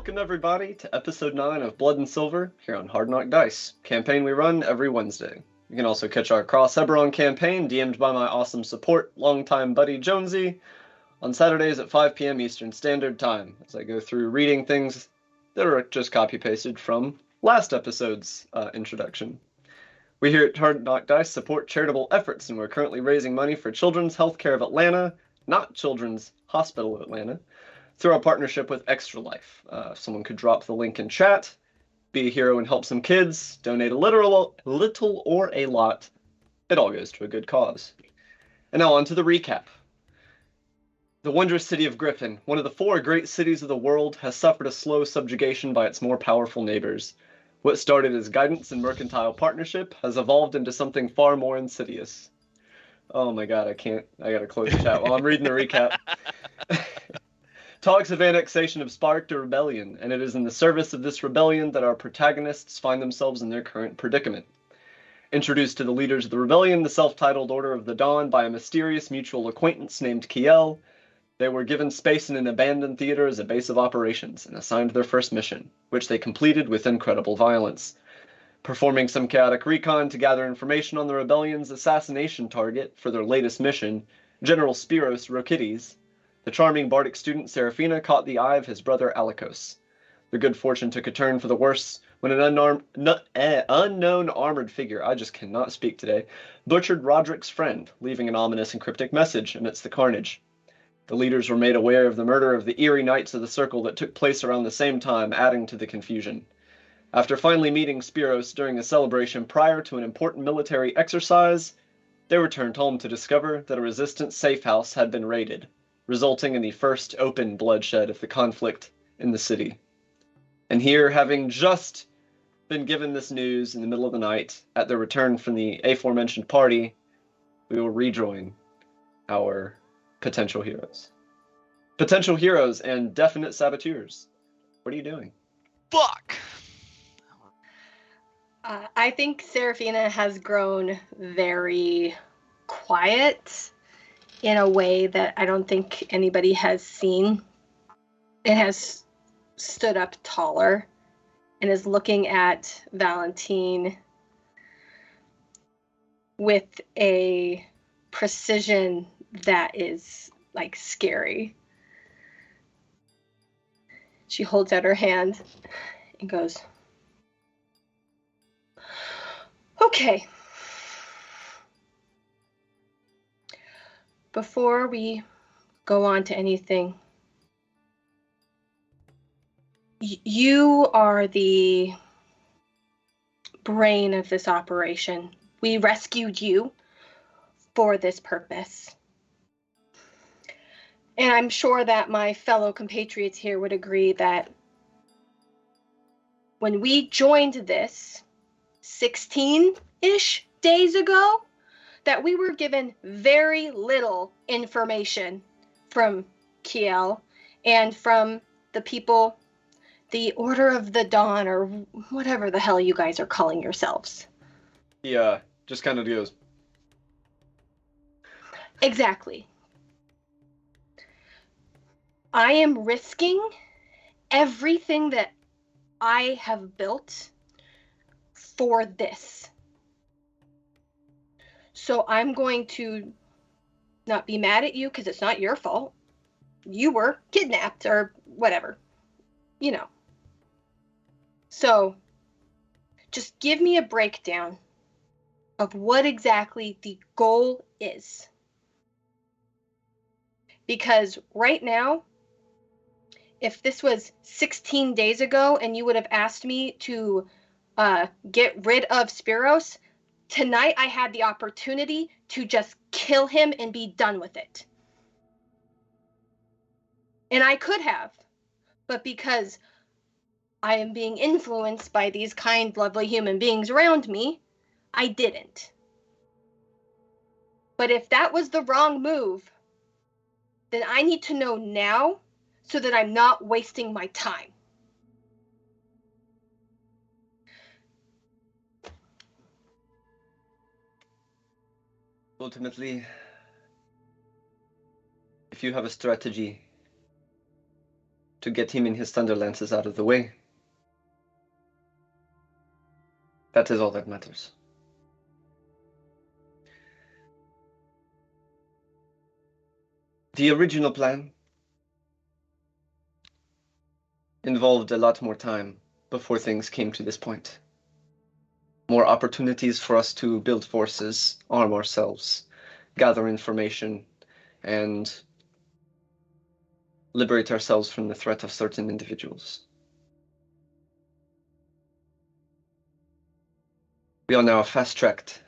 Welcome everybody to episode 9 of Blood and Silver here on Hard Knock Dice, campaign we run every Wednesday. You can also catch our Cross Eberron campaign, DM'd by my awesome support, longtime buddy Jonesy, on Saturdays at 5 p.m. Eastern Standard Time, as I go through reading things that are just copy-pasted from last episode's introduction. We here at Hard Knock Dice support charitable efforts, and we're currently raising money for Children's Healthcare of Atlanta, not Children's Hospital of Atlanta, through our partnership with Extra Life. If someone could drop the link in chat, be a hero and help some kids, donate a little or a lot, it all goes to a good cause. And now on to the recap. The wondrous city of Griffin, one of the 4 great cities of the world, has suffered a slow subjugation by its more powerful neighbors. What started as guidance and mercantile partnership has evolved into something far more insidious. Oh my god, I gotta close the chat while I'm reading the recap. Talks of annexation have sparked a rebellion, and it is in the service of this rebellion that our protagonists find themselves in their current predicament. Introduced to the leaders of the rebellion, the self-titled Order of the Dawn, by a mysterious mutual acquaintance named Kiel, they were given space in an abandoned theater as a base of operations and assigned their first mission, which they completed with incredible violence. Performing some chaotic recon to gather information on the rebellion's assassination target for their latest mission, General Spiros Rokides, the charming bardic student Seraphina caught the eye of his brother Alikos. Their good fortune took a turn for the worse when an unknown armored figure, I just cannot speak today, butchered Roderick's friend, leaving an ominous and cryptic message amidst the carnage. The leaders were made aware of the murder of the eerie Knights of the Circle that took place around the same time, adding to the confusion. After finally meeting Spiros during a celebration prior to an important military exercise, they returned home to discover that a resistance safe house had been raided, resulting in the first open bloodshed of the conflict in the city. And here, having just been given this news in the middle of the night at their return from the aforementioned party, we will rejoin our potential heroes. Potential heroes and definite saboteurs. What are you doing? Fuck! I think Seraphina has grown very quiet in a way that I don't think anybody has seen. It has stood up taller and is looking at Valentine with a precision that is like scary. She holds out her hand and goes, "Okay. Before we go on to anything, you are the brain of this operation. We rescued you for this purpose. And I'm sure that my fellow compatriots here would agree that when we joined this 16-ish days ago, that we were given very little information from Kiel and from the people, the Order of the Dawn, or whatever the hell you guys are calling yourselves." Yeah, just kind of goes. Exactly. I am risking everything that I have built for this. So I'm going to not be mad at you because it's not your fault. You were kidnapped or whatever, you know. So just give me a breakdown of what exactly the goal is. Because right now, if this was 16 days ago and you would have asked me to get rid of Spiros, tonight I had the opportunity to just kill him and be done with it. And I could have, but because I am being influenced by these kind, lovely human beings around me, I didn't. But if that was the wrong move, then I need to know now so that I'm not wasting my time. Ultimately, if you have a strategy, to get him and his Thunderlances out of the way. That is all that matters. The original plan involved a lot more time before things came to this point. More opportunities for us to build forces, arm ourselves, gather information, and liberate ourselves from the threat of certain individuals. We are now fast-tracked.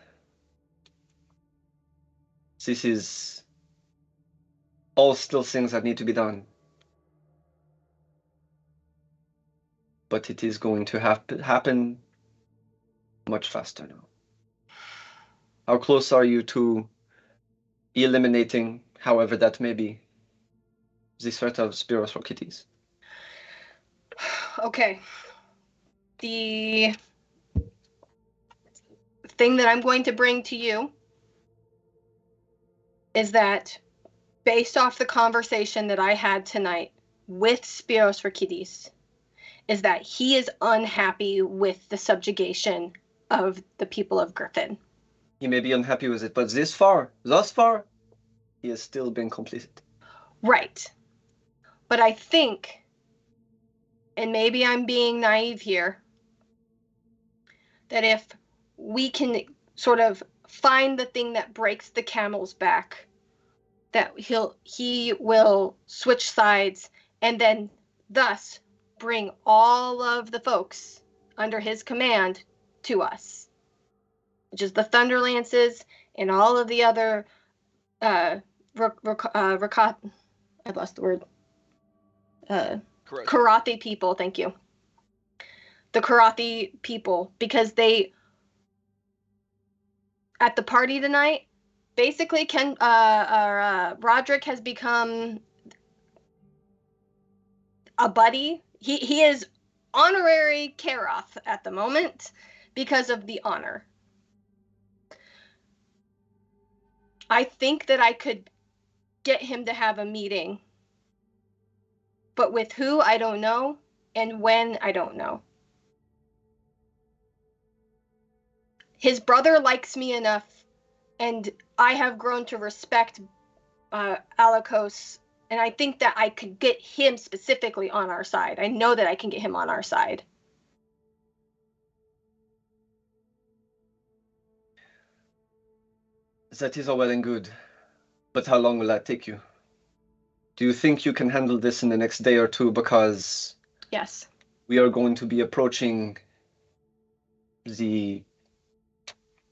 This is all still things that need to be done. But it is going to happen much faster now. How close are you to eliminating, however that may be, the threat of Spiros or Kitties? Okay. The thing that I'm going to bring to you is that based off the conversation that I had tonight with Spiros Rakidis, is that he is unhappy with the subjugation of the people of Griffin. He may be unhappy with it, but thus far, he has still been complicit. Right. But I think, and maybe I'm being naive here, that if we can sort of find the thing that breaks the camel's back, that he will switch sides and then thus bring all of the folks under his command to us, which is the Thunderlances and all of the other I lost the word. Karathi people, thank you. The Karathi people, because they, at the party tonight, basically Roderick has become a buddy. He is honorary Karoth at the moment because of the honor. I think that I could get him to have a meeting, but with who, I don't know, and when, I don't know. His brother likes me enough, and I have grown to respect Alikos, and I think that I could get him specifically on our side. I know that I can get him on our side. That is all well and good, but how long will that take you? Do you think you can handle this in the next day or two? Because yes, we are going to be approaching the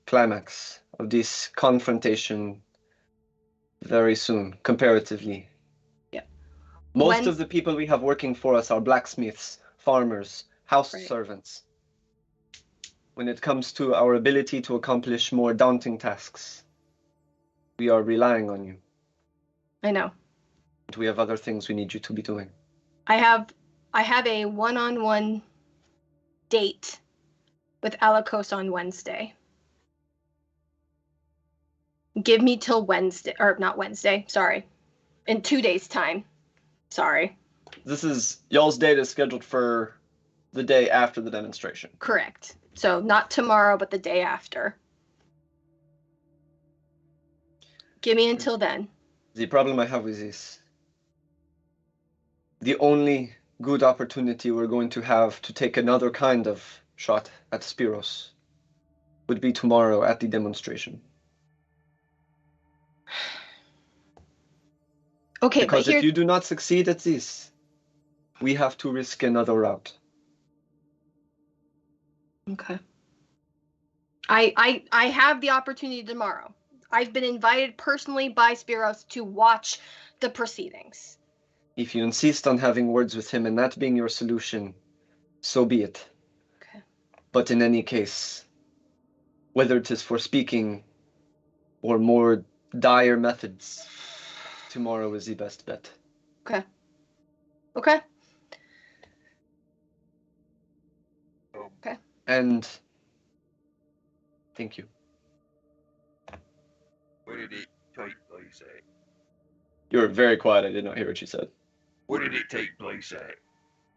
climax of this confrontation very soon, comparatively. Yeah. Most of the people we have working for us are blacksmiths, farmers, house servants. When it comes to our ability to accomplish more daunting tasks, we are relying on you. I know. But we have other things we need you to be doing. I have a one-on-one date with Alikos on Wednesday. Give me till Wednesday, or not Wednesday, sorry. In 2 days' time. Sorry. This is, y'all's date is scheduled for the day after the demonstration. Correct. So not tomorrow, but the day after. Give me until then. The problem I have with this, the only good opportunity we're going to have to take another kind of shot at Spiros would be tomorrow at the demonstration. Okay, because if you do not succeed at this, we have to risk another route. Okay. I have the opportunity tomorrow. I've been invited personally by Spiros to watch the proceedings. If you insist on having words with him and that being your solution, so be it. Okay. But in any case, whether it is for speaking or more dire methods, tomorrow is the best bet. Okay. Okay. Okay. And thank you. What did he tell you say? You were very quiet. I did not hear what you said. Where did it take place at?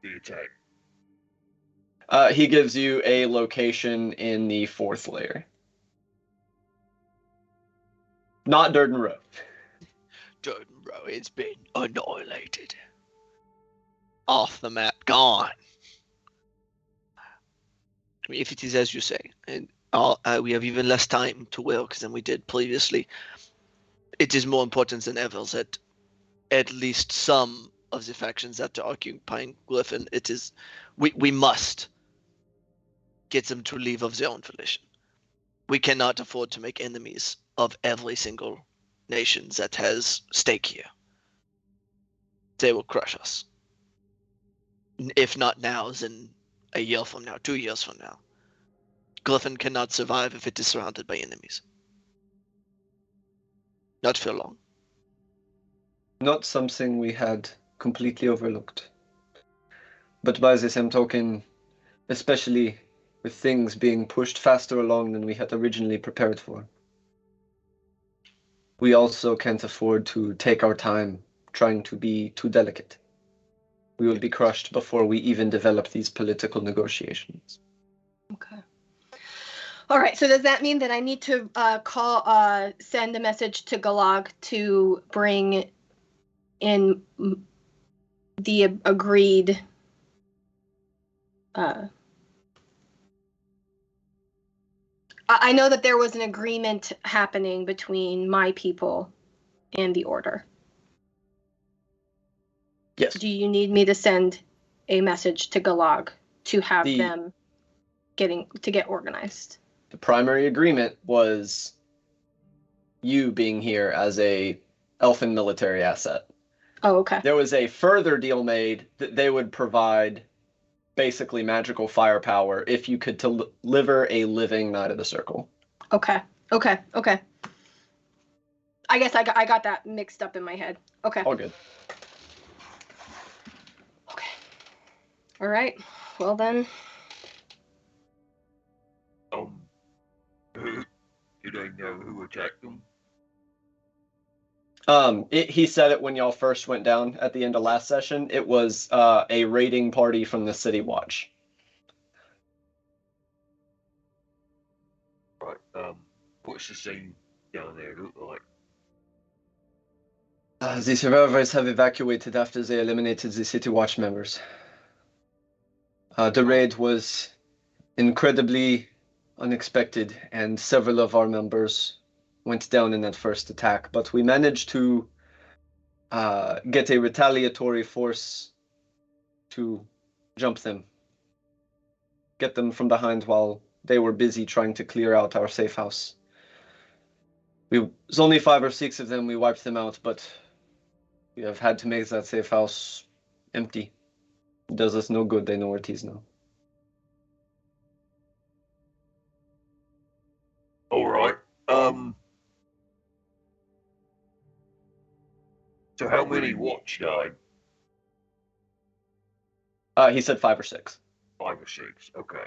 The attack? He gives you a location in the 4th layer. Not Durden Row. Durden Row has been annihilated. Off the map, gone. I mean, if it is as you say, and we have even less time to work than we did previously, it is more important than ever that at least some of the factions that are occupying Griffin, we must get them to leave of their own volition. We cannot afford to make enemies of every single nation that has stake here. They will crush us. If not now, then a year from now, 2 years from now. Griffin cannot survive if it is surrounded by enemies. Not for long. Not something we had completely overlooked. But by the same token, especially with things being pushed faster along than we had originally prepared for, we also can't afford to take our time trying to be too delicate. We will be crushed before we even develop these political negotiations. Okay. All right. So does that mean that I need to send a message to Galag to bring in the agreed? I know that there was an agreement happening between my people and the Order. Yes. Do you need me to send a message to Galag to have them get organized? The primary agreement was you being here as a elfin military asset. Oh, okay. There was a further deal made that they would provide basically magical firepower if you could deliver a living Knight of the Circle. Okay. I guess I got that mixed up in my head. Okay. All good. Okay. All right. Well then. Did I know who attacked them? He said it when y'all first went down at the end of last session. It was a raiding party from the City Watch. Right. What's the scene down there look like? The survivors have evacuated after they eliminated the City Watch members. The raid was incredibly unexpected, and several of our members went down in that first attack, but we managed to get a retaliatory force to jump them, get them from behind while they were busy trying to clear out our safe house. It was only 5 or 6 of them. We wiped them out, but we have had to make that safe house empty. It does us no good. They know where it is now. All right. So how many watch died? He said 5 or 6. 5 or 6. Okay.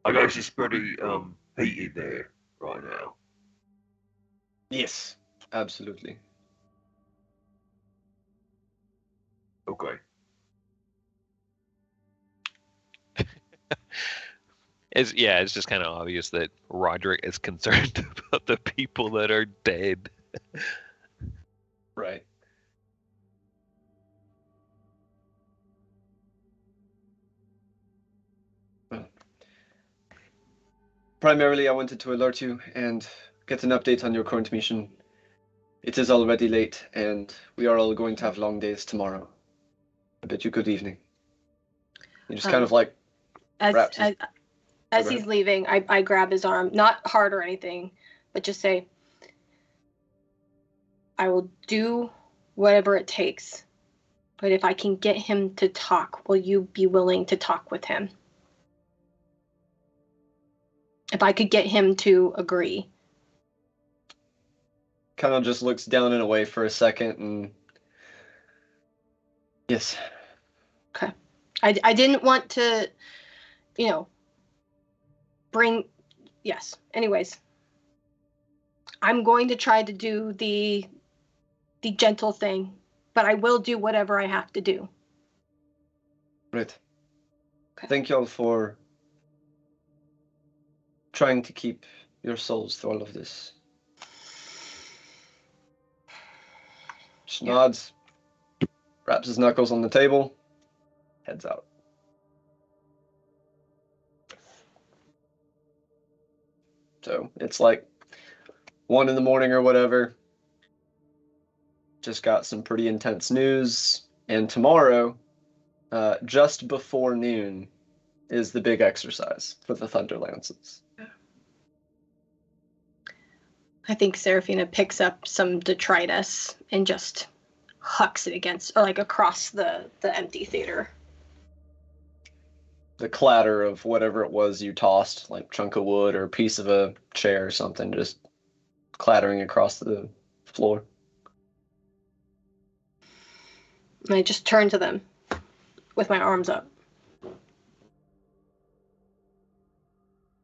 I guess it's pretty heated there right now. Yes, absolutely. Okay. It's just kind of obvious that Roderick is concerned about the people that are dead. Right. Well, primarily, I wanted to alert you and get an update on your current mission. It is already late, and we are all going to have long days tomorrow. I bid you good evening. He just kind of like as he's leaving, I grab his arm, not hard or anything, but just say, I will do whatever it takes, but if I can get him to talk, will you be willing to talk with him? If I could get him to agree. kind of just looks down and away for a second, and yes. Okay. I didn't want to, bring, yes. Anyways. I'm going to try to do the gentle thing, but I will do whatever I have to do. Right. Okay. Thank y'all for trying to keep your souls through all of this. Just nods, wraps his knuckles on the table, heads out. So it's like 1 in the morning or whatever. Just got some pretty intense news. And tomorrow, just before noon, is the big exercise for the Thunderlances. I think Seraphina picks up some detritus and just hucks it against, or like across the empty theater. The clatter of whatever it was you tossed, like chunk of wood or piece of a chair or something, just clattering across the floor. And I just turn to them with my arms up.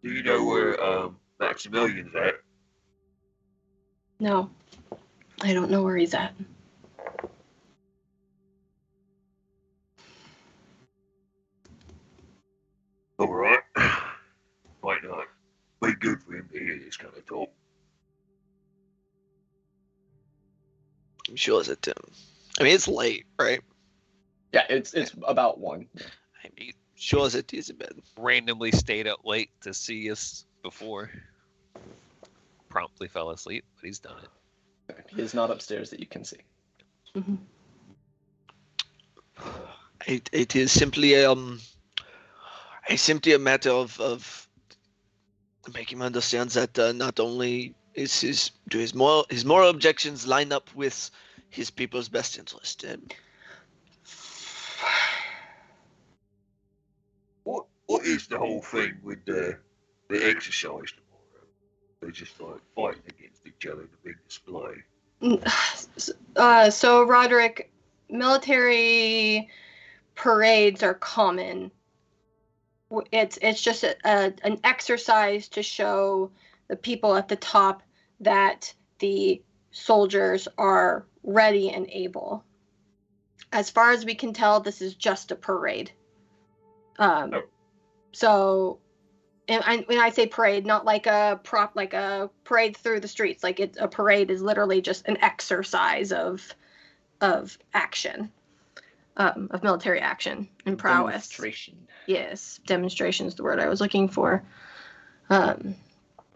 Do you know where Maximilian's at? No, I don't know where he's at. All right. Might not be good for him to hear this kind of talk. I'm sure that. I mean, it's late, right? Yeah, it's about 1. I mean, sure that he's in bed. Randomly stayed up late to see us before. Promptly fell asleep, but he's done it. He is not upstairs that you can see. Mm-hmm. It is simply a matter of making him understand that not only is his moral objections line up with his people's best interest. What is the whole thing with the exercise tomorrow? They're just like fighting against each other in a big display. So Roderick, military parades are common. It's just an exercise to show the people at the top that the soldiers are ready and able. As far as we can tell, this is just a parade. So, and when I say parade, not like a parade through the streets. Like a parade is literally just an exercise of action, of military action and prowess. Demonstration. Yes, demonstration is the word I was looking for. Oh,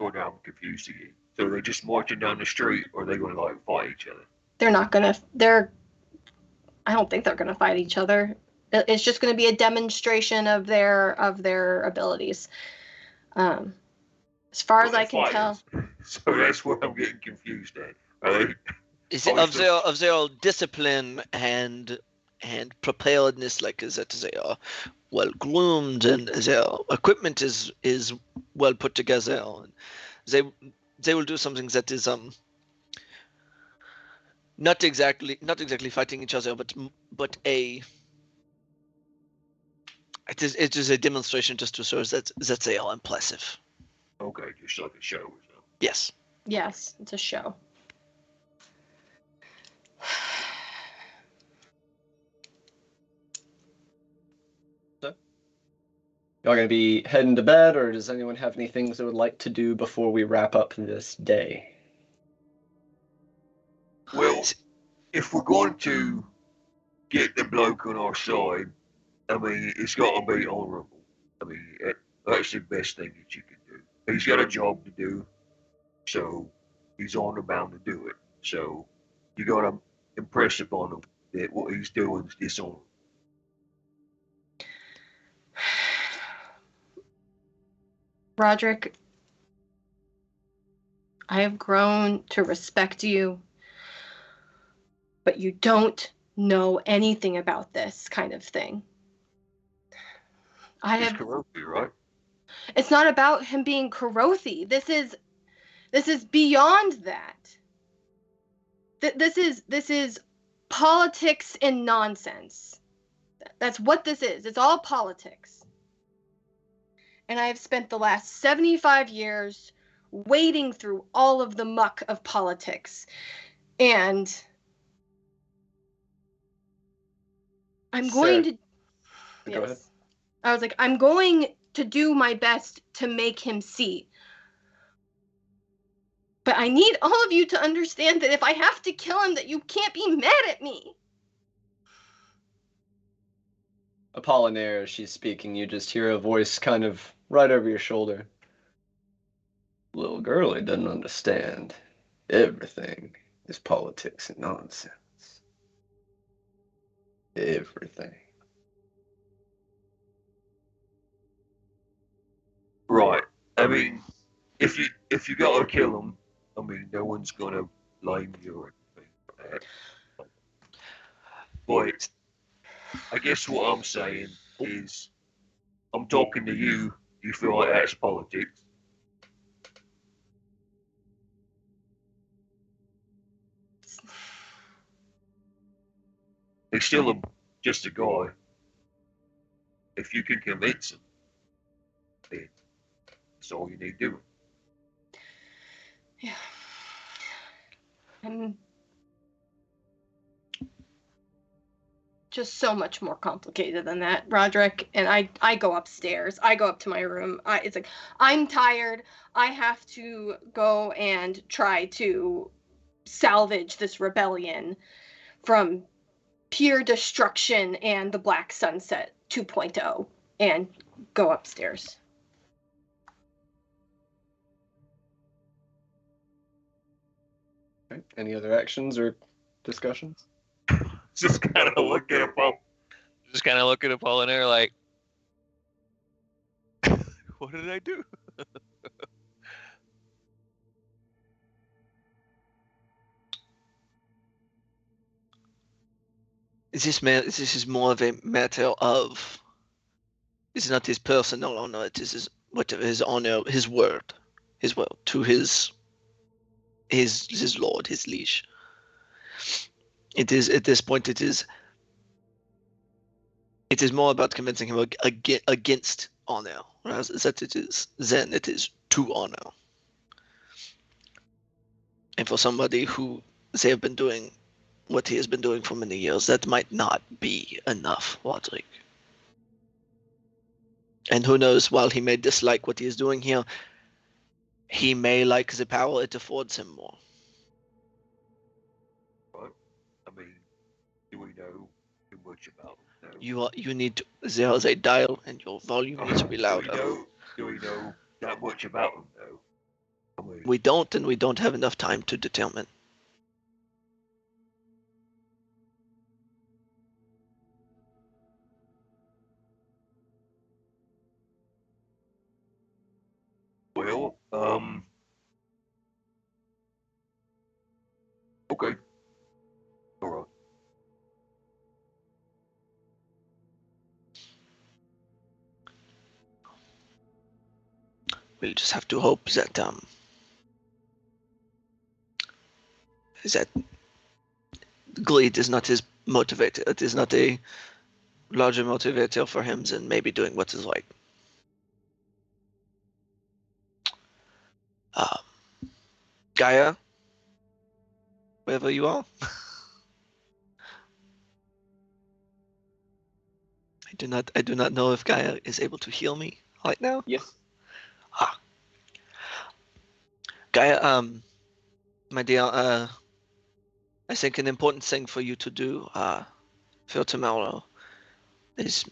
now I'm confused again. So they're just marching down the street, or are they going to like fight each other? I don't think they're gonna fight each other. It's just going to be a demonstration of their abilities. As far as I can tell. So that's what I'm getting confused at. Is it of their discipline and preparedness, like that they are well groomed and their equipment is well put together, and they will do something that is not exactly fighting each other, but it is a demonstration just to show that they are impressive. Okay, just like a show or something. Yes. Yes, it's a show. So, y'all gonna be heading to bed, or does anyone have any things they would like to do before we wrap up this day? Well, if we're going to get the bloke on our side, I mean, it's got to be honourable. I mean, that's the best thing that you can do. He's got a job to do, so he's honor bound to do it. So you got to impress upon him that what he's doing is dishonorable. Roderick, I have grown to respect you, but you don't know anything about this kind of thing. He's Karothi, right? It's not about him being Karothi. This is beyond that. This is politics and nonsense. That's what this is. It's all politics. And I have spent the last 75 years wading through all of the muck of politics. And I'm going to... Go ahead. I was like, I'm going to do my best to make him see. But I need all of you to understand that if I have to kill him, that you can't be mad at me. Apollinaire, as she's speaking, you just hear a voice kind of right over your shoulder. Little girlie doesn't understand. Everything is politics and nonsense. Everything. Right. I mean, if you gotta kill him, I mean, no one's gonna blame you or anything for that. But I guess what I'm saying is, I'm talking to you. You feel like that's politics? He's still just a guy. If you can convince him, then that's all you need to do. Yeah. I'm just so much more complicated than that, Roderick. And I go upstairs. I go up to my room. It's like, I'm tired. I have to go and try to salvage this rebellion from pure destruction and the Black Sunset 2.0, and go upstairs. Okay. Any other actions or discussions? Just kind of look at him. Just kind of look at Apollinaire like, what did I do? This is more of a matter of, it's not his personal honor, it is his honor, his word to his lord, his liege. It is, at this point, it is more about convincing him against honor, whereas that it is to honor. And for somebody who they have been doing what he has been doing for many years, that might not be enough, Roderick. And who knows, while he may dislike what he is doing here, he may like the power it affords him more. Right. I mean, do we know too much about him? No. You need to, there is a dial and your volume needs to be louder. Do we know that much about him, though? I mean, We don't, and we don't have enough time to determine. well, okay. All right. We'll just have to hope that greed is not his motivator. It is not a larger motivator for him than maybe doing what is right. Gaia, wherever you are. I do not know if Gaia is able to heal me right now. Yes. Gaia, my dear, I think an important thing for you to do for tomorrow is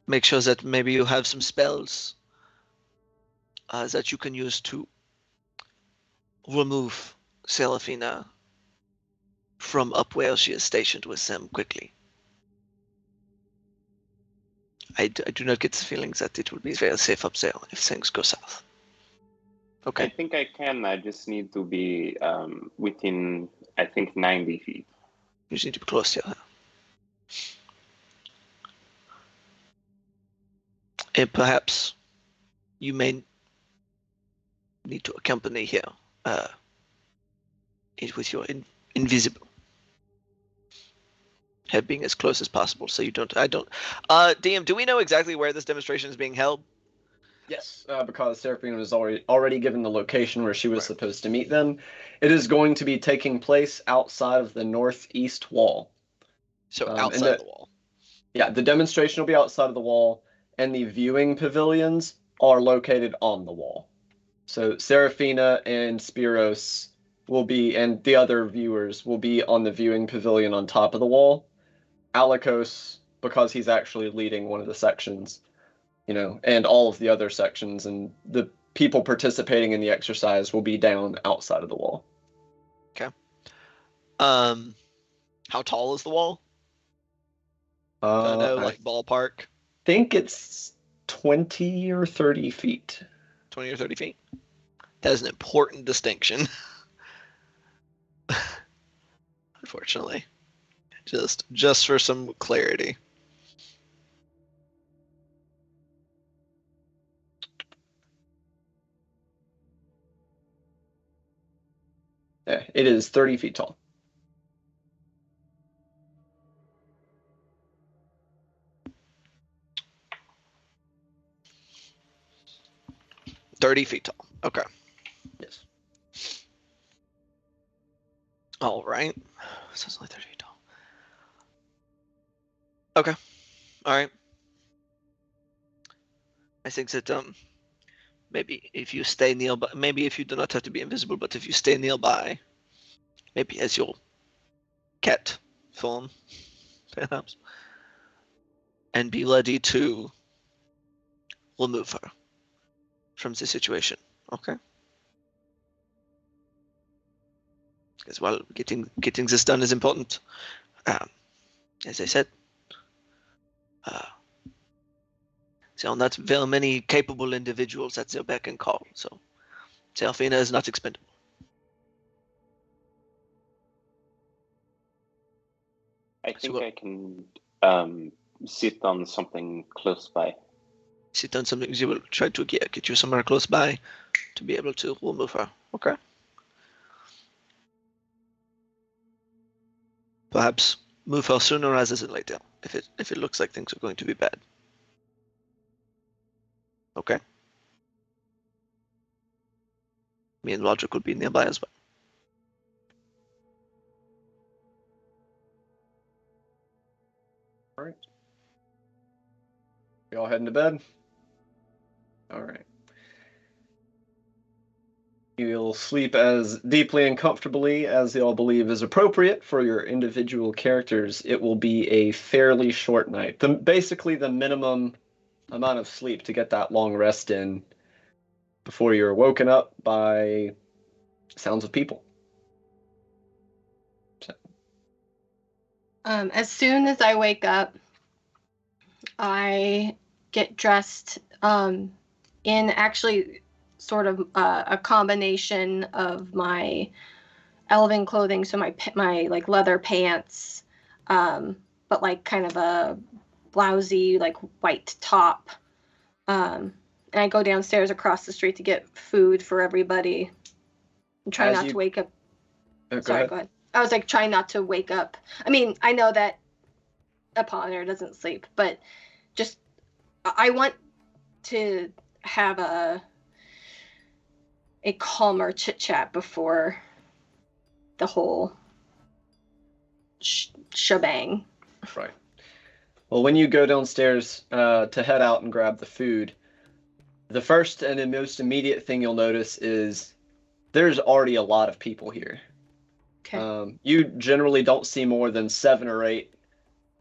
make sure that maybe you have some spells that you can use to remove Serafina from up where she is stationed with them quickly. I do not get the feeling that it will be very safe up there if things go south. Okay. I think I can. I just need to be within, I think, 90 feet. You just need to be close to her. And perhaps you may need to accompany her with your invisible. Have being as close as possible so you don't. DM, do we know exactly where this demonstration is being held? Yes, because Seraphina was already given the location where she was Right. supposed to meet them. It is going to be taking place outside of the northeast wall. So And outside the wall. Yeah, the demonstration will be outside of the wall, and the viewing pavilions are located on the wall. So Seraphina and Spiros will be, and the other viewers will be on the viewing pavilion on top of the wall. Alikos, because he's actually leading one of the sections, and all of the other sections and the people participating in the exercise will be down outside of the wall. How tall is the wall? Don't know, I like ballpark, think it's 20 or 30 feet. 20 or 30 feet. That is an important distinction. Unfortunately, just for some clarity. Yeah, it is 30 feet tall. $30 tall. Okay. Yes. All right. So it's only 30 feet tall. Okay. All right. I think that maybe if you stay nearby, maybe if you do not have to be invisible, but if you stay nearby, maybe as your cat form, perhaps, and be ready to remove her from the situation. Okay. Because well, getting this done is important. As I said, there are not very many capable individuals at their beck and call, so Seraphina is not expendable. I think So, I can sit on something close by. sit on something. They will try to get you somewhere close by to be able to remove her. Okay. Perhaps move her sooner rather than later, if it looks like things are going to be bad. Okay. Me and Roger could be nearby as well. All right. You all heading to bed? All right. You'll sleep as deeply and comfortably as you all believe is appropriate for your individual characters. It will be a fairly short night. Basically, the minimum amount of sleep to get that long rest in before you're woken up by sounds of people. As soon as I wake up, I get dressed in actually sort of a combination of my elven clothing, so my like leather pants, but like kind of a blousy like white top. And I go downstairs across the street to get food for everybody. And try not to wake up. Sorry, go ahead. I was like trying not to wake up. I mean, I know that Apollinaire doesn't sleep, but just I want to have a calmer chit chat before the whole shebang. Right. Well, when you go downstairs to head out and grab the food, the first and the most immediate thing you'll notice is there's already a lot of people here. Okay. You generally don't see more than 7 or 8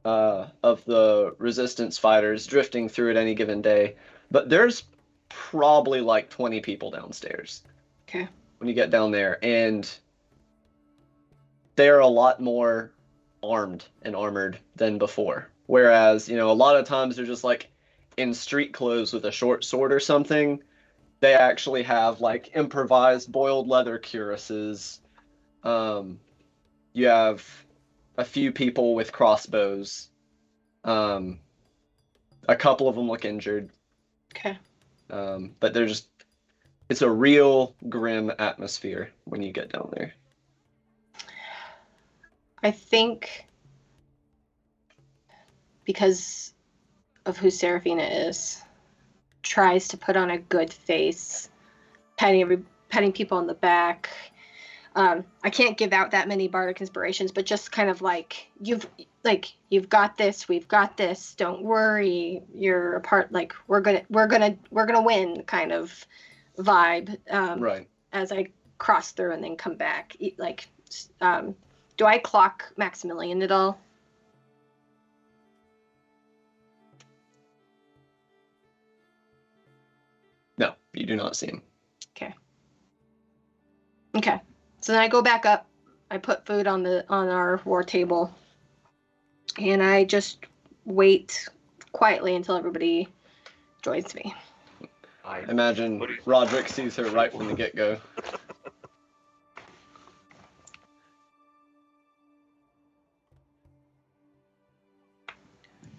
of the resistance fighters drifting through at any given day, but there's probably like 20 people downstairs. Okay. When you get down there, and they're a lot more armed and armored than before. Whereas, a lot of times they're just like in street clothes with a short sword or something. They actually have like improvised boiled leather cuirasses. You have a few people with crossbows. A couple of them look injured. Okay. But it's a real grim atmosphere when you get down there. I think because of who Seraphina is, tries to put on a good face, petting people on the back. I can't give out that many bardic inspirations, but just kind of like you've got this, we've got this, don't worry, you're a part, like we're gonna win kind of vibe. Right. As I cross through and then come back, do I clock Maximilian at all? No, you do not see him. Okay. So then I go back up. I put food on our war table, and I just wait quietly until everybody joins me. I imagine Roderick sees her right from the get-go.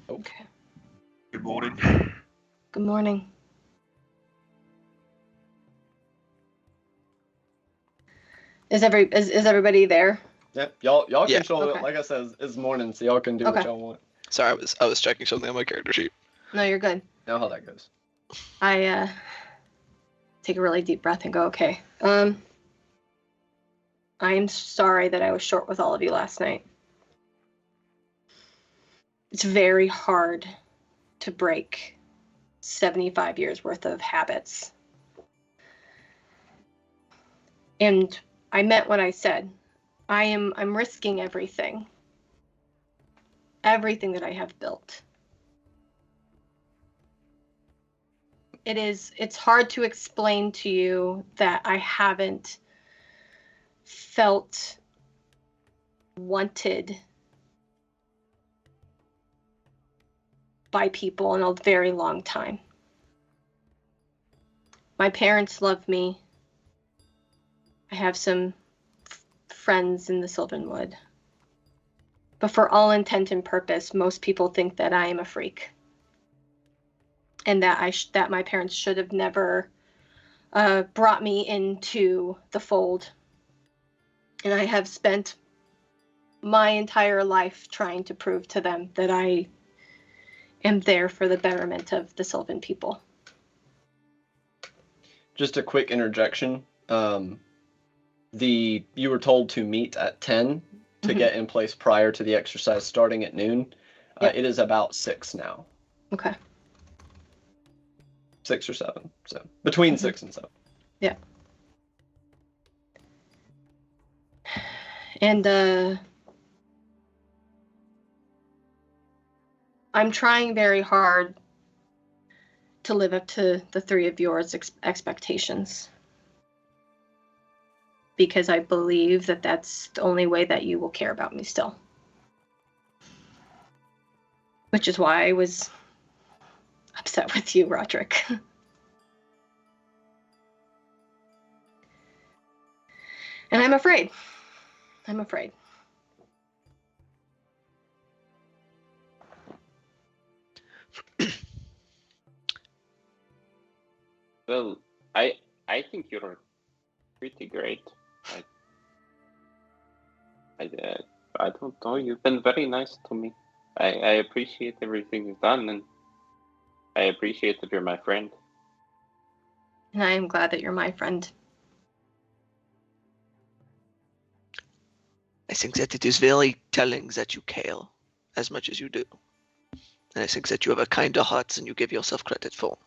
Okay. Good morning. Good morning. Is everybody there? Yep, y'all can Yeah. show Okay. it. Like I said, it's morning, so y'all can do Okay. what y'all want. Sorry, I was checking something on my character sheet. No, you're good. Know how that goes. I take a really deep breath and go, okay. I'm sorry that I was short with all of you last night. It's very hard to break 75 years worth of habits. And I meant what I said. I'm risking everything. Everything that I have built. It's hard to explain to you that I haven't felt wanted by people in a very long time. My parents love me. I have some friends in the Sylvanwood. But for all intent and purpose, most people think that I am a freak. And that that my parents should have never brought me into the fold. And I have spent my entire life trying to prove to them that I am there for the betterment of the Sylvan people. Just a quick interjection. You were told to meet at 10 to get in place prior to the exercise starting at noon. Yep. It is about 6 now. Okay. 6 or 7. So between 6 and 7. Yeah. And I'm trying very hard to live up to the three of yours expectations. Because I believe that that's the only way that you will care about me still. Which is why I was upset with you, Roderick. And I'm afraid. Well, I think you're pretty great. I don't know. You've been very nice to me. I appreciate everything you've done, and I appreciate that you're my friend. And I am glad that you're my friend. I think that it is very telling that you care as much as you do. And I think that you have a kinder heart than you give yourself credit for.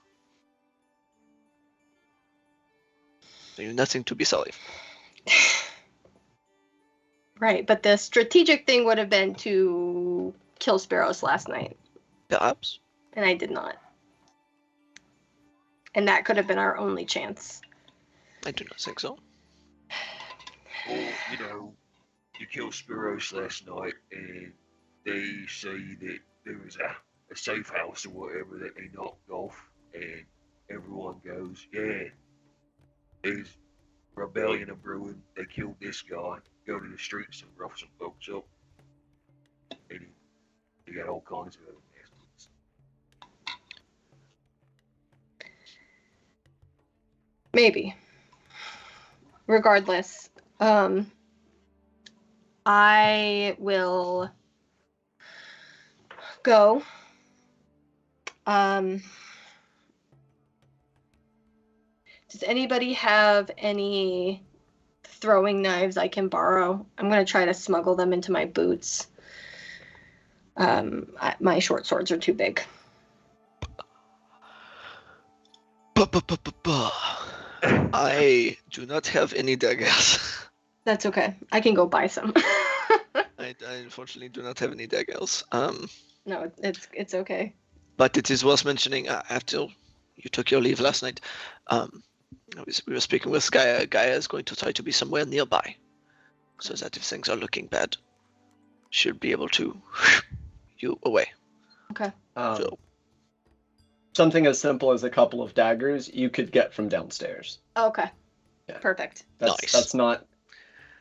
So you're nothing to be sorry for. Right, but the strategic thing would have been to kill Sparrows last night. Perhaps. And I did not. And that could have been our only chance. I do not think so. Well, you killed Spiros last night, and they say that there was a safe house or whatever that they knocked off, and everyone goes, yeah, there's rebellion of brewing, they killed this guy, go to the streets and rough some folks up, and you got all kinds of other nastiness. Maybe. Regardless, I will go. Does anybody have any throwing knives I can borrow? I'm going to try to smuggle them into my boots. My short swords are too big. I do not have any daggers. That's okay. I can go buy some. I unfortunately do not have any daggers. No, it's okay. But it is worth mentioning, after you took your leave last night, we were speaking with Gaia. Gaia is going to try to be somewhere nearby, so that if things are looking bad, she'll be able to you away. Okay. So, something as simple as a couple of daggers you could get from downstairs. Okay. Yeah. Perfect. Nice.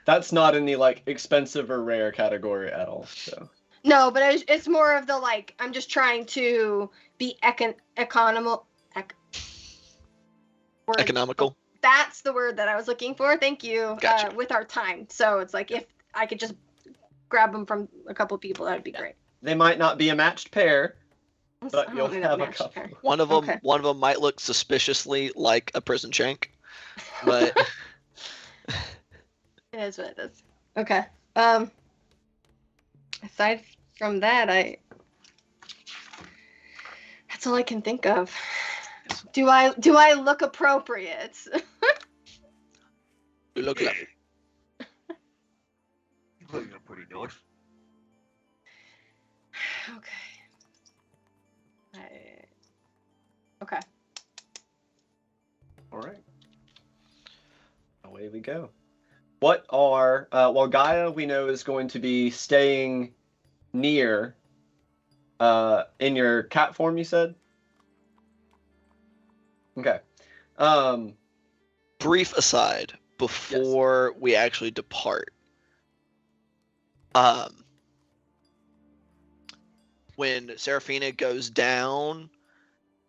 That's not in the like expensive or rare category at all. So. No, but it's more of the like, I'm just trying to be economical. economical. That's the word that I was looking for. Thank you. Gotcha. With our time. So it's like, if I could just grab them from a couple people, that would be great. They might not be a matched pair, I but don't you'll need a have a match couple. pair. One of them, Okay. one of them might look suspiciously like a prison shank, but It is what it is. Okay. Aside from that, that's all I can think of. Do I look appropriate? you look like You look pretty nice. Okay. All right. Away we go. What are well, Gaia we know is going to be staying near in your cat form, you said? Okay. brief aside before we actually depart. When Seraphina goes down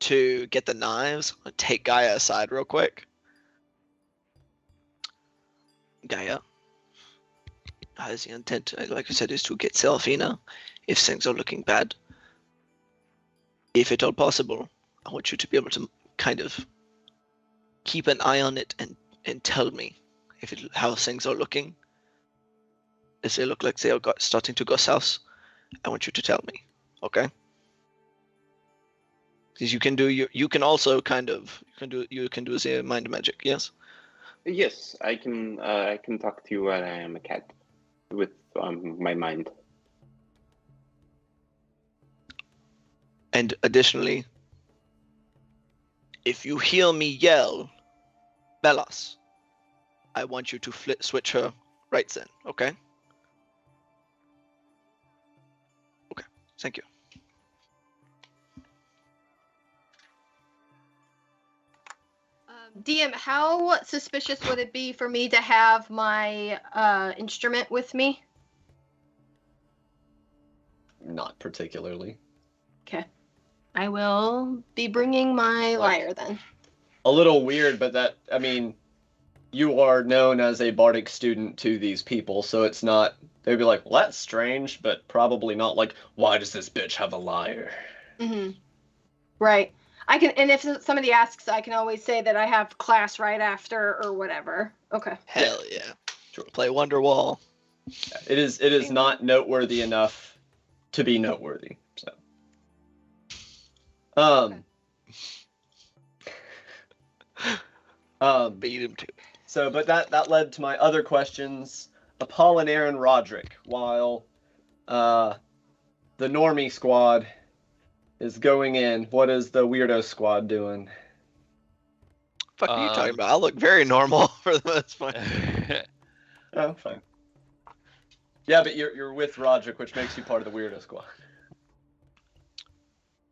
to get the knives, I'm gonna take Gaia aside real quick. Gaia, the intent, like I said, is to get Seraphina if things are looking bad. If at all possible, I want you to be able to kind of keep an eye on it and tell me how things are looking. If they look like they are starting to go south, I want you to tell me, okay? Because you can also you can do the mind magic, yes? Yes, I can talk to you when I am a cat with my mind. And additionally, if you hear me yell, Bellas, I want you to switch her right then, okay? Okay, thank you. DM, how suspicious would it be for me to have my instrument with me? Not particularly. Okay. I will be bringing my lyre then. A little weird, but you are known as a bardic student to these people, so it's not, they'd be like, well, that's strange, but probably not like, why does this bitch have a lyre? Mm-hmm. Right. And if somebody asks, I can always say that I have class right after or whatever. Okay. Hell yeah. Sure. Play Wonderwall. Yeah, it is not noteworthy enough to be noteworthy. So. Beat him too. So, but that led to my other questions. Apollinaire and Roderick, while the normie squad is going in, what is the weirdo squad doing? Fuck are you talking about? I look very normal for the most part. Oh, fine. Yeah, but you're with Roderick, which makes you part of the weirdo squad.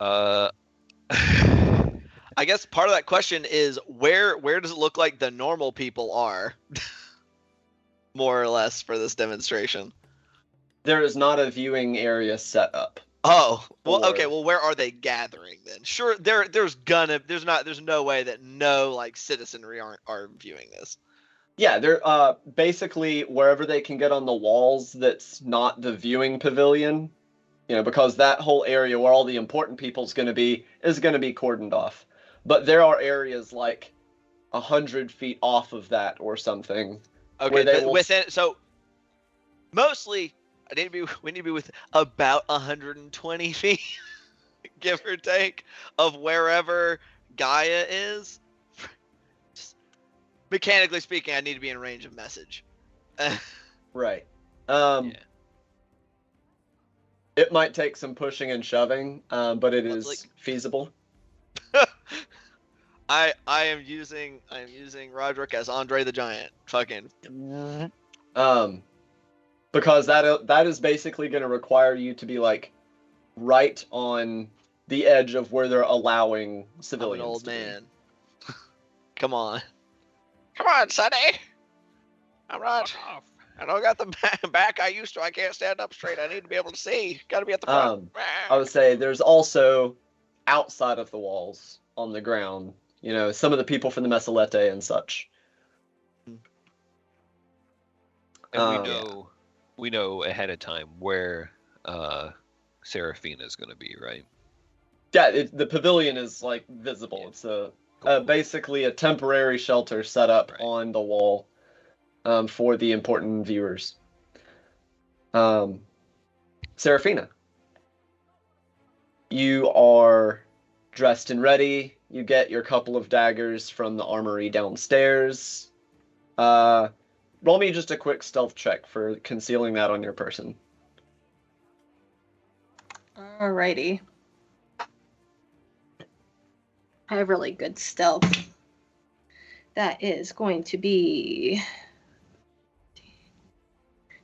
I guess part of that question is where does it look like the normal people are? More or less for this demonstration. There is not a viewing area set up. Oh, well, okay. Well, where are they gathering then? Sure, there's no way that no like citizenry are viewing this. Yeah, they're basically wherever they can get on the walls. That's not the viewing pavilion, because that whole area where all the important people is going to be cordoned off. But there are areas like 100 feet off of that or something. Okay, Where they will- within, so mostly we need to be with about 120 feet, give or take, of wherever Gaia is. Just mechanically speaking, I need to be in range of message. Right. Yeah. It might take some pushing and shoving, but it Let's, is feasible. I am using Roderick as Andre the Giant. Fucking. Because that is basically going to require you to be like right on the edge of where they're allowing I'm civilians. an old to be. man. Come on, Sonny. I'm not. Fuck off. I don't got the back I used to. I can't stand up straight. I need to be able to see. Got to be at the front. I would say there's also outside of the walls on the ground. You know, some of the people from the Messalete and such. And we know ahead of time where Seraphina is going to be, right? Yeah, the pavilion is like visible. It's basically a temporary shelter set up Right. on the wall for the important viewers. Seraphina, you are dressed and ready. You get your couple of daggers from the armory downstairs. Roll me just a quick stealth check for concealing that on your person. Alrighty. I have really good stealth. That is going to be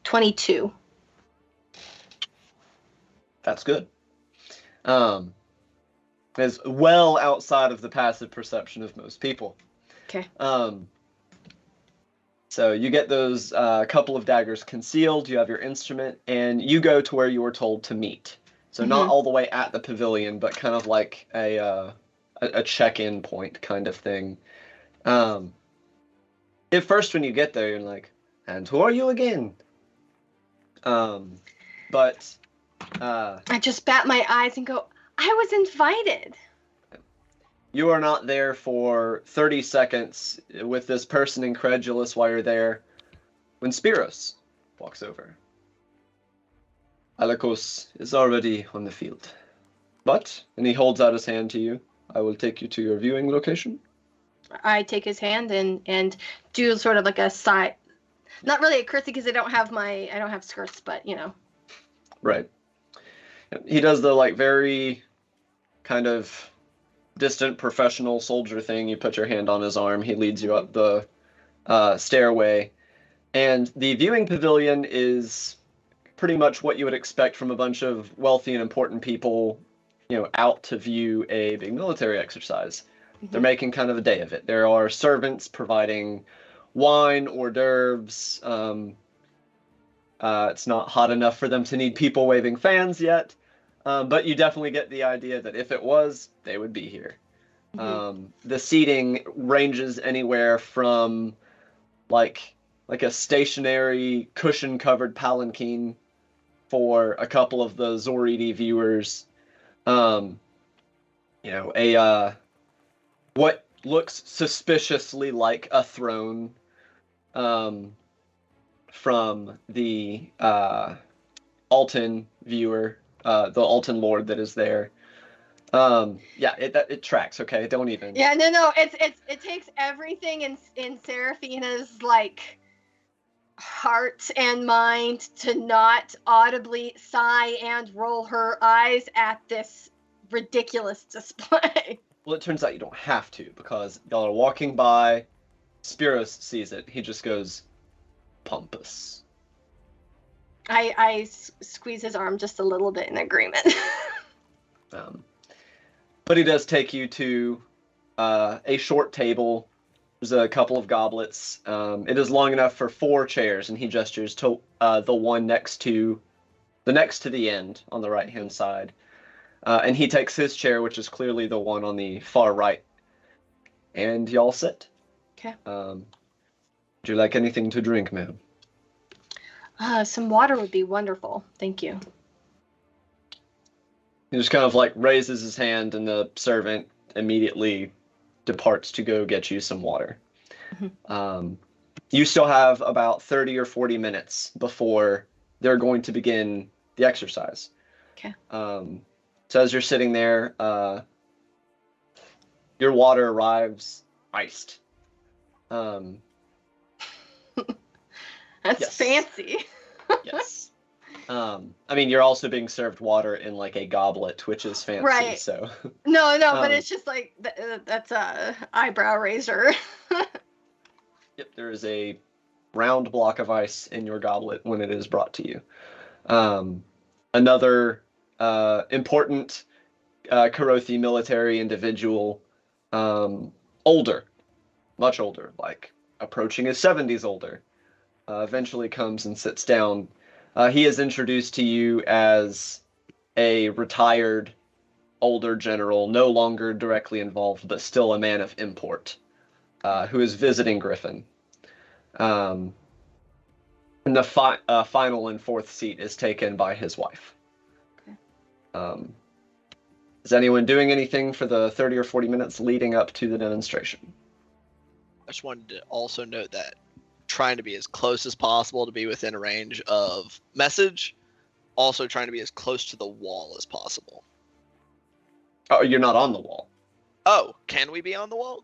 22. That's good. It's well outside of the passive perception of most people. Okay. So you get those couple of daggers concealed, you have your instrument, and you go to where you were told to meet. So not all the way at the pavilion, but kind of like a check-in point kind of thing. At first when you get there, you're like, and who are you again? But I just bat my eyes and go, I was invited. you are not there for 30 seconds with this person incredulous while you're there when Spiros walks over. Alakos is already on the field. And he holds out his hand to you, I will take you to your viewing location. I take his hand and do sort of like a side, not really a curtsy because I don't have skirts, but you know. Right. He does the like very kind of distant professional soldier thing. You put your hand on his arm. He leads you up the stairway. And the viewing pavilion is pretty much what you would expect from a bunch of wealthy and important people, you know, out to view a big military exercise. They're making kind of a day of it. There are servants providing wine, hors d'oeuvres. It's not hot enough for them to need people waving fans yet. But you definitely get the idea that if it was, they would be here. The seating ranges anywhere from like a stationary cushion-covered palanquin for a couple of the Zoridi viewers. You know, what looks suspiciously like a throne from the Alton viewer. The Alton Lord that is there. It tracks. Okay, don't even. Yeah, no. It takes everything in Seraphina's like heart and mind to not audibly sigh and roll her eyes at this ridiculous display. Well, it turns out you don't have to because y'all are walking by. Spiros sees it. He just goes, pompous. I squeeze his arm just a little bit in agreement. But he does take you to a short table. There's a couple of goblets. It is long enough for 4 chairs, and he gestures to the one next to the end on the right-hand side. And he takes his chair, which is clearly the one on the far right. And y'all sit. Okay. Would you like anything to drink, ma'am? Some water would be wonderful. Thank you. He just kind of like raises his hand, and the servant immediately departs to go get you some water. Mhm. You still have about 30 or 40 minutes before they're going to begin the exercise. Okay. So as you're sitting there, your water arrives iced. That's Yes. fancy. Yes. I mean, you're also being served water in like a goblet, which is fancy. Right. So. No, but Um, it's just like that's a eyebrow raiser. Yep, there is a round block of ice in your goblet when it is brought to you. Another important Karothi military individual, older, much older, like approaching his 70s older, eventually comes and sits down. He is introduced to you as a retired older general, no longer directly involved, but still a man of import, who is visiting Griffin. And the final and fourth seat is taken by his wife. Okay. Is anyone doing anything for the 30 or 40 minutes leading up to the demonstration? I just wanted to also note that trying to be as close as possible to be within range of message, also trying to be as close to the wall as possible. Oh, you're not on the wall. Oh, can we be on the wall?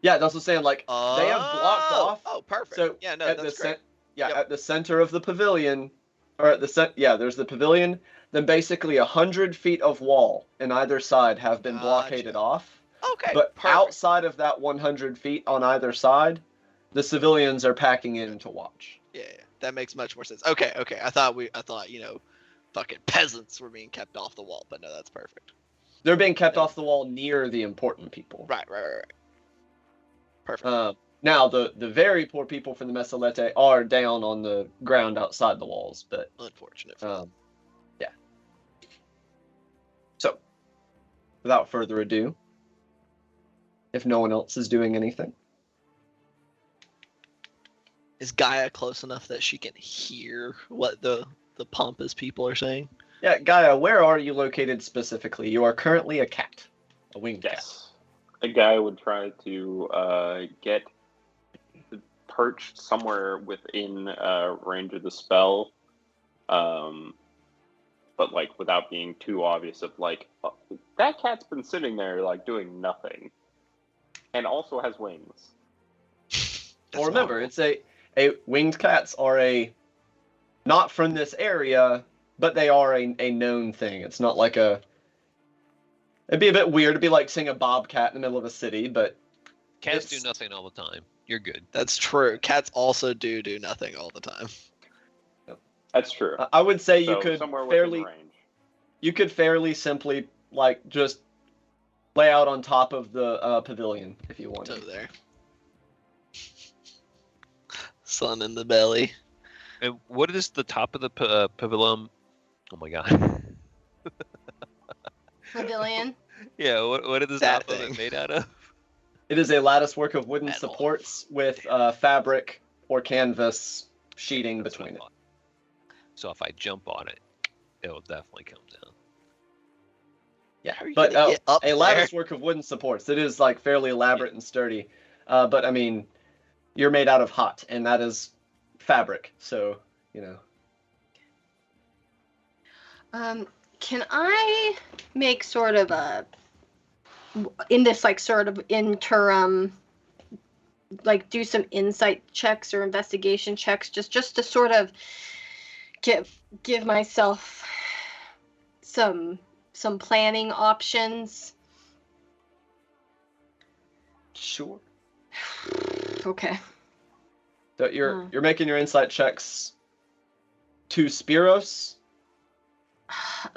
Yeah, that's what I'm saying. Like, they have blocked off. Oh, perfect. So yeah, no, at that's the great. Yep. at the center of the pavilion, or at the there's the pavilion. Then basically 100 feet of wall in either side have been blockaded Gotcha. off. Okay, But perfect. outside of that 100 feet on either side, the civilians are packing in to watch. Yeah, that makes much more sense. Okay. I thought fucking peasants were being kept off the wall, but no, that's perfect. They're being kept off the wall near the important people. Right. Perfect. Now, the very poor people from the Mesolete are down on the ground outside the walls, but Unfortunate for them. yeah. So, without further ado, if no one else is doing anything, Is Gaia close enough that she can hear what the pompous people are saying? yeah, Gaia, where are you located specifically? You are currently a cat, a winged cat. Yes. A guy would try to get perched somewhere within range of the spell, but like without being too obvious of like, that cat's been sitting there like doing nothing, and also has wings. Well, remember, it's a winged cats are not from this area, but they are a known thing. It's not like it'd be a bit weird to be like seeing a bobcat in the middle of a city, but Cats do nothing all the time. You're good. That's true. Cats also do nothing all the time. That's true. I would say So you could somewhere within range. fairly simply like just lay out on top of the pavilion if you want. Over there. Sun in the belly. And what is the top of the pavilion? Oh my god. Pavilion. Yeah, what is That top of thing. it made out of? It is a lattice work of wooden Metal. supports with fabric or canvas sheeting That's what I between it. thought. So if I jump on it, it'll definitely come down. Yeah, How are you but gonna get up a lattice work of wooden supports. It is like fairly elaborate and sturdy. But I mean, you're made out of hot, and that is fabric. So you know. Can I make sort of in this like sort of interim, like do some insight checks or investigation checks, just to sort of give myself some planning options? Sure. Okay. So you're making your insight checks to Spiros.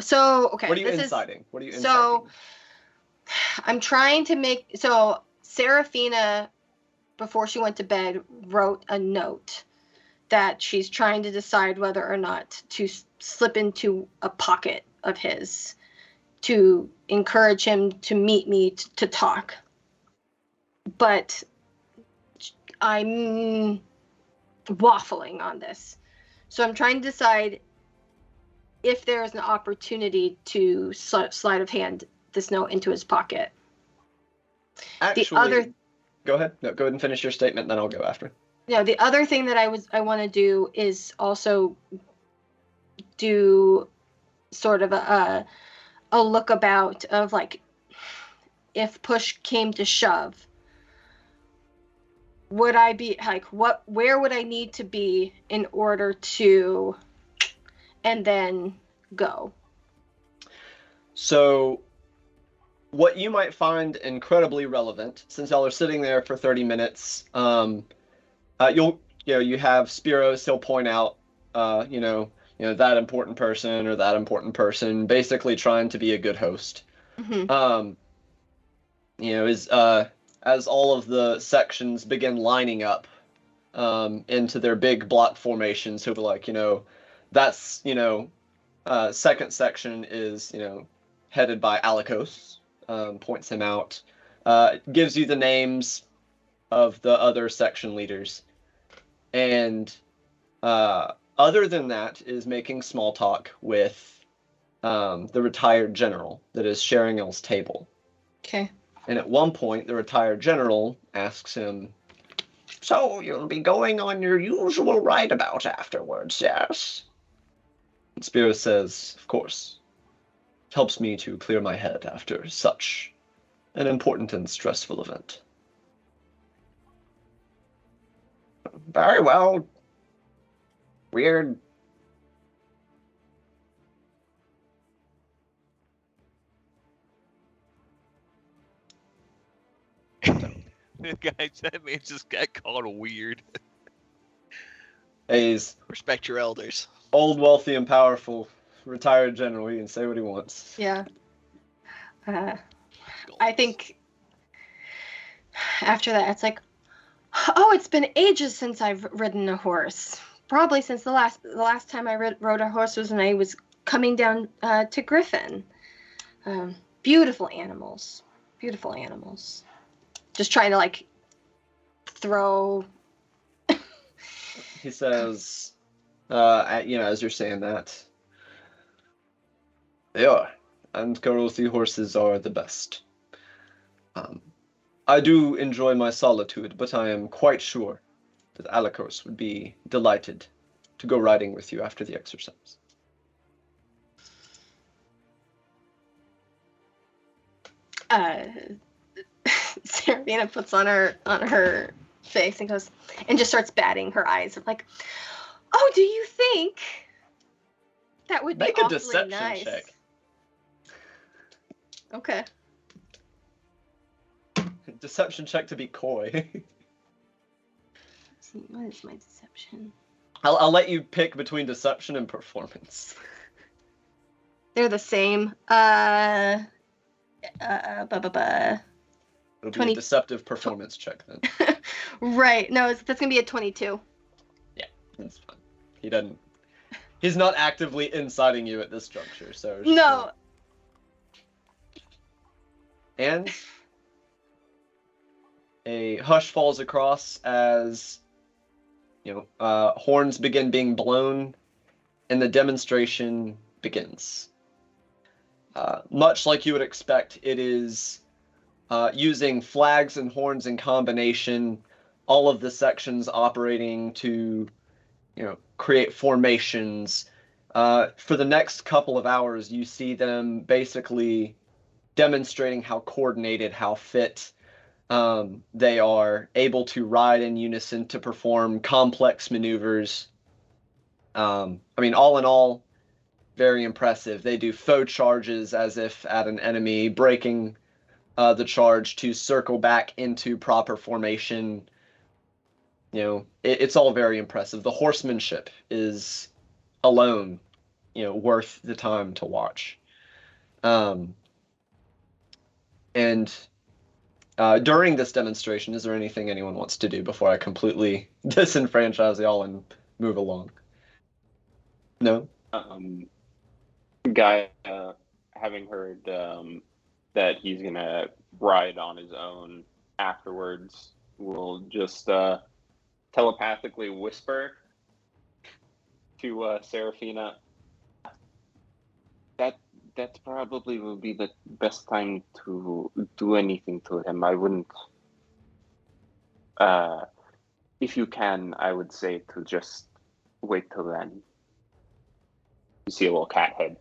So okay. What are you this inciting? What are you inciting? So I'm trying to make Serafina, before she went to bed, wrote a note that she's trying to decide whether or not to slip into a pocket of his to encourage him to meet me to talk. But I'm waffling on this. So I'm trying to decide if there is an opportunity to sleight of hand this note into his pocket. Actually, go ahead. No, go ahead and finish your statement, then I'll go after. The other thing that I want to do is also do sort of a lookabout of like, if push came to shove, would I be like, where would I need to be in order to, and then go? So what you might find incredibly relevant, since y'all are sitting there for 30 minutes, you have Spiros. He'll point out, that important person or that important person, basically trying to be a good host. Mm-hmm. As all of the sections begin lining up into their big block formations, he'll be like, that's, second section is, headed by Alikos, points him out, gives you the names of the other section leaders. And other than that is making small talk with the retired general that is sharing Il's table. Okay. And at one point, the retired general asks him, "So you'll be going on your usual rideabout afterwards, yes?" And Spiros says, "Of course. It helps me to clear my head after such an important and stressful event." "Very well. Weird." That man just got called weird. He's Respect your elders. old, wealthy, and powerful retired general. He can say what he wants. Yeah. I think after that, it's like, oh, it's been ages since I've ridden a horse. Probably since the last time I rode a horse was when I was coming down to Griffin. Beautiful animals. Beautiful animals. Just trying to, like, throw... He says, as you're saying that, "They are, and Karothi horses are the best. I do enjoy my solitude, but I am quite sure that Alikos would be delighted to go riding with you after the exercise." Serafina puts on her face and goes, and just starts batting her eyes, like, "Oh, do you think that would be Make a awfully deception nice?" check. Okay. Deception check to be coy. Let's see, what is my deception? I'll let you pick between deception and performance. They're the same. It'll be 20 a deceptive performance check then. Right. No, that's gonna be a 22. Yeah, that's fine. He's not actively inciting you at this juncture, so. No. And a hush falls across as, horns begin being blown, and the demonstration begins. Much like you would expect, it is using flags and horns in combination, all of the sections operating to, create formations. For the next couple of hours, you see them basically demonstrating how coordinated, how fit they are, able to ride in unison to perform complex maneuvers. All in all, very impressive. They do faux charges as if at an enemy, breaking the charge to circle back into proper formation. It's all very impressive. The horsemanship is alone, worth the time to watch. And during this demonstration, is there anything anyone wants to do before I completely disenfranchise y'all and move along? No? Guy, having heard that he's gonna ride on his own afterwards, will just telepathically whisper to Serafina, that probably will be the best time to do anything to him. I wouldn't. If you can, I would say to just wait till then. You see a little cat head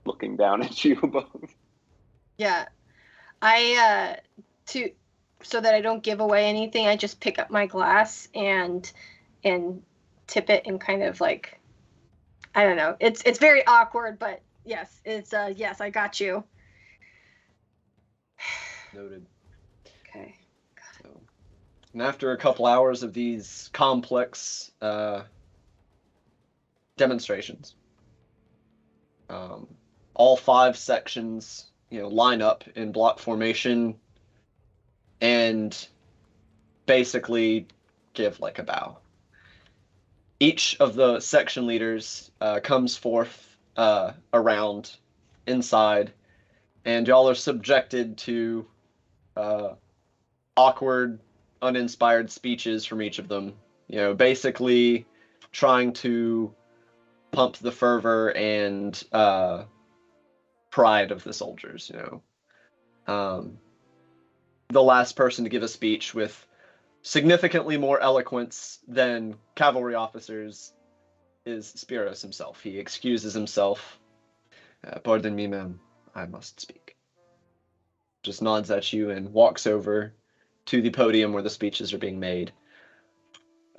looking down at you above. Yeah. So that I don't give away anything, I just pick up my glass and tip it and kind of like, I don't know. It's very awkward, but yes, it's yes, I got you. Noted. Okay. So, and after a couple hours of these complex demonstrations, all 5 sections, line up in block formation and basically give like a bow. Each of the section leaders comes forth around inside, and y'all are subjected to awkward, uninspired speeches from each of them. Basically trying to pump the fervor and pride of the soldiers. The last person to give a speech with significantly more eloquence than cavalry officers is Spiros himself. He excuses himself. Pardon me, ma'am. I must speak. Just nods at you and walks over to the podium where the speeches are being made.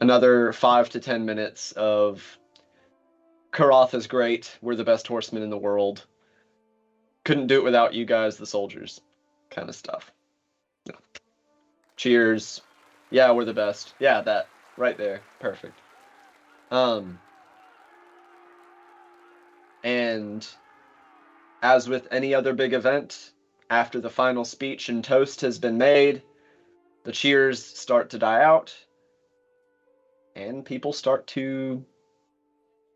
Another 5 to 10 minutes of Karath is great. We're the best horsemen in the world. Couldn't do it without you guys, the soldiers. Kind of stuff. Cheers. Yeah, we're the best. Yeah, that. Right there. Perfect. And as with any other big event, after the final speech and toast has been made, the cheers start to die out, and people start to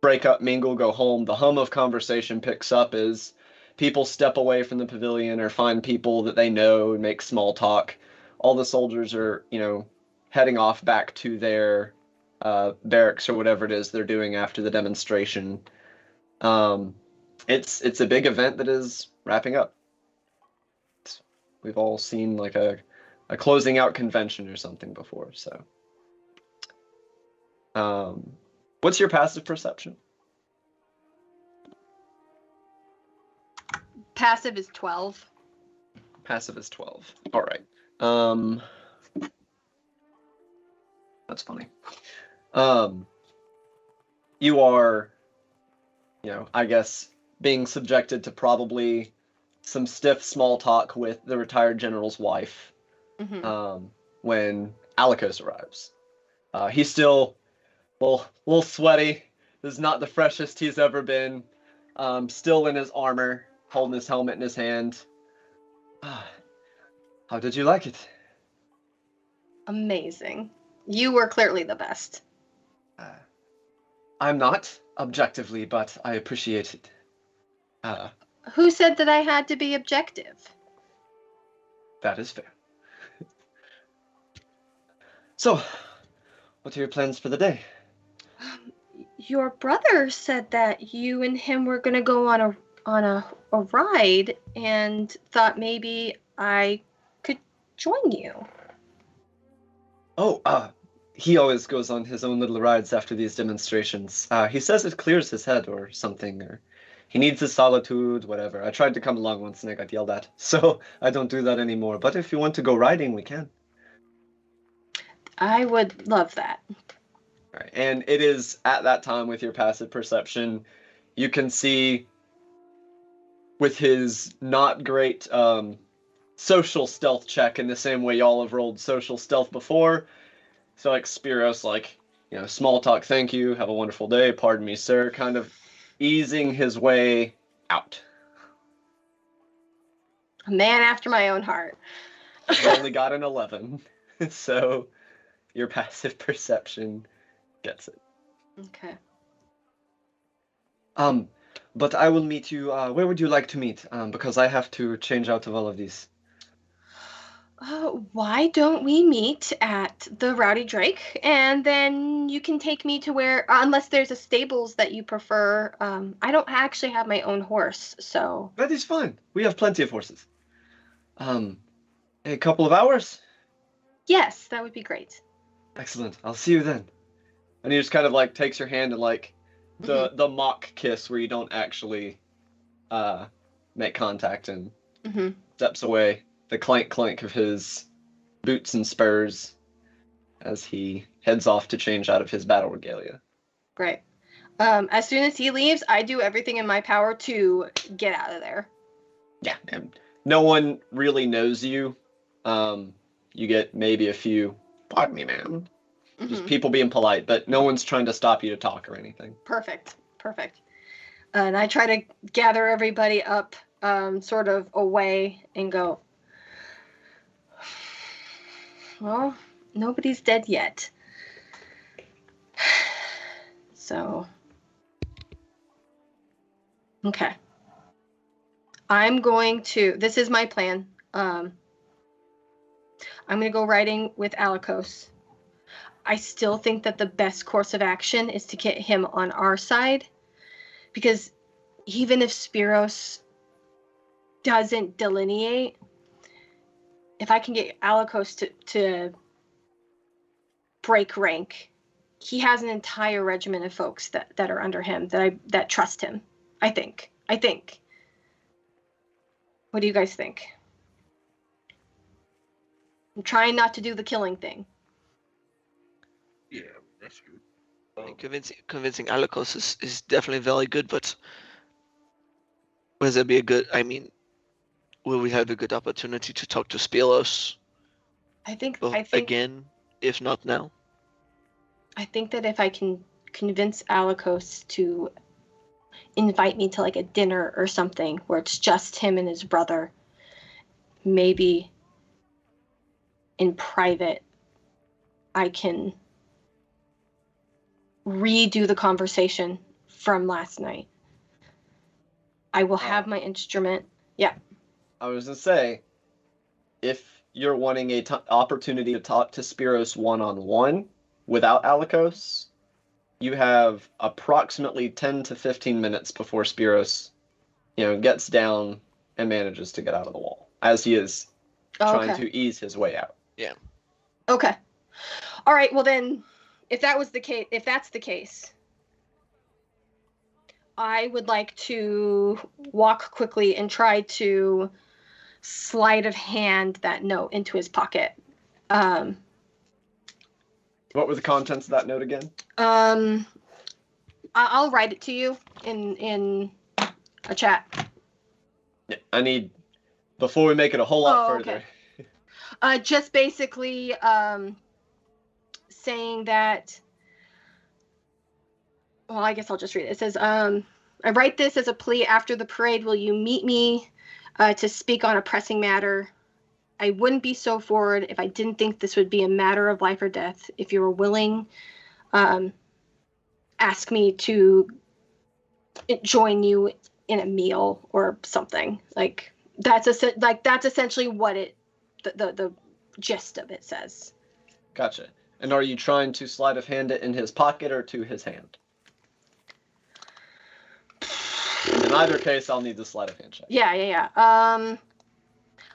break up, mingle, go home. The hum of conversation picks up as people step away from the pavilion or find people that they know and make small talk. All the soldiers are, heading off back to their barracks or whatever it is they're doing after the demonstration. It's a big event that is wrapping up. We've all seen like a closing out convention or something before, so. What's your passive perception? Passive is 12. Passive is 12. All right. That's funny. You are, I guess, being subjected to probably some stiff small talk with the retired general's wife when Alikos arrives. He's still, well, a little sweaty. This is not the freshest he's ever been. Still in his armor, holding his helmet in his hand. How did you like it? Amazing. You were clearly the best. I'm not, objectively, but I appreciate it. Who said that I had to be objective? That is fair. So, what are your plans for the day? Your brother said that you and him were going to go on a ride and thought maybe I could join you. Oh, he always goes on his own little rides after these demonstrations. He says it clears his head or something, or he needs his solitude, whatever. I tried to come along once and I got yelled at, so I don't do that anymore. But if you want to go riding, we can. I would love that. All right. And it is at that time with your passive perception, you can see with his not great social stealth check in the same way y'all have rolled social stealth before. So like Spiros, small talk, thank you, have a wonderful day, pardon me, sir, kind of easing his way out. A man after my own heart. He's only got an 11, so your passive perception gets it. Okay. But I will meet you, where would you like to meet? Because I have to change out of all of these. Why don't we meet at the Rowdy Drake, and then you can take me to where, unless there's a stables that you prefer. I don't actually have my own horse, so. That is fine. We have plenty of horses. A couple of hours? Yes, that would be great. Excellent. I'll see you then. And he just kind of like takes your hand and like the mock kiss where you don't actually make contact and steps away. The clank clank of his boots and spurs as he heads off to change out of his battle regalia. Great. As soon as he leaves, I do everything in my power to get out of there. Yeah, and no one really knows you. You get maybe a few, pardon me, ma'am. Just people being polite, but no one's trying to stop you to talk or anything. Perfect. And I try to gather everybody up, sort of away and go, well, nobody's dead yet. So, okay. This is my plan. I'm going to go riding with Alikos. I still think that the best course of action is to get him on our side, because even if Spiros doesn't delineate, if I can get Alikos to break rank, he has an entire regiment of folks that are under him that trust him. I think. What do you guys think? I'm trying not to do the killing thing. Yeah, that's good. Convincing Alikos is definitely very good, but will there be will we have a good opportunity to talk to Spiros I think again, if not now? I think that if I can convince Alikos to invite me to like a dinner or something where it's just him and his brother, maybe in private, I can redo the conversation from last night. I will have my instrument. Yeah. I was going to say, if you're wanting a opportunity to talk to Spiros one-on-one without Alikos, you have approximately 10 to 15 minutes before Spiros, gets down and manages to get out of the wall, as he is trying to ease his way out. Yeah. Okay. All right. Well, then, if that's the case, I would like to walk quickly and try to sleight of hand that note into his pocket. What were the contents of that note again? I'll write it to you in a chat. Yeah, I need, before we make it a whole lot further. Okay. Just basically saying that, well, I guess I'll just read it. It says, I write this as a plea. After the parade, will you meet me to speak on a pressing matter? I wouldn't be so forward if I didn't think this would be a matter of life or death. If you were willing, ask me to join you in a meal or something. Like that's essentially what the gist of it says. Gotcha. And are you trying to sleight of hand it in his pocket or to his hand? In either case, I'll need the sleight of hand check. Yeah.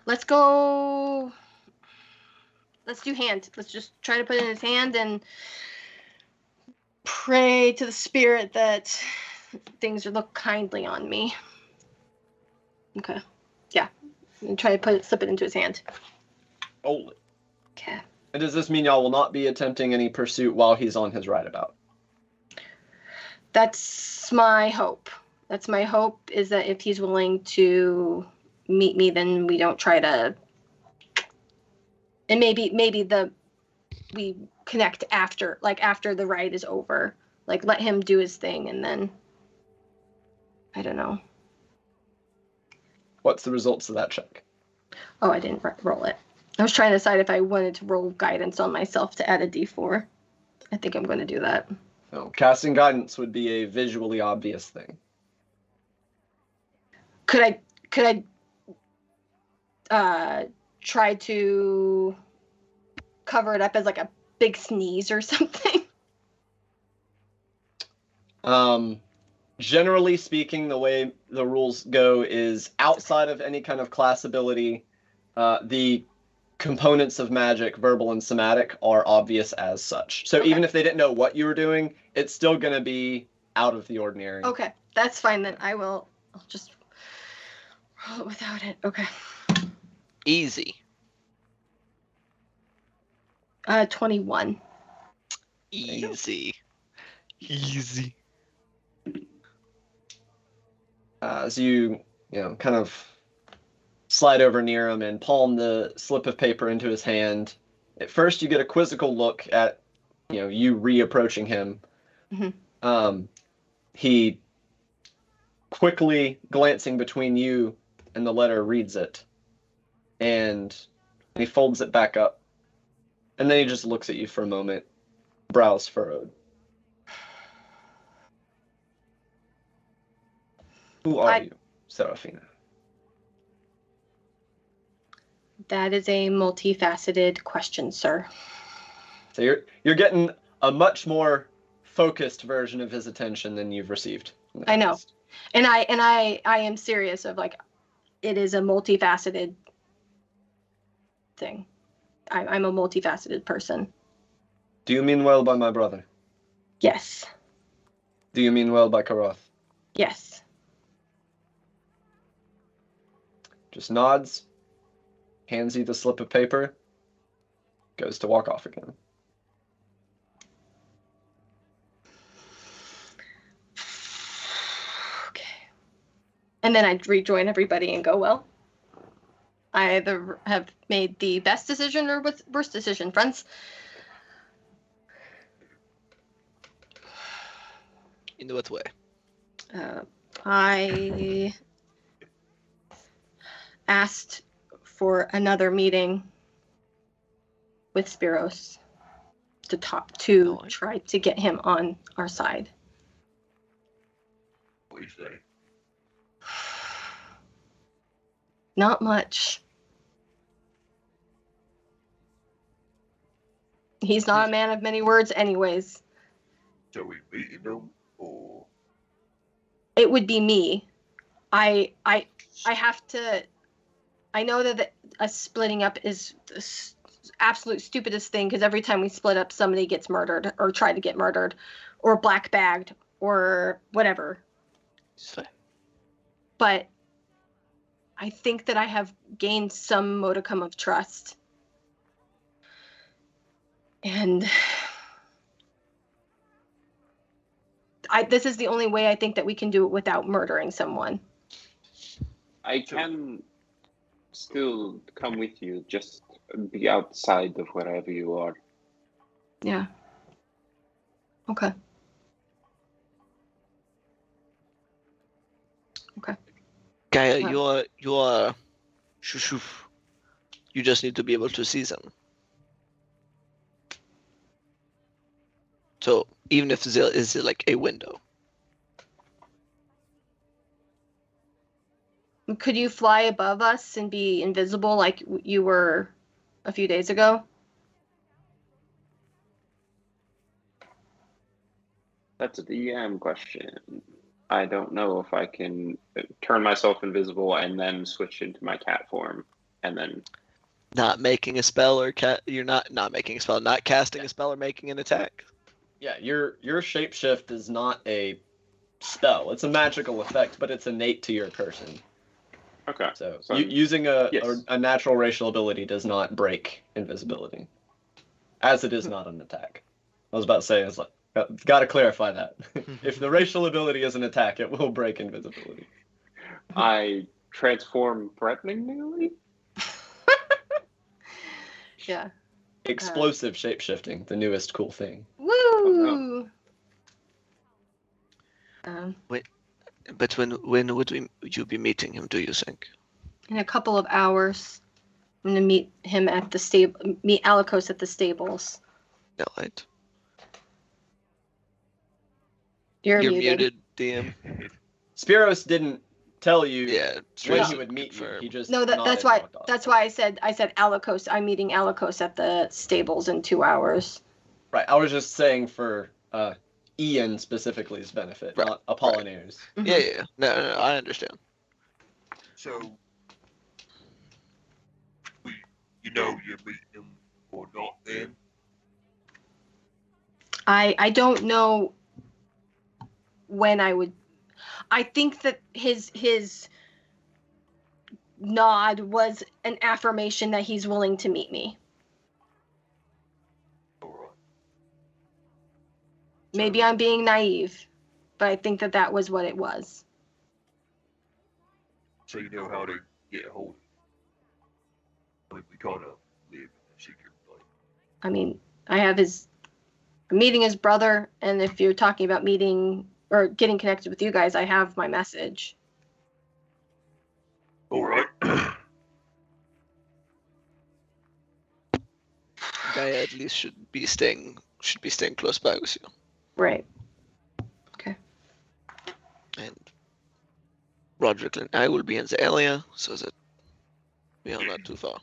Let's go. Let's do hand. Let's just try to put it in his hand and pray to the spirit that things look kindly on me. Okay. Yeah. And try to slip it into his hand. Hold it. Okay. And does this mean y'all will not be attempting any pursuit while he's on his rideabout? That's my hope. That's my hope, is that if he's willing to meet me, then we don't try to. And maybe we connect after the ride is over. Like, let him do his thing, and then I don't know. What's the results of that check? Oh, I didn't roll it. I was trying to decide if I wanted to roll guidance on myself to add a D4. I think I'm going to do that. No, casting guidance would be a visually obvious thing. Could I try to cover it up as like a big sneeze or something? Generally speaking, the way the rules go is outside of any kind of class ability, the components of magic, verbal and somatic, are obvious as such. So Okay. even if they didn't know what you were doing, it's still going to be out of the ordinary. Okay, that's fine then. I'll just roll it without it. Okay. Easy. 21. Easy. Easy. As you kind of slide over near him and palm the slip of paper into his hand, at first you get a quizzical look at you reapproaching him. Mhm. He quickly glancing between you and the letter reads it, and he folds it back up, and then he just looks at you for a moment, brows furrowed. Who are you, Serafina? That is a multifaceted question, sir. So you're getting a much more focused version of his attention than you've received. I know. And I am serious of like, it is a multifaceted thing. I'm a multifaceted person. Do you mean well by my brother? Yes. Do you mean well by Karoth? Yes. Just nods, hands you the slip of paper, goes to walk off again. Okay. And then I'd rejoin everybody and go, well, I either have made the best decision or worst decision, friends. In what way? I asked for another meeting with Spiros to try to get him on our side. What do you say? Not much. He's not a man of many words anyways. So we beating them, or It would be me. I have to. I know that a splitting up is the absolute stupidest thing, because every time we split up, somebody gets murdered or tried to get murdered or black bagged or whatever. So, But I think that I have gained some modicum of trust. And this is the only way I think that we can do it without murdering someone. I can still come with you, just be outside of wherever you are. Yeah. Okay. Okay. Gaia, you are Shushuf. You just need to be able to see them. So even if there is like a window. Could you fly above us and be invisible like you were a few days ago? That's a DM question. I don't know if I can turn myself invisible and then switch into my cat form, and then Not making a spell or you're not making a spell, not casting a spell or making an attack. Yeah, your shapeshift is not a spell. It's a magical effect, but it's innate to your person. okay. So So using yes. a natural racial ability does not break invisibility, as it is not an attack. I was about to say, got to clarify that. If the racial ability is an attack, it will break invisibility. I transform threateningly. Yeah. Explosive shapeshifting, the newest cool thing. Woo! But when would you be meeting him, do you think? In a couple of hours, I'm gonna meet him at the stable. Meet Alikos at the stables. No, right. You're You're muted, DM. Spiros didn't tell you Yeah. when No. he would meet you. He just No, nodded that's and why. walked off. That's why I said Alikos. I'm meeting Alikos at the stables in 2 hours. Right. I was just saying for Ian specifically's benefit, Right, not Apollinaire's. Mhm. Yeah. No, I understand. So, you know you're meeting him or not then? I don't know when I would. I think that his nod was an affirmation that he's willing to meet me. All right. Maybe I'm being naive, but I think that was what it was. So you know how to get a hold of him. I mean, we kind of live in a secret place. I mean, I'm meeting his brother, and if you're talking about meeting or getting connected with you guys, I have my message. All right. Guy at least should be staying close by with you. Right. And Roderick and I will be in the area so that we are not too far.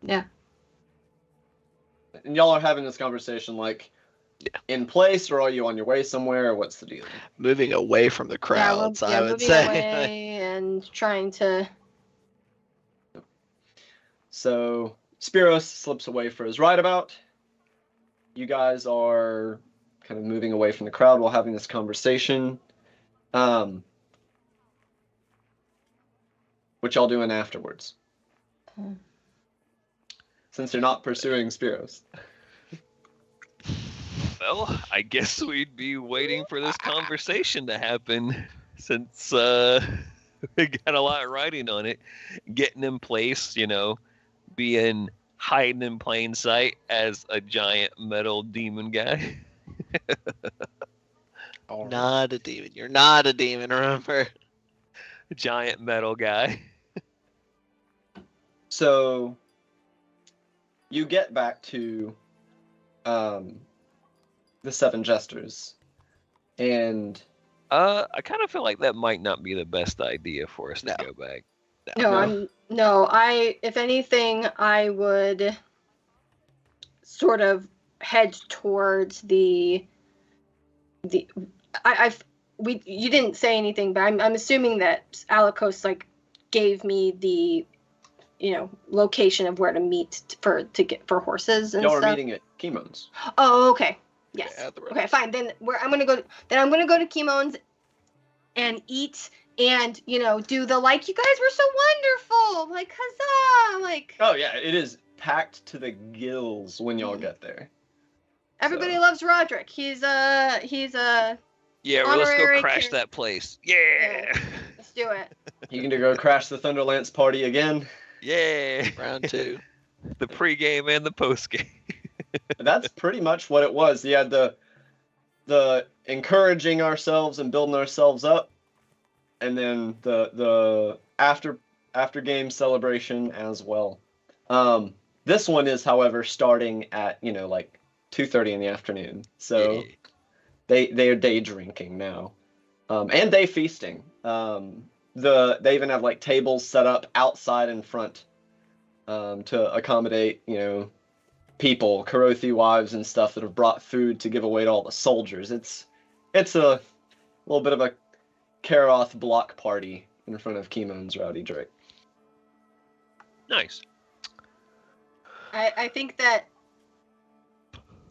Yeah. And y'all are having this conversation like in place, or are you on your way somewhere, or what's the deal? Moving away from the crowds, I would moving say. away and trying to. So Spiros slips away for his rideabout. You guys are kind of moving away from the crowd while having this conversation. What y'all doing afterwards? Since you're not pursuing Spiros. Well, I guess we'd be waiting for this conversation to happen since we got a lot riding on it. Getting in place, being hiding in plain sight as a giant metal demon guy. Not a demon. You're not a demon, remember? Giant metal guy. So you get back to the Seven Jesters, and I kind of feel like that might not be the best idea for us to No. go back. If anything, I would sort of head towards you didn't say anything, but I'm assuming that Alikos gave me the location of where to meet for horses and y'all stuff. are meeting at Kimo's. Oh, okay. Yes. Yeah, at the Okay, fine. Then I'm gonna go to Kimo's and eat and do the you guys were so wonderful, huzzah, Oh yeah, it is packed to the gills when y'all get there. everybody So- loves Roderick. He's Yeah, well, let's go Honorary crash king. that place. Yeah. let's do it. You can go crash the Thunderlance party again. Yeah. Round 2. The pregame and the postgame. That's pretty much what it was. You had the encouraging ourselves and building ourselves up, and then the after game celebration as well. This one is, however, starting at 2:30 in the afternoon. So they are day drinking now, and day feasting. They even have tables set up outside in front to accommodate people, Karothi wives and stuff that have brought food to give away to all the soldiers. It's a little bit of a Karoth block party in front of Kemon's Rowdy Drake. Nice. I think that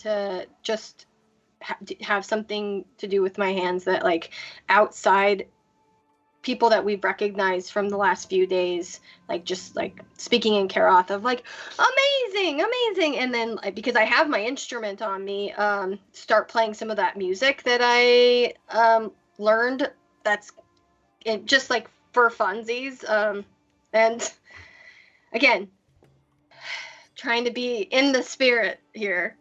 to just have something to do with my hands that outside people that we've recognized from the last few days, speaking in Karoth of amazing, and then because I have my instrument on me, start playing some of that music that I learned. That's just for funsies, and again, trying to be in the spirit here.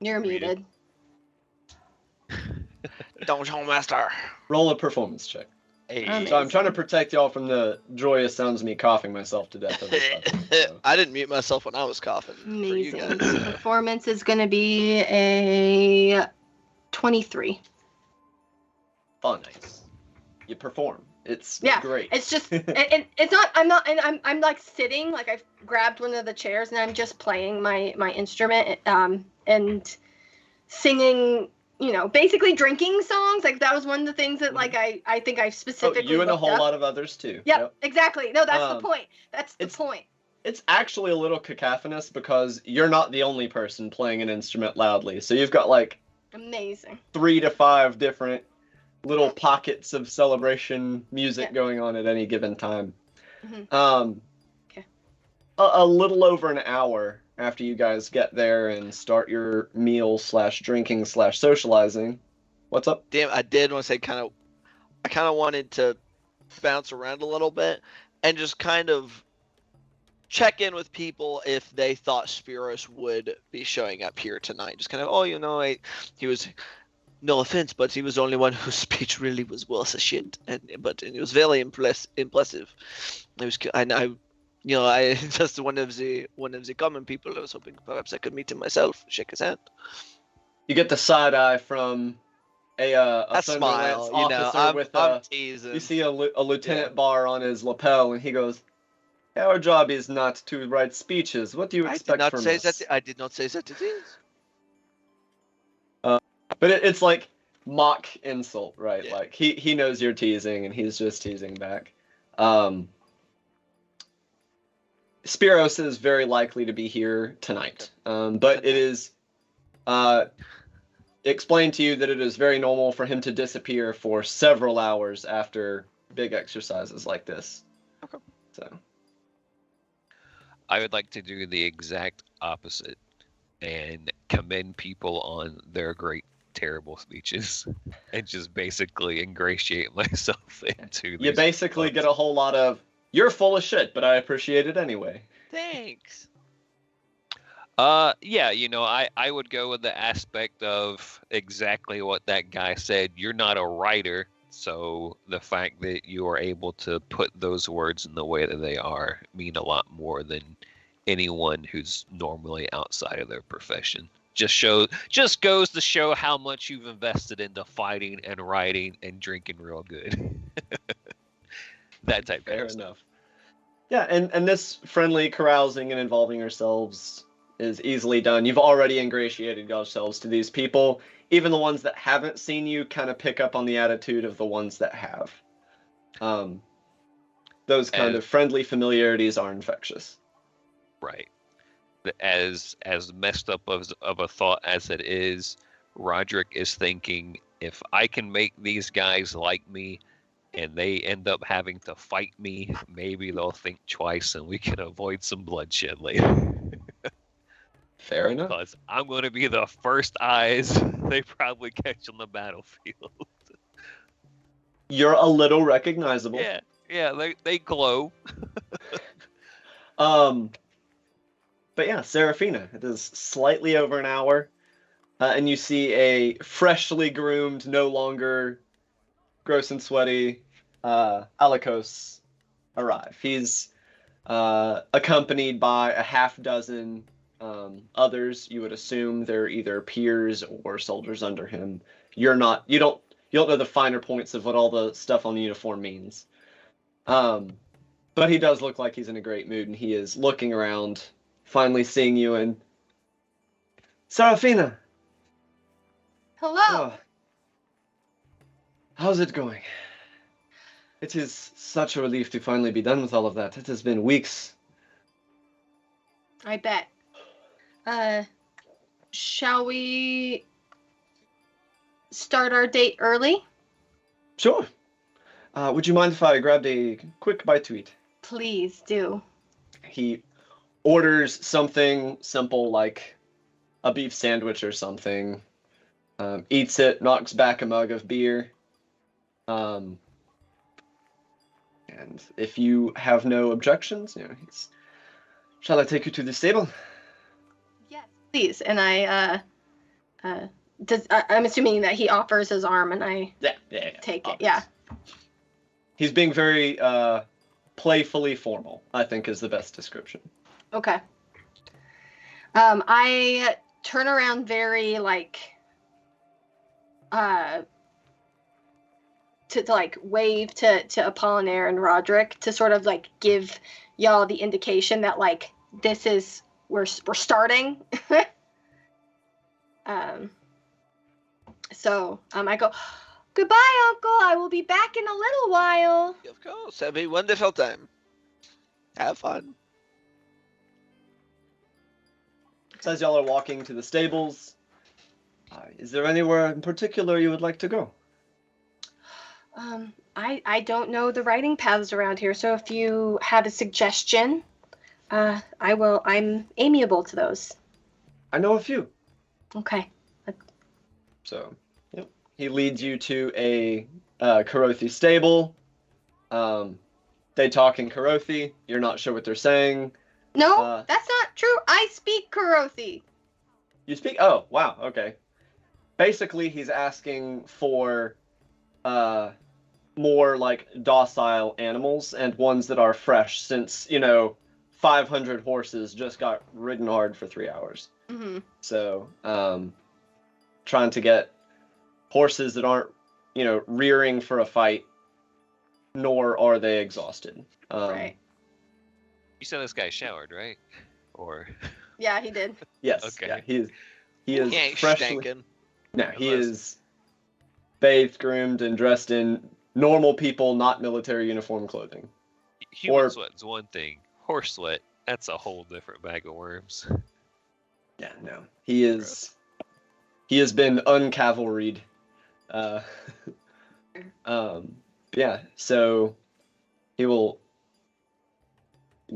You're muted. Donjon Master. Roll a performance check. Hey. So I'm trying to protect y'all from the joyous sounds of me coughing myself to death. I didn't mute myself when I was coughing. For you Amazing. guys. Performance is going to be a 23. fun. You perform. It's great. It's just, and it's not. I'm not, and I'm like sitting, like I've grabbed one of the chairs and I'm just playing my instrument, and singing. Basically drinking songs. Like that was one of the things that like I think I specifically. You and a whole up. lot of others too. Yep, exactly. No, that's the point. That's the point. It's actually a little cacophonous because you're not the only person playing an instrument loudly. So you've got like amazing 3 to 5 different little pockets of celebration music going on at any given time. Okay. A little over an hour after you guys get there and start your meal / drinking / socializing. What's up? Damn, I did want to say I kind of wanted to bounce around a little bit and just kind of check in with people if they thought Spiros would be showing up here tonight. Just kind of, he was, no offense, but he was the only one whose speech really was worth a shit. But it was very impressive. It was, I just one of the common people. I was hoping perhaps I could meet him myself, shake his hand. You get the side eye from a smile, officer with I'm teasing. You see a lieutenant bar on his lapel, and he goes, "Our job is not to write speeches. What do you expect from us?" I did not say that it is. But it's like mock insult, right? Yeah. Like he knows you're teasing, and he's just teasing back. Spiros is very likely to be here tonight, but it is explained to you that it is very normal for him to disappear for several hours after big exercises like this. Okay. So I would like to do the exact opposite and commend people on their great, terrible speeches and just basically ingratiate myself into you basically get a whole lot of, "You're full of shit, but I appreciate it anyway." Thanks. Yeah, I would go with the aspect of exactly what that guy said. You're not a writer, so the fact that you are able to put those words in the way that they are mean a lot more than anyone who's normally outside of their profession. Just goes to show how much you've invested into fighting and writing and drinking real good. That type Fair of enough. Yeah, and this friendly carousing and involving yourselves is easily done. You've already ingratiated yourselves to these people. Even the ones that haven't seen you kind of pick up on the attitude of the ones that have. Those kind of friendly familiarities are infectious. Right. As messed up of a thought as it is, Roderick is thinking, if I can make these guys like me and they end up having to fight me, maybe they'll think twice and we can avoid some bloodshed later. Fair enough. Because I'm going to be the first eyes they probably catch on the battlefield. You're a little recognizable. Yeah, they glow. But yeah, Seraphina, it is slightly over an hour, and you see a freshly groomed, no longer gross and sweaty Alikos arrive. He's accompanied by a half dozen others. You would assume they're either peers or soldiers under him. You don't know the finer points of what all the stuff on the uniform means. But he does look like he's in a great mood, and he is looking around, finally seeing you, and Seraphina. Hello. Oh, how's it going? It is such a relief to finally be done with all of that. It has been weeks. I bet. Shall we start our date early? Sure. Would you mind if I grabbed a quick bite to eat? Please do. He orders something simple like a beef sandwich or something, eats it, knocks back a mug of beer, and if you have no objections, shall I take you to the stable? Yes, please. And I'm assuming that he offers his arm, and I take it. Yeah. He's being very playfully formal, I think is the best description. Okay. I turn around very to like wave to Apollinaire and Roderick to sort of like give y'all the indication that like this is we're starting. So I go, goodbye, Uncle. I will be back in a little while. Of course. Have a wonderful time. Have fun. So as y'all are walking to the stables, is there anywhere in particular you would like to go? I don't know the riding paths around here, so if you have a suggestion, I will. I'm amiable to those. I know a few. Okay. So, yep. He leads you to a Karothi stable. They talk in Karothi. You're not sure what they're saying. No, that's not true. I speak Karothi. You speak? Oh, wow. Okay. Basically, he's asking for more like docile animals and ones that are fresh, since 500 horses just got ridden hard for 3 hours. Mm-hmm. So, trying to get horses that aren't, rearing for a fight, nor are they exhausted. Right. You said this guy showered, right? Or Yeah, he did. Yes. Okay. Yeah, he is He ain't freshly. stinking. No, he Unless- is bathed, groomed, and dressed in normal people, not military uniform clothing. human sweat's one thing. Horse sweat, that's a whole different bag of worms. Yeah, no, he is. He has been uncavalried. Yeah, so he will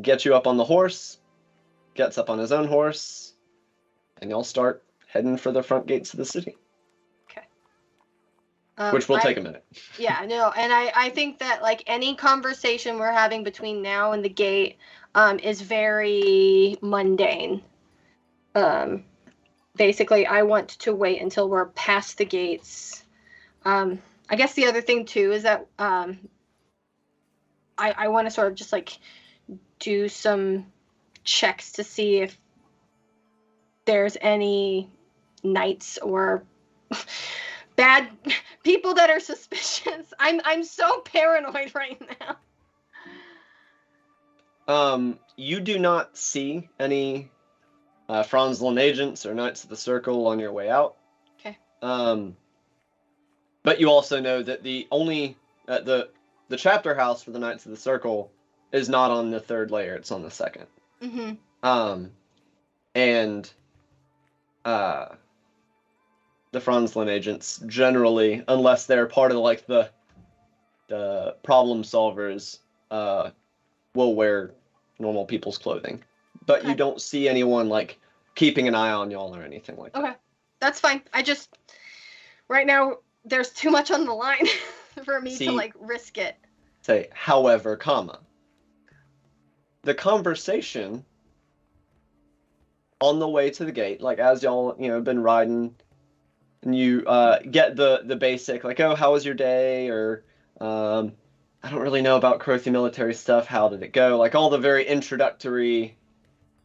get you up on the horse, gets up on his own horse, and y'all start heading for the front gates of the city, which will take a minute. Yeah, no, and I think that like any conversation we're having between now and the gate is very mundane. Basically, I want to wait until we're past the gates. I guess the other thing too is that I want to sort of just like do some checks to see if there's any knights or bad people that are suspicious. I'm so paranoid right now. You do not see any Franzlin agents or Knights of the Circle on your way out. Okay. But you also know that the only the chapter house for the Knights of the Circle is not on the third layer; it's on the second. Mm-hmm. And the Franzlin agents generally, unless they're part of like the problem solvers, will wear normal people's clothing. But Okay. you don't see anyone like keeping an eye on y'all or anything like that. Okay, that's fine. I just right now there's too much on the line for me See- to like risk it. Say, however, the conversation on the way to the gate, like as y'all been riding, and you get the basic like, oh, how was your day, or I don't really know about Karothi military stuff, how did it go, like all the very introductory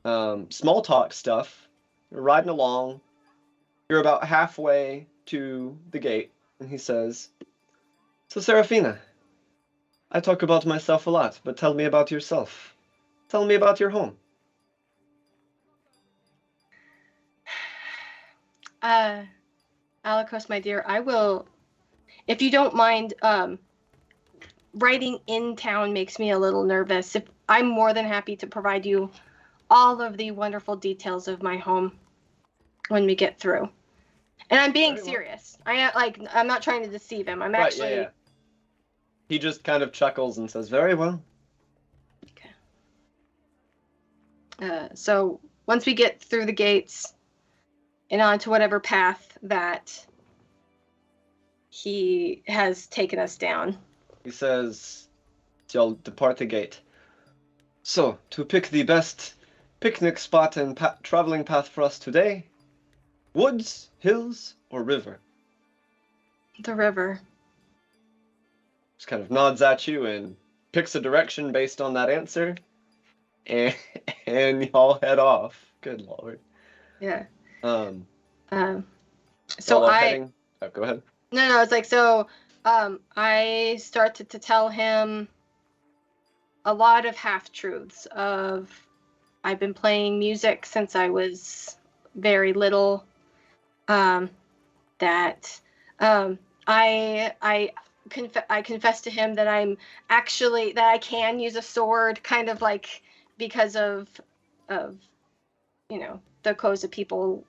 small talk stuff. You're riding along, you're about halfway to the gate, and he says, so Serafina, I talk about myself a lot, but tell me about yourself. Tell me about your home. Alikos, my dear, I will, if you don't mind, riding in town makes me a little nervous. I'm more than happy to provide you all of the wonderful details of my home when we get through. And I'm being Very well. serious. I'm not trying to deceive him. I'm Right, actually yeah. He just kind of chuckles and says, very well. So once we get through the gates and onto whatever path that he has taken us down. He says, y'all depart the gate. So, to pick the best picnic spot and traveling path for us today, woods, hills, or river? The river. Just kind of nods at you and picks a direction based on that answer, and y'all head off. Good lord. Yeah. So So y'all I heading... Oh, go ahead. no, it's like so I started to tell him a lot of half-truths of I've been playing music since I was very little. That I confess to him that I'm actually that I can use a sword, kind of like because of the Koza people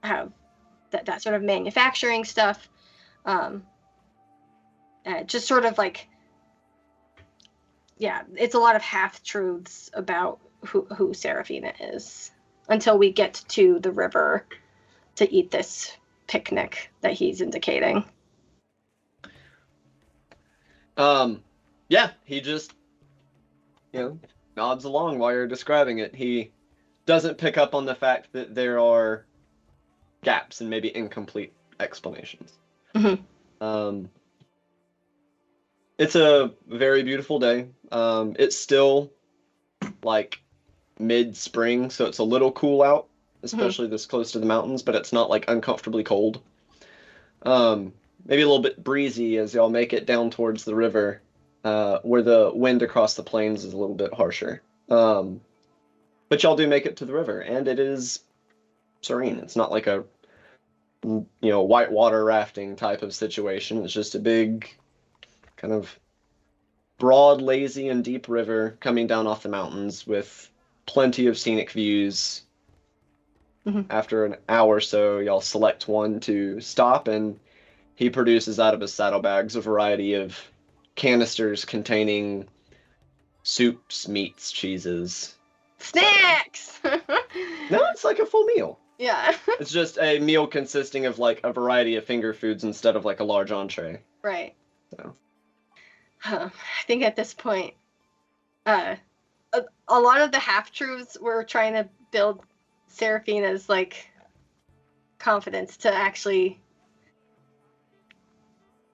have that sort of manufacturing stuff. Just sort of like, yeah, it's a lot of half-truths about who Serafina is until we get to the river to eat this picnic that he's indicating. Yeah, he just, nods along while you're describing it. He doesn't pick up on the fact that there are gaps and maybe incomplete explanations. Mm-hmm. It's a very beautiful day. It's still like mid-spring, so it's a little cool out, especially this close to the mountains, but it's not like uncomfortably cold. Maybe a little bit breezy as y'all make it down towards the river, where the wind across the plains is a little bit harsher. But y'all do make it to the river, and it is serene. It's not like a whitewater rafting type of situation. It's just a big, kind of broad, lazy, and deep river coming down off the mountains with plenty of scenic views. After an hour or so, y'all select one to stop, and he produces out of his saddlebags a variety of canisters containing soups, meats, cheeses. Snacks! No, it's like a full meal. Yeah. It's just a meal consisting of like a variety of finger foods instead of like a large entree. Right. So. I think at this point, a lot of the half-truths were trying to build Serafina's like confidence to actually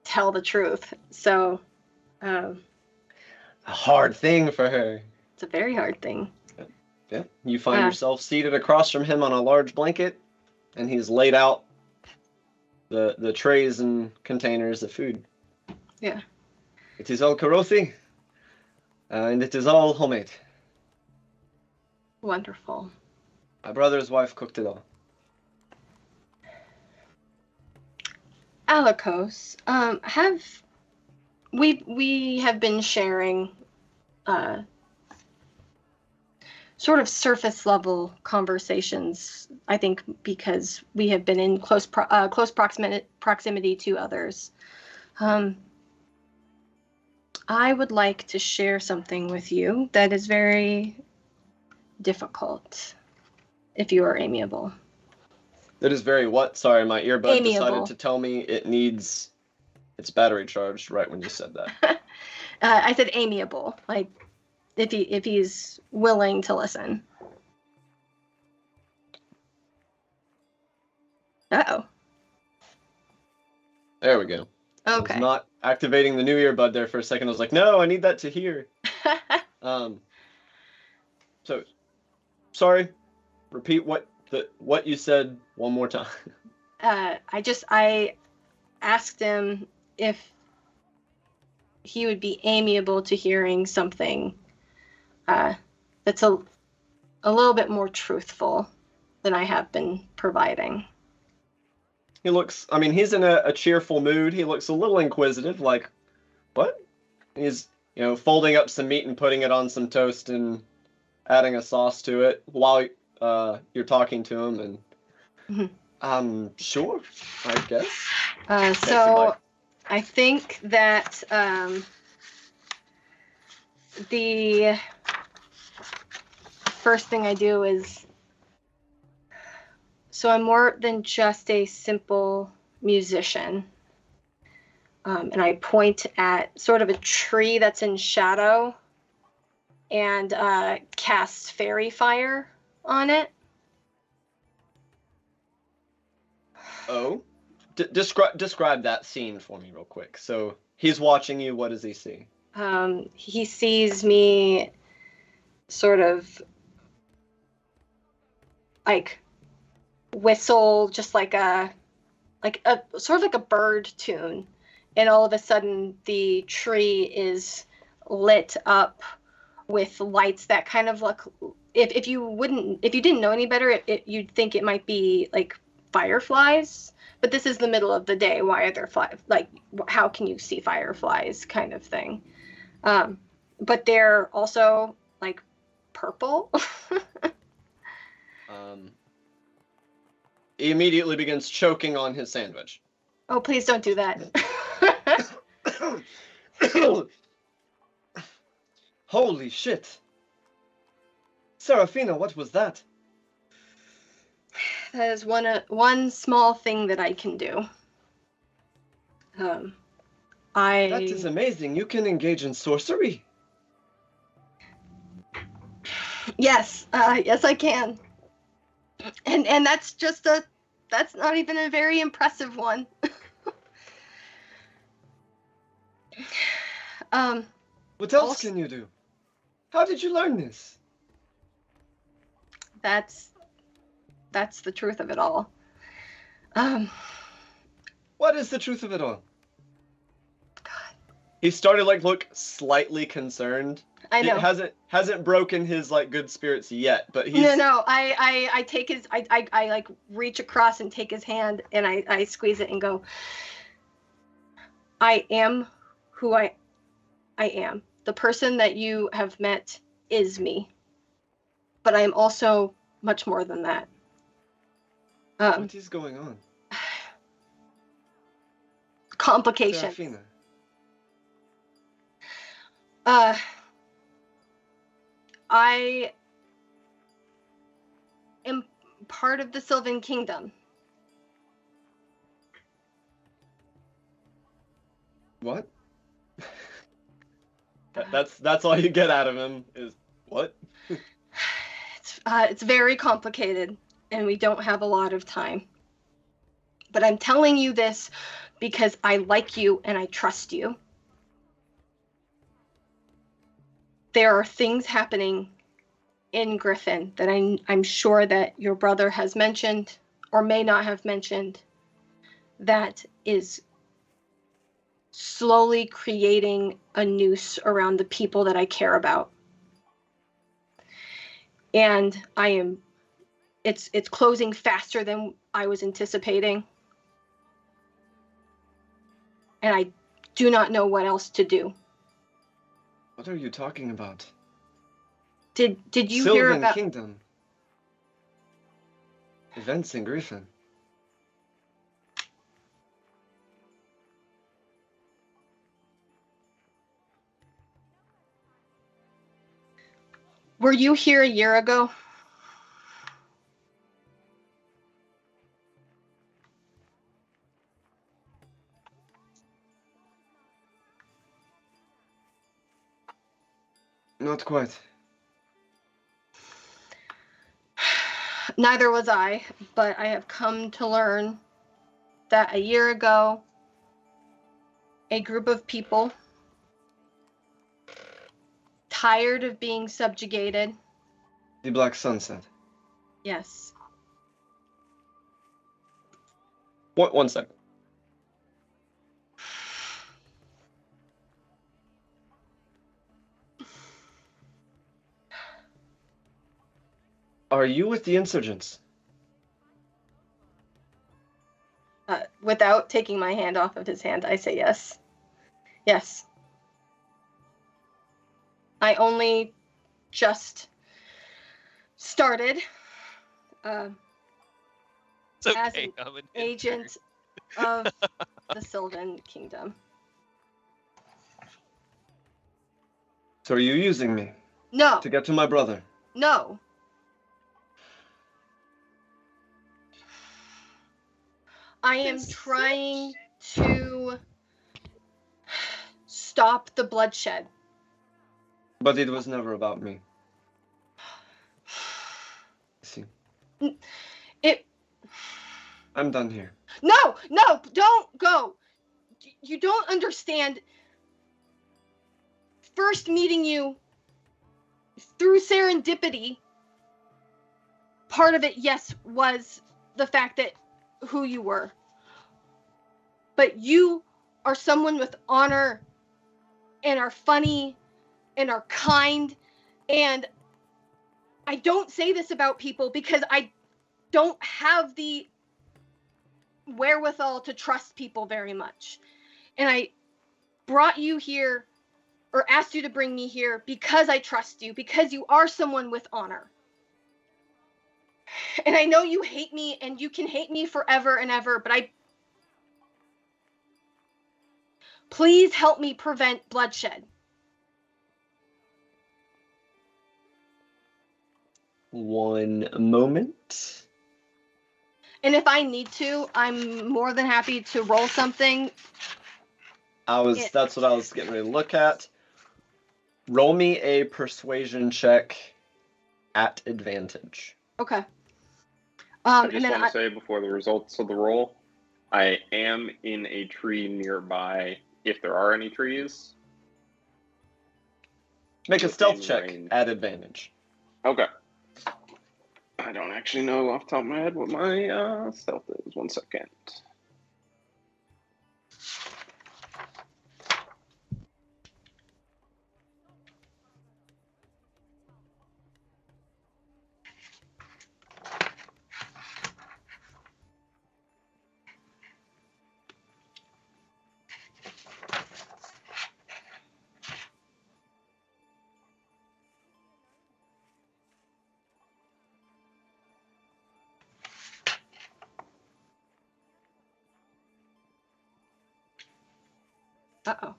tell the truth. So, a hard thing for her. It's a very hard thing. Yeah, you find yourself seated across from him on a large blanket, and he's laid out the trays and containers of food. Yeah. It is all karothi, and it is all homemade. Wonderful. My brother's wife cooked it all. Alikos, we have been sharing sort of surface level conversations, I think, because we have been in close proximity to others. I would like to share something with you that is very difficult, if you are amiable. That is very what? Sorry, my earbud Amiable. decided to tell me it needs its battery charged right when you said that. I said amiable, like if he's willing to listen. Uh-oh. There we go. Okay. I was not activating the new earbud there for a second. I was like, no, I need that to hear. So, sorry. Repeat what you said one more time. I asked him if he would be amiable to hearing something that's a little bit more truthful than I have been providing. He looks, he's in a cheerful mood. He looks a little inquisitive, like, what? He's, folding up some meat and putting it on some toast and adding a sauce to it while you're talking to him. And sure, I guess. So I think that the first thing I do is, so I'm more than just a simple musician. And I point at sort of a tree that's in shadow and cast fairy fire on it. Oh? Describe that scene for me real quick. So he's watching you. What does he see? He sees me sort of like whistle just like a sort of like a bird tune, and all of a sudden the tree is lit up with lights that kind of look, if you didn't know any better, you'd think it might be like fireflies, but this is the middle of the day. Why are there like, how can you see fireflies, kind of thing? But they're also like purple. He immediately begins choking on his sandwich. Oh, please don't do that. Holy shit. Serafina, what was that? That is one small thing that I can do. That is amazing. You can engage in sorcery. Yes, yes I can. And that's that's not even a very impressive one. What else can you do? How did you learn this? That's the truth of it all. What is the truth of it all? God. He started look slightly concerned. I know. It hasn't broken his good spirits yet, but he's No. I take his I like reach across and take his hand and I squeeze it and go, I am who I am. The person that you have met is me. But I am also much more than that. What is going on? Complication. Serafina. I am part of the Sylvan Kingdom. What? That's all you get out of him is what? It's very complicated, and we don't have a lot of time. But I'm telling you this because I like you and I trust you. There are things happening in Griffin that I'm sure that your brother has mentioned or may not have mentioned that is slowly creating a noose around the people that I care about. And it's closing faster than I was anticipating. And I do not know what else to do. What are you talking about? Did you hear Sylvan about Kingdom. Events in Griffin. Were you here a year ago? Not quite. Neither was I, but I have come to learn that a year ago, a group of people, tired of being subjugated. The Black Sunset. Yes. One second. Are you with the insurgents? Without taking my hand off of his hand, I say yes. Yes. I only just started It's okay. as an I'm an agent of the Sylvan Kingdom. So are you using me No, to get to my brother? no. I am trying to stop the bloodshed. But it was never about me. See. I'm done here. No, don't go. You don't understand. First meeting you through serendipity, part of it, yes, was the fact that who you were. But you are someone with honor and are funny and are kind. And I don't say this about people because I don't have the wherewithal to trust people very much. And I brought you here, or asked you to bring me here, because I trust you, because you are someone with honor. And I know you hate me, and you can hate me forever and ever, but please help me prevent bloodshed. One moment. And if I need to, I'm more than happy to roll something. That's what I was getting ready to look at. Roll me a persuasion check at advantage. Okay. I just want to say before the results of the roll, I am in a tree nearby, if there are any trees. Make a stealth check at advantage. Okay. I don't actually know off the top of my head what my stealth is. 1 second. Uh-oh.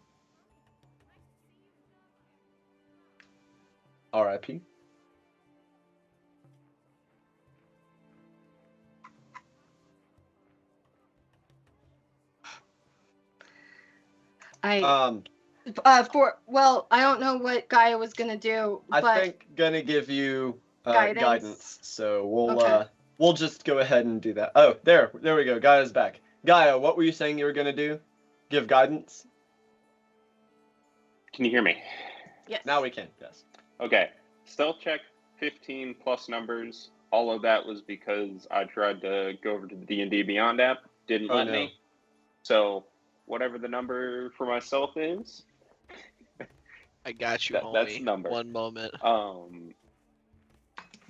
R.I.P. I don't know what Gaia was gonna do, but I think gonna give you guidance. So we'll just go ahead and do that. Oh, there we go. Gaia's back. Gaia, what were you saying you were gonna do? Give guidance? Can you hear me? Yes. Now we can, yes. Okay. Stealth check, 15 plus numbers. All of that was because I tried to go over to the D&D Beyond app. Didn't let me. So whatever the number for myself is. I got you, homie. That's the number. One moment.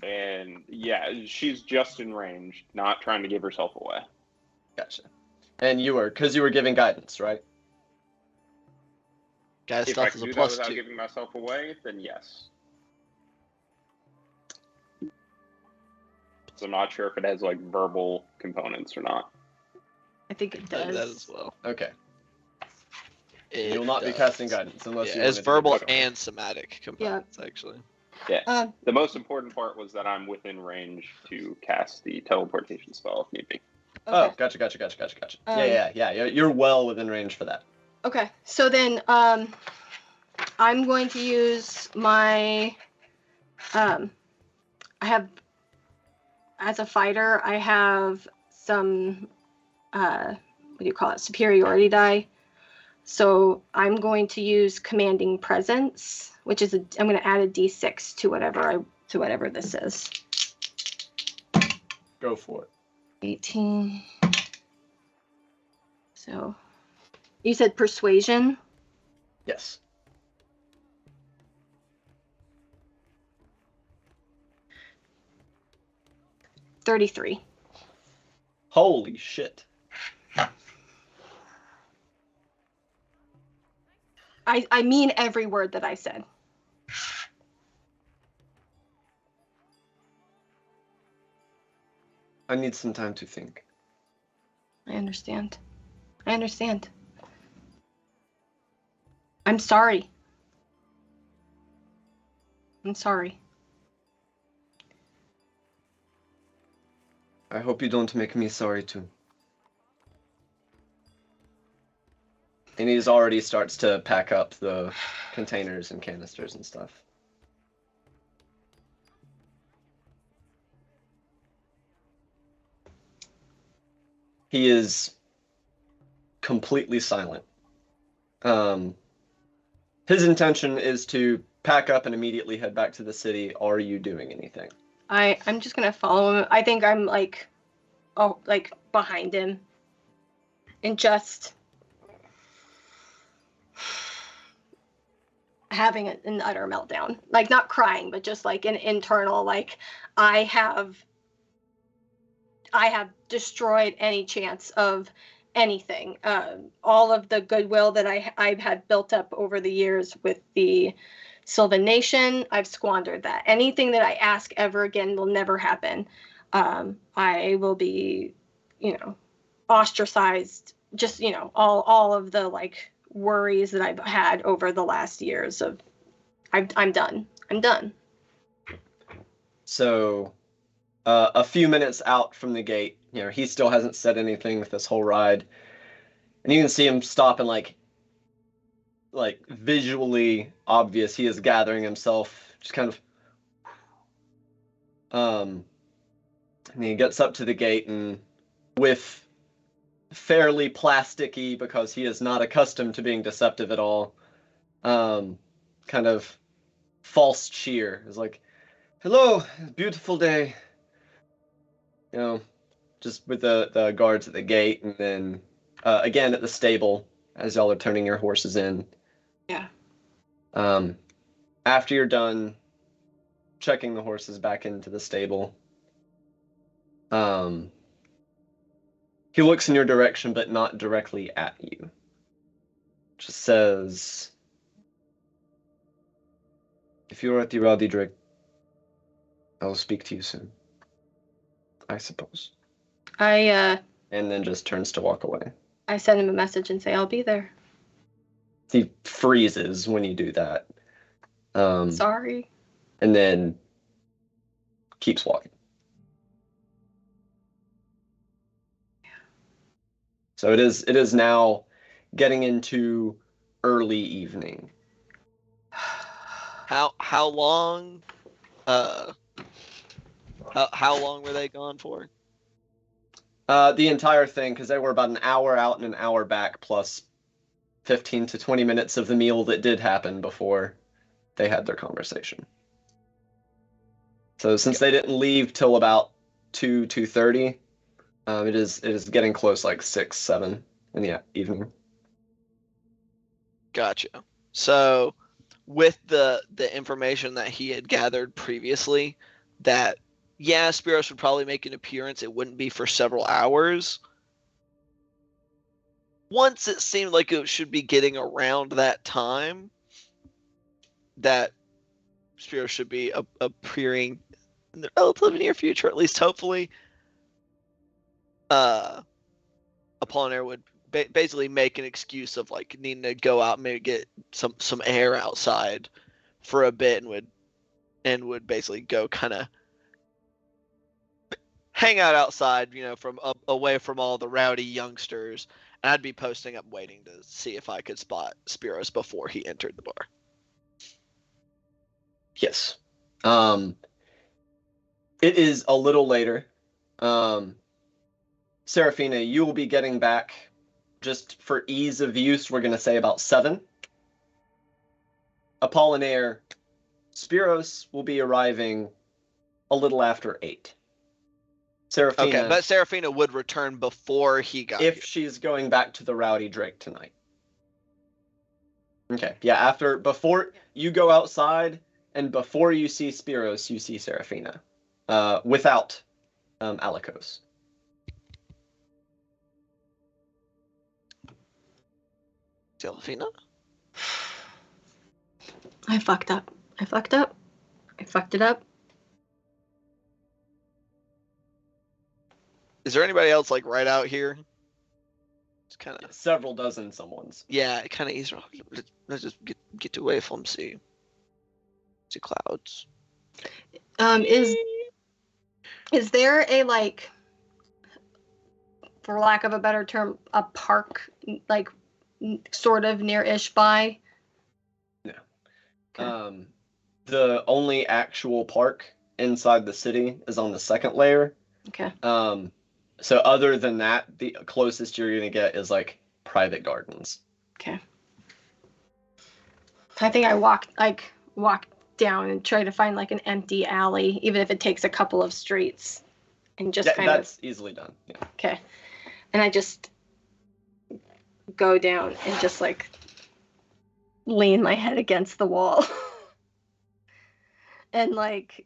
And yeah, she's just in range, not trying to give herself away. Gotcha. And you were giving guidance, right? Guy's If I stuff can is a do that plus without 2. giving myself away, then yes. So I'm not sure if it has like verbal components or not. I think it That does. as well. Okay. It You'll not be does. casting guidance unless you want as to verbal do and somatic components, actually. Yeah. The most important part was that I'm within range to cast the teleportation spell if need be. Okay. Oh, gotcha. Yeah. You're well within range for that. Okay, so then I'm going to use my I have, as a fighter, I have some what do you call it, superiority die. So I'm going to use commanding presence, which is I'm going to add a d6 to whatever this is. Go for it. 18. So you said persuasion? Yes. $33. Holy shit. I mean every word that I said. I need some time to think. I understand. I'm sorry. I hope you don't make me sorry too. And he already starts to pack up the containers and canisters and stuff. He is completely silent. His intention is to pack up and immediately head back to the city. Are you doing anything? I'm just gonna follow him. I think I'm like behind him, and just having an utter meltdown. Like, not crying, but just like an internal, like, I have destroyed any chance of anything. All of the goodwill that I've had built up over the years with the Sylvan Nation, I've squandered that. Anything that I ask ever again will never happen. I will be, ostracized. Just, all of the like worries that I've had over the last years of, I'm done. I'm done. So, a few minutes out from the gate, he still hasn't said anything with this whole ride, and you can see him stop and like visually obvious. He is gathering himself, just kind of. And he gets up to the gate and, with fairly plasticky, because he is not accustomed to being deceptive at all, kind of false cheer is like, "Hello, beautiful day." Just with the guards at the gate, and then again at the stable as y'all are turning your horses in. Yeah. After you're done checking the horses back into the stable, he looks in your direction, but not directly at you. Just says, "If you're at the Rowdy Drake, I'll speak to you soon, I suppose." And then just turns to walk away. I send him a message and say, "I'll be there." He freezes when you do that. Sorry. And then keeps walking. So it is now getting into early evening. How long? How long were they gone for? The entire thing, because they were about an hour out and an hour back, plus 15 to 20 minutes of the meal that did happen before they had their conversation. So since they didn't leave till about 2:30, it is getting close, like 6, 7 in the evening. Gotcha. So, with the information that he had gathered previously, that Spiros would probably make an appearance. It wouldn't be for several hours. Once it seemed like it should be getting around that time, that Spiros should be appearing in the relatively near future, at least hopefully. Apollinaire would basically make an excuse of like needing to go out and maybe get some air outside for a bit, and would basically go kind of hang out outside, from away from all the rowdy youngsters. And I'd be posting up waiting to see if I could spot Spiros before he entered the bar. Yes. It is a little later. Seraphina, you will be getting back, just for ease of use, we're going to say about 7. Apollinaire, Spiros will be arriving a little after 8. Seraphina, Okay, but Seraphina would return before he got if here. she's going back to the Rowdy Drake tonight. Okay, yeah, before you go outside and before you see Spiros, you see Seraphina, without Alikos. Seraphina? I fucked up. I fucked it up. Is there anybody else like right out here? It's kind of several dozen someones. Yeah, it kind of easier. Let's just get away from see clouds. Is there a, like, for lack of a better term, a park, like, sort of near-ish by? No. Okay. The only actual park inside the city is on the second layer. Okay. So other than that, the closest you're gonna get is like private gardens. Okay. I think I walk down and try to find like an empty alley, even if it takes a couple of streets, and just that's easily done. Yeah. Okay. And I just go down and just like lean my head against the wall and like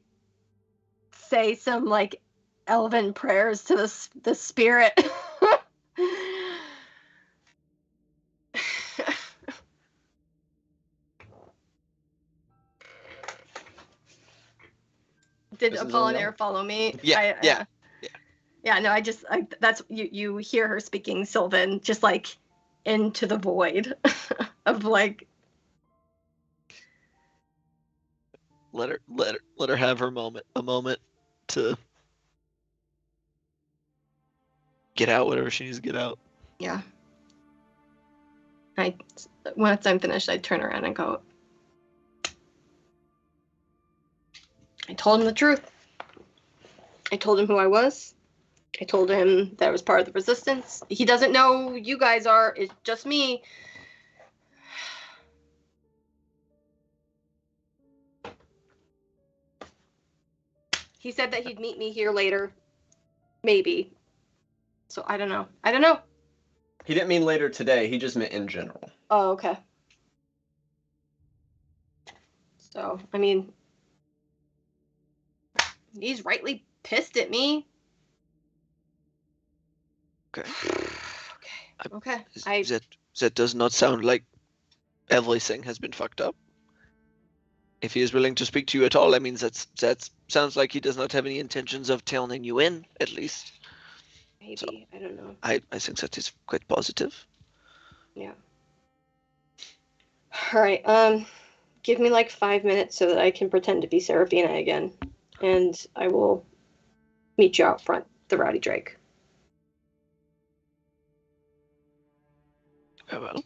say some like elven prayers to the spirit. Did Apollinaire follow me? Yeah. Yeah, no, that's you hear her speaking Sylvan just like into the void of like let her have a moment to get out whatever she needs to get out. Yeah. Once I'm finished, I turn around and go, I told him the truth. I told him who I was. I told him that I was part of the resistance. He doesn't know who you guys are. It's just me. He said that he'd meet me here later. Maybe. So I don't know. He didn't mean later today. He just meant in general. Oh, okay. So, I mean, he's rightly pissed at me. Okay. Okay. That does not sound like everything has been fucked up. If he is willing to speak to you at all, that means that sounds like he does not have any intentions of turning you in, at least. Maybe. So, I don't know. I think that is quite positive. Yeah. All right. Give me like 5 minutes so that I can pretend to be Seraphina again. And I will meet you out front, the Rowdy Drake. Very well.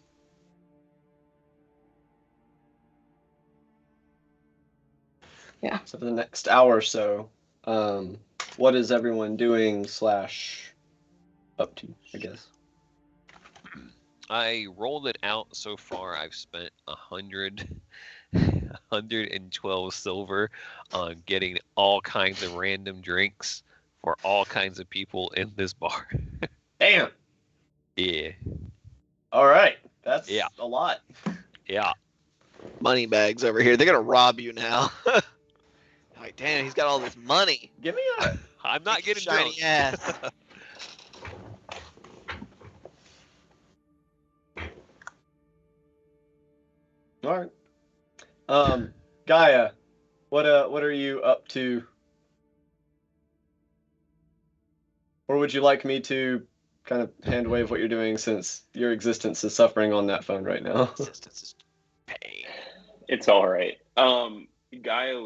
Yeah. So for the next hour or so, what is everyone doing / up to, I guess? I rolled it out so far. I've spent 112 silver on getting all kinds of random drinks for all kinds of people in this bar. Damn. Yeah. All right. That's a lot. Yeah. Money bags over here. They're gonna rob you now. Like, damn, he's got all this money. Give me a. I'm not getting shiny drunk. ass. All right. Gaia, what are you up to? Or would you like me to kind of hand wave what you're doing, since your existence is suffering on that phone right now? Existence is pain. It's all right. Gaia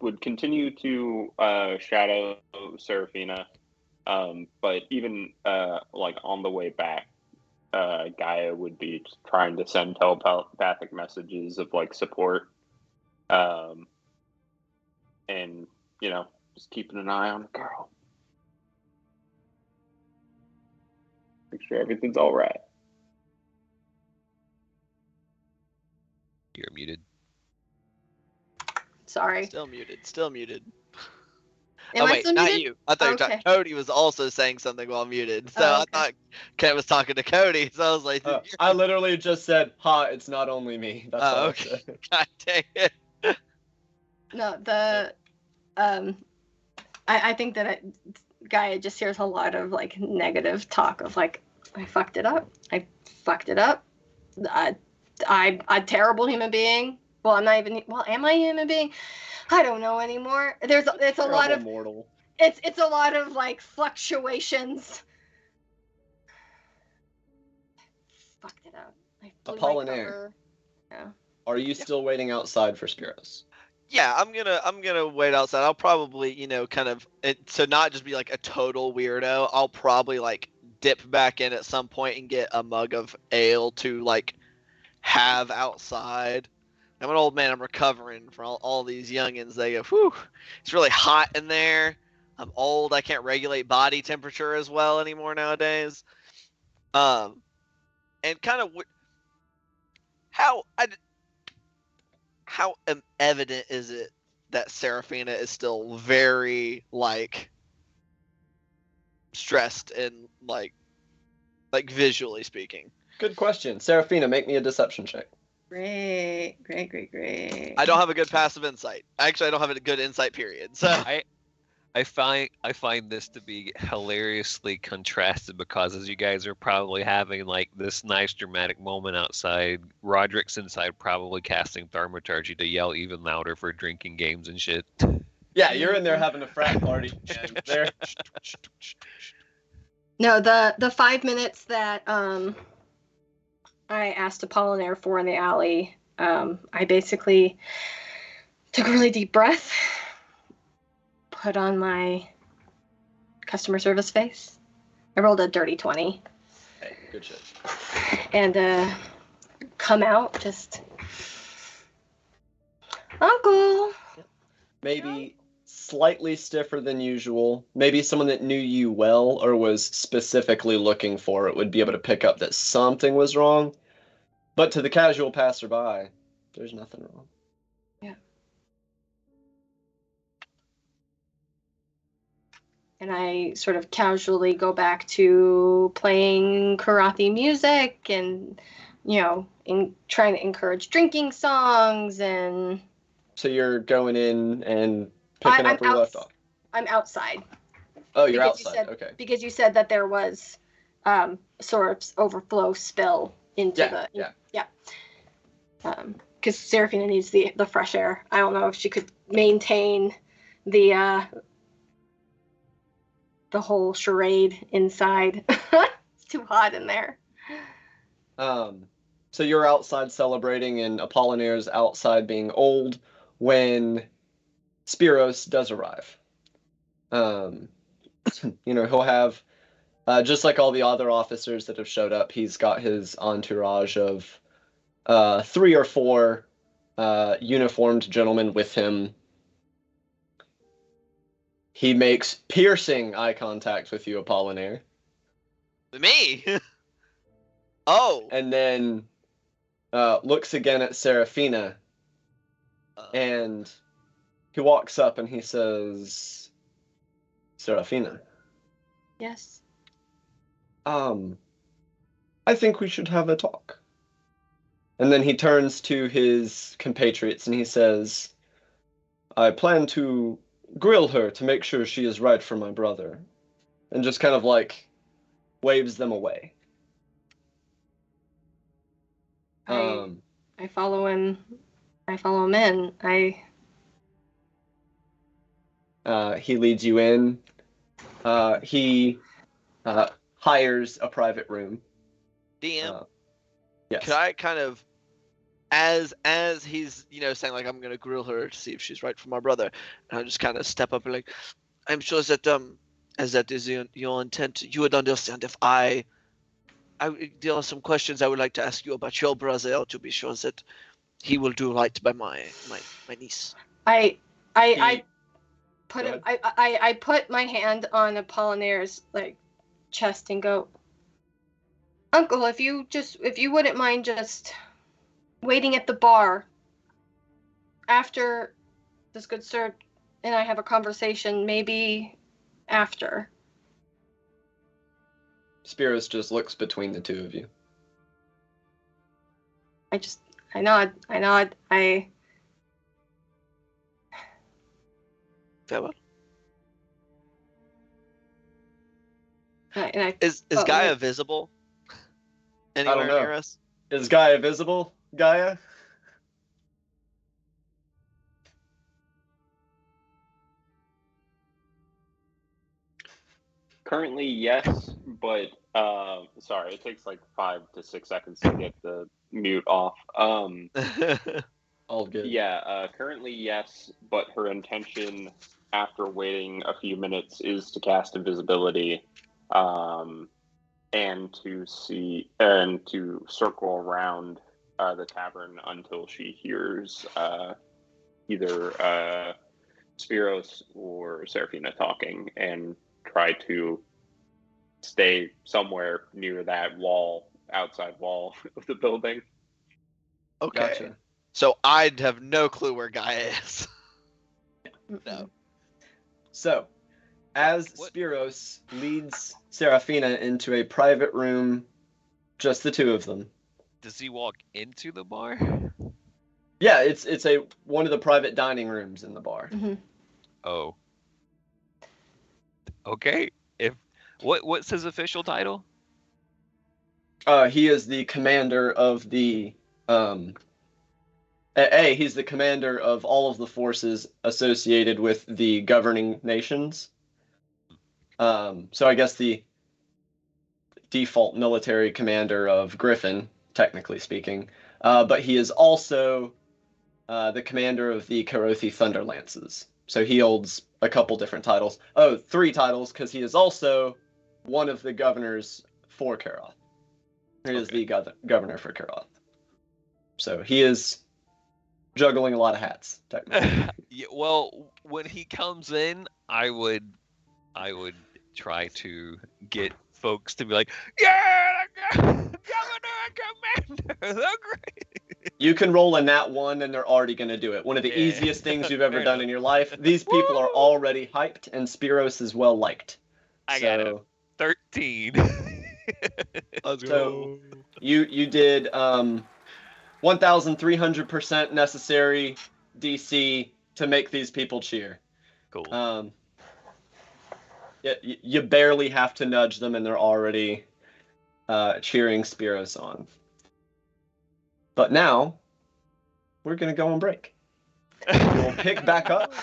would continue to shadow Seraphina, but even like on the way back, Gaia would be trying to send telepathic messages of like support, and just keeping an eye on the girl, make sure everything's all right. You're muted. Sorry. Still muted. Am I still not muted? you. I thought you were talking. Cody was also saying something while muted. So I thought Ken was talking to Cody. So I was like, I literally just said, "Ha! It's not only me." That's all okay. I said. God dang it. No, I think that Gaia just hears a lot of like negative talk of like, I fucked it up. I'm a terrible human being. Well, I'm not even. Well, am I a human being? I don't know anymore. It's a lot of mortal. It's a lot of like fluctuations. Fucked it up. I blew my Apollinaire. cover. Yeah. Are you still waiting outside for Spiros? Yeah, I'm gonna wait outside. I'll probably, kind of to not just be like a total weirdo. I'll probably like dip back in at some point and get a mug of ale to like have outside. I'm an old man. I'm recovering from all these youngins. They go, whew, it's really hot in there. I'm old. I can't regulate body temperature as well anymore nowadays. And kind of how evident is it that Seraphina is still very like stressed and like visually speaking? Good question. Seraphina, make me a deception check. Great. I don't have a good passive insight. Actually, I don't have a good insight period. So I find this to be hilariously contrasted because as you guys are probably having like this nice dramatic moment outside, Roderick's inside probably casting thaumaturgy to yell even louder for drinking games and shit. Yeah, you're in there having a frat party, and there. No, the 5 minutes that I asked Apollinaire for in the alley, I basically took a really deep breath, put on my customer service face. I rolled a dirty 20. Hey, good shit. And come out just, Uncle. Maybe slightly stiffer than usual. Maybe someone that knew you well or was specifically looking for it would be able to pick up that something was wrong. But to the casual passerby, there's nothing wrong. Yeah. And I sort of casually go back to playing Karathi music and, trying to encourage drinking songs and... So you're going in and picking up where you left off? I'm outside. Oh, you're outside, okay. Because you said that there was sort of overflow spill into Yeah. Because Seraphina needs the fresh air. I don't know if she could maintain the whole charade inside. It's too hot in there. So you're outside celebrating, and Apollinaire's outside being old when Spiros does arrive. He'll have, just like all the other officers that have showed up, he's got his entourage of 3 or 4 uniformed gentlemen with him. He makes piercing eye contact with you, Apollinaire. Me? Oh. And then looks again at Seraphina. And he walks up and he says, Seraphina. Yes. I think we should have a talk. And then he turns to his compatriots and he says, I plan to grill her to make sure she is right for my brother. And just kind of like waves them away. I follow him. I follow him in. He leads you in. He hires a private room. DM. Yes. Could I kind of, as he's saying like I'm gonna grill her to see if she's right for my brother, and I just kind of step up and like, I'm sure that as that is your intent, you would understand if there are some questions I would like to ask you about your brother to be sure that he will do right by my niece. I put my hand on Apollinaire's chest and go, Uncle, if you wouldn't mind just waiting at the bar after this good sir and I have a conversation, maybe after. Spiros just looks between the two of you. I nod. Farewell. Is Gaia visible? Anywhere near us? Is Gaia visible, Gaia? Currently, yes, but sorry, it takes like 5 to 6 seconds to get the mute off. All good. Yeah, currently yes, but her intention after waiting a few minutes is to cast invisibility, and to circle around the tavern until she hears either Spiros or Seraphina talking, and try to stay somewhere near that outside wall of the building. Okay. Gotcha. So I'd have no clue where Gaia is. No. So, as Spiros leads Seraphina into a private room, just the two of them, Does he walk into the bar? Yeah, it's one of the private dining rooms in the bar. Mm-hmm. Oh. Okay. What's his official title? He is the commander of the he's the commander of all of the forces associated with the governing nations. So I guess the default military commander of Griffin, technically speaking. But he is also the commander of the Karothi Thunderlances. So he holds a couple different titles. Oh, 3 titles, because he is also one of the governors for Karoth. He is the governor for Karoth. So he is juggling a lot of hats, technically. Yeah, well, when he comes in, I would try to get folks to be like, yeah, governor and commander, they're great. You can roll a nat 1 and they're already going to do it. One of the Yeah. easiest things you've ever Fair done enough. in your life. These people are already hyped, and Spiros is well liked. I got a 13. Let's So you did 1,300% necessary DC to make these people cheer. Cool. You barely have to nudge them, and they're already cheering Spiros on. But now we're gonna go on break. We'll pick back up.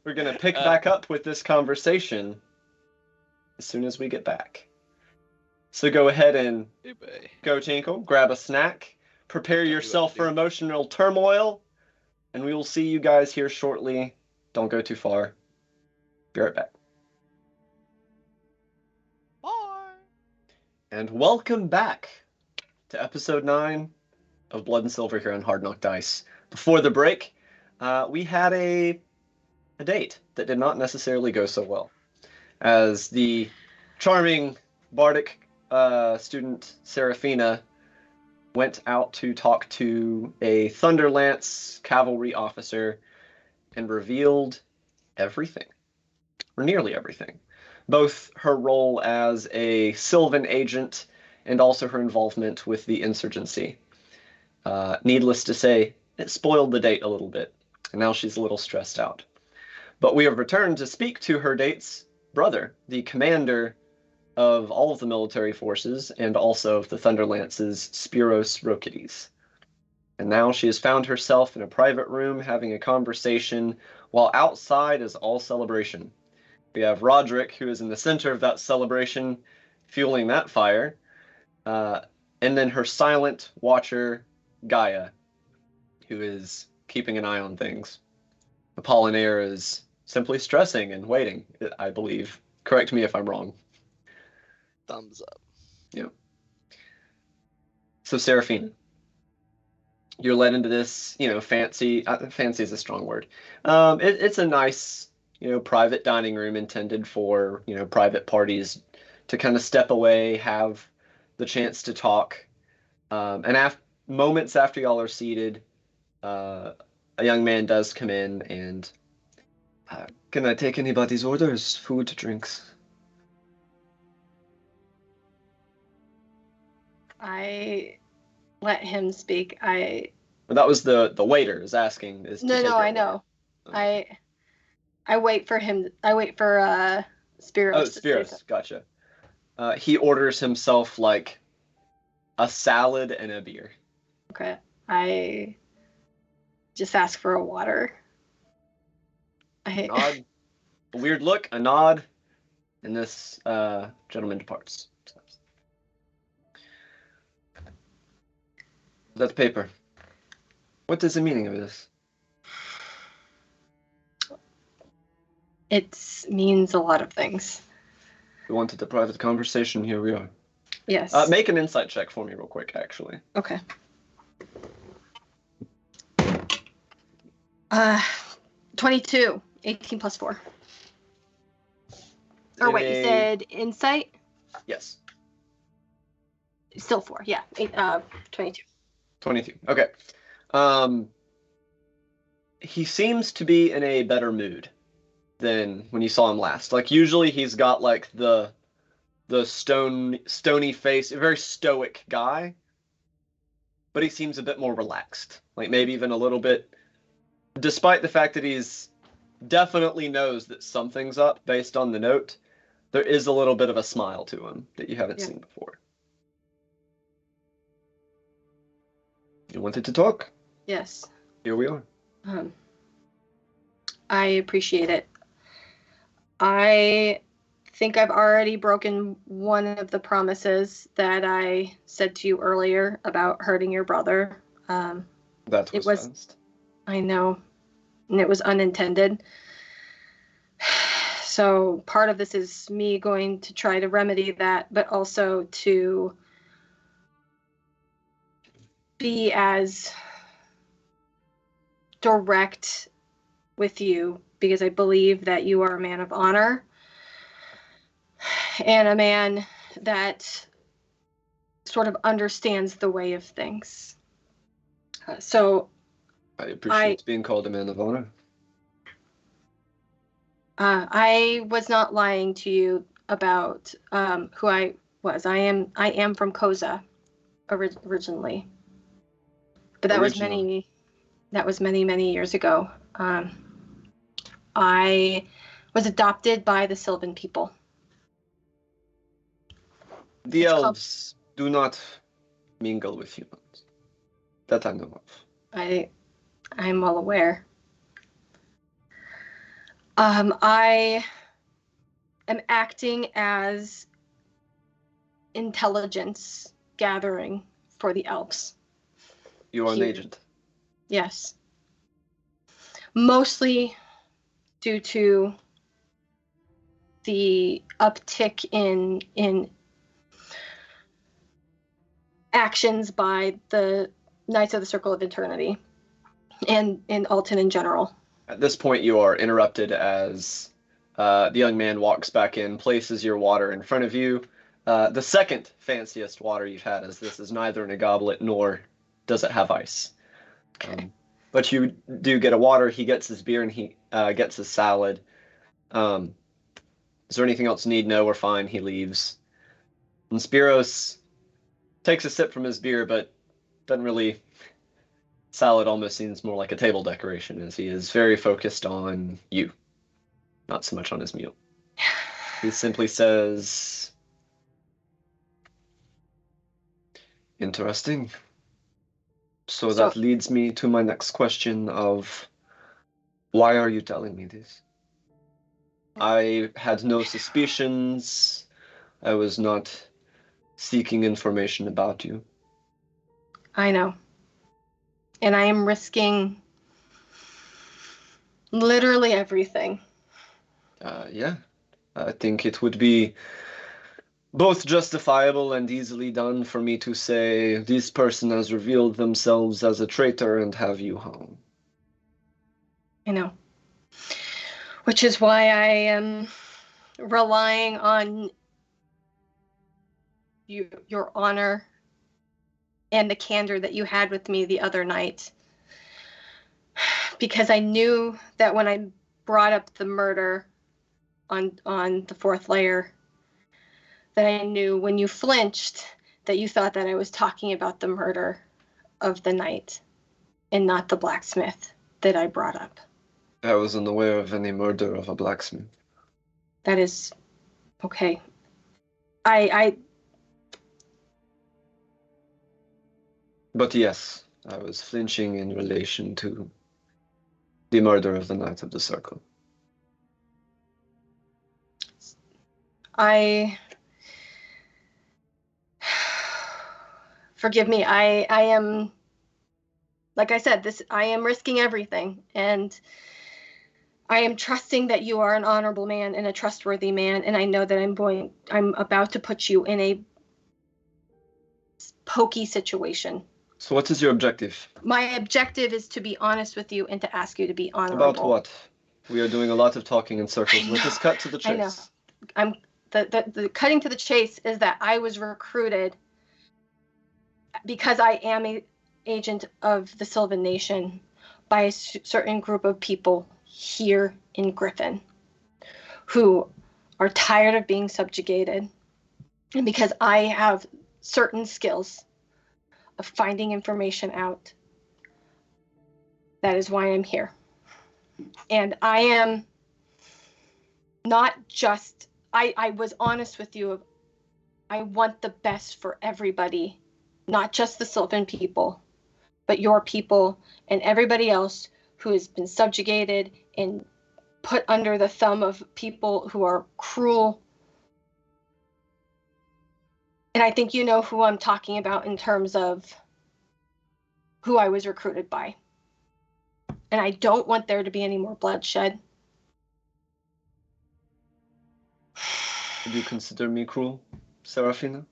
We're gonna pick back up with this conversation as soon as we get back. So go ahead and go Tinkle, grab a snack, prepare yourself for emotional turmoil, and we will see you guys here shortly. Don't go too far. Be right back. Bye. And welcome back to episode 9 of Blood and Silver here on Hard Knock Dice. Before the break, we had a date that did not necessarily go so well, as the charming bardic student Seraphina went out to talk to a Thunderlance cavalry officer and revealed everything, or nearly everything. Both her role as a Sylvan agent and also her involvement with the insurgency. Needless to say, it spoiled the date a little bit, and now she's a little stressed out. But we have returned to speak to her date's brother, the commander of all of the military forces, and also of the Thunderlances, Spiros Rokides. And now she has found herself in a private room having a conversation, while outside is all celebration. We have Roderick, who is in the center of that celebration, fueling that fire, and then her silent watcher, Gaia, who is keeping an eye on things. Apollinaire is simply stressing and waiting, I believe. Correct me if I'm wrong. Thumbs up. Yeah. So Seraphina, you're led into this, fancy. Fancy is a strong word. It's a nice, private dining room intended for, private parties to kind of step away, have the chance to talk. And moments after y'all are seated, a young man does come in and, can I take anybody's orders? Food, drinks? I let him speak. Well, that was the waiter is asking. No, I know. Okay. I wait for him. I wait for Spiros. Oh, Spiros, gotcha. He orders himself like a salad and a beer. Okay. I just ask for a water. Nod, a weird look, a nod, and this gentleman departs. That paper. What is the meaning of this? It means a lot of things. We wanted a private conversation. Here we are. Yes. Make an insight check for me real quick, actually. Okay. 22. 18 plus 4. Or wait, you said insight? Yes. Still 4, yeah. 22. 22. Okay. He seems to be in a better mood than when you saw him last. Like, usually he's got, like, the the stony face, a very stoic guy, but he seems a bit more relaxed. Like maybe even a little bit, despite the fact that he's definitely knows that something's up based on the note, there is a little bit of a smile to him that you haven't seen before. You wanted to talk? Yes. Here we are. I appreciate it. I think I've already broken one of the promises that I said to you earlier about hurting your brother. That was fast. I know, and it was unintended. So part of this is me going to try to remedy that, but also to be as direct with you, because I believe that you are a man of honor and a man that sort of understands the way of things. So I appreciate being called a man of honor. I was not lying to you about who I was. I am from Koza originally, but that was many years ago. I was adopted by the Sylvan people. The elves do not mingle with humans. That I know of. I'm well aware. I am acting as intelligence gathering for the elves. You are an agent? Yes. Mostly due to the uptick in actions by the Knights of the Circle of Eternity and Alton in general. At this point, you are interrupted as the young man walks back in, places your water in front of you. The second fanciest water you've had, as this is neither in a goblet nor does it have ice. Okay. But you do get a water. He gets his beer and he gets his salad. Is there anything else you need? No, we're fine. He leaves. And Spiros takes a sip from his beer, but doesn't really... Salad almost seems more like a table decoration, as he is very focused on you, not so much on his meal. He simply says, interesting. So that leads me to my next question of, why are you telling me this? I had no suspicions. I was not seeking information about you. I know. And I am risking literally everything. Yeah. I think it would be both justifiable and easily done for me to say, this person has revealed themselves as a traitor and have you hung. I know. Which is why I am relying on your honor and the candor that you had with me the other night. Because I knew that when I brought up the murder on the fourth layer, that I knew when you flinched that you thought that I was talking about the murder of the knight and not the blacksmith that I brought up. I wasn't aware of any murder of a blacksmith. That is okay. But yes, I was flinching in relation to the murder of the Knight of the Circle. Forgive me. I am, like I said, I am risking everything, and I am trusting that you are an honorable man and a trustworthy man, and I know that I'm about to put you in a pokey situation. So what is your objective? My objective is to be honest with you and to ask you to be honorable. About what? We are doing a lot of talking in circles. Let us cut to the chase. I know. The cutting to the chase is that I was recruited because I am an agent of the Sylvan Nation by a certain group of people here in Griffin who are tired of being subjugated And because I have certain skills of finding information out, that is why I'm here. And I am not just, I was honest with you. I want the best for everybody, not just the Sylvan people, but your people and everybody else who has been subjugated and put under the thumb of people who are cruel. And I think you know who I'm talking about in terms of who I was recruited by. And I don't want there to be any more bloodshed. Would you consider me cruel, Serafina?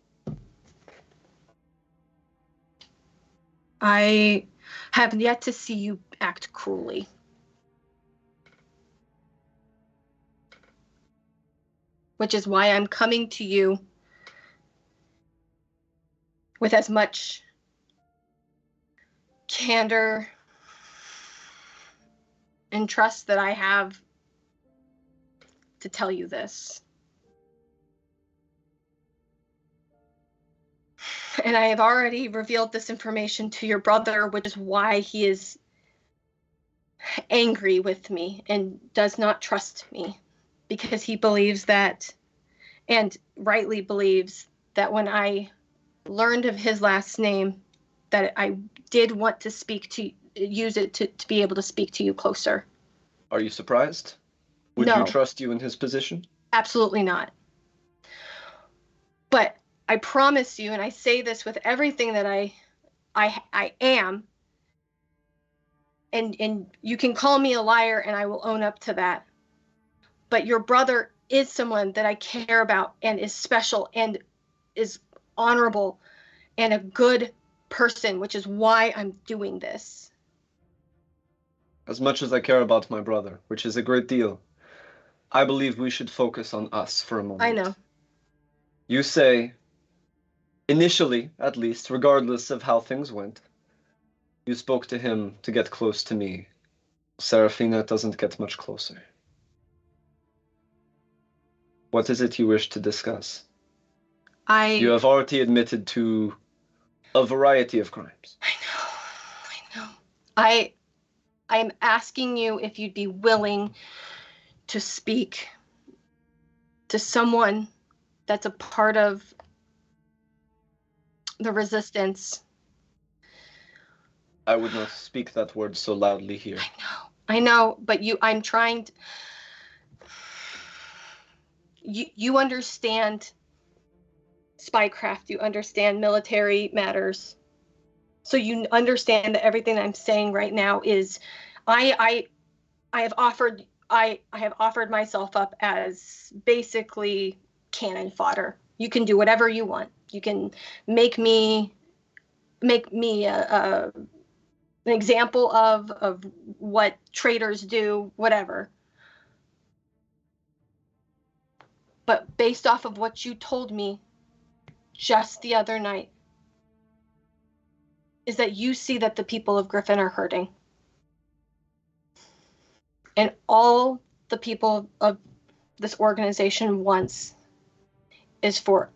I have yet to see you act cruelly. Which is why I'm coming to you with as much candor and trust that I have to tell you this. And I have already revealed this information to your brother, which is why he is angry with me and does not trust me, because he believes that, and rightly believes, that when I learned of his last name, that I did want to use it to be able to speak to you closer. Are you surprised? Would No. you trust you in his position? Absolutely not. But I promise you, and I say this with everything that I am, and you can call me a liar and I will own up to that. But your brother is someone that I care about and is special and is honorable and a good person, which is why I'm doing this. As much as I care about my brother, which is a great deal, I believe we should focus on us for a moment. I know. You say, initially, at least, regardless of how things went, you spoke to him to get close to me. Serafina doesn't get much closer. What is it you wish to discuss? You have already admitted to a variety of crimes. I know. I'm asking you if you'd be willing to speak to someone that's a part of the resistance. I would not speak that word so loudly here. I know, but I'm trying to, you understand spycraft, you understand military matters. So you understand that everything I'm saying right now is I have offered myself up as basically cannon fodder. You can do whatever you want. You can make me an example of what traitors do, whatever. But based off of what you told me just the other night, is that you see that the people of Griffin are hurting. And all the people of this organization wants is for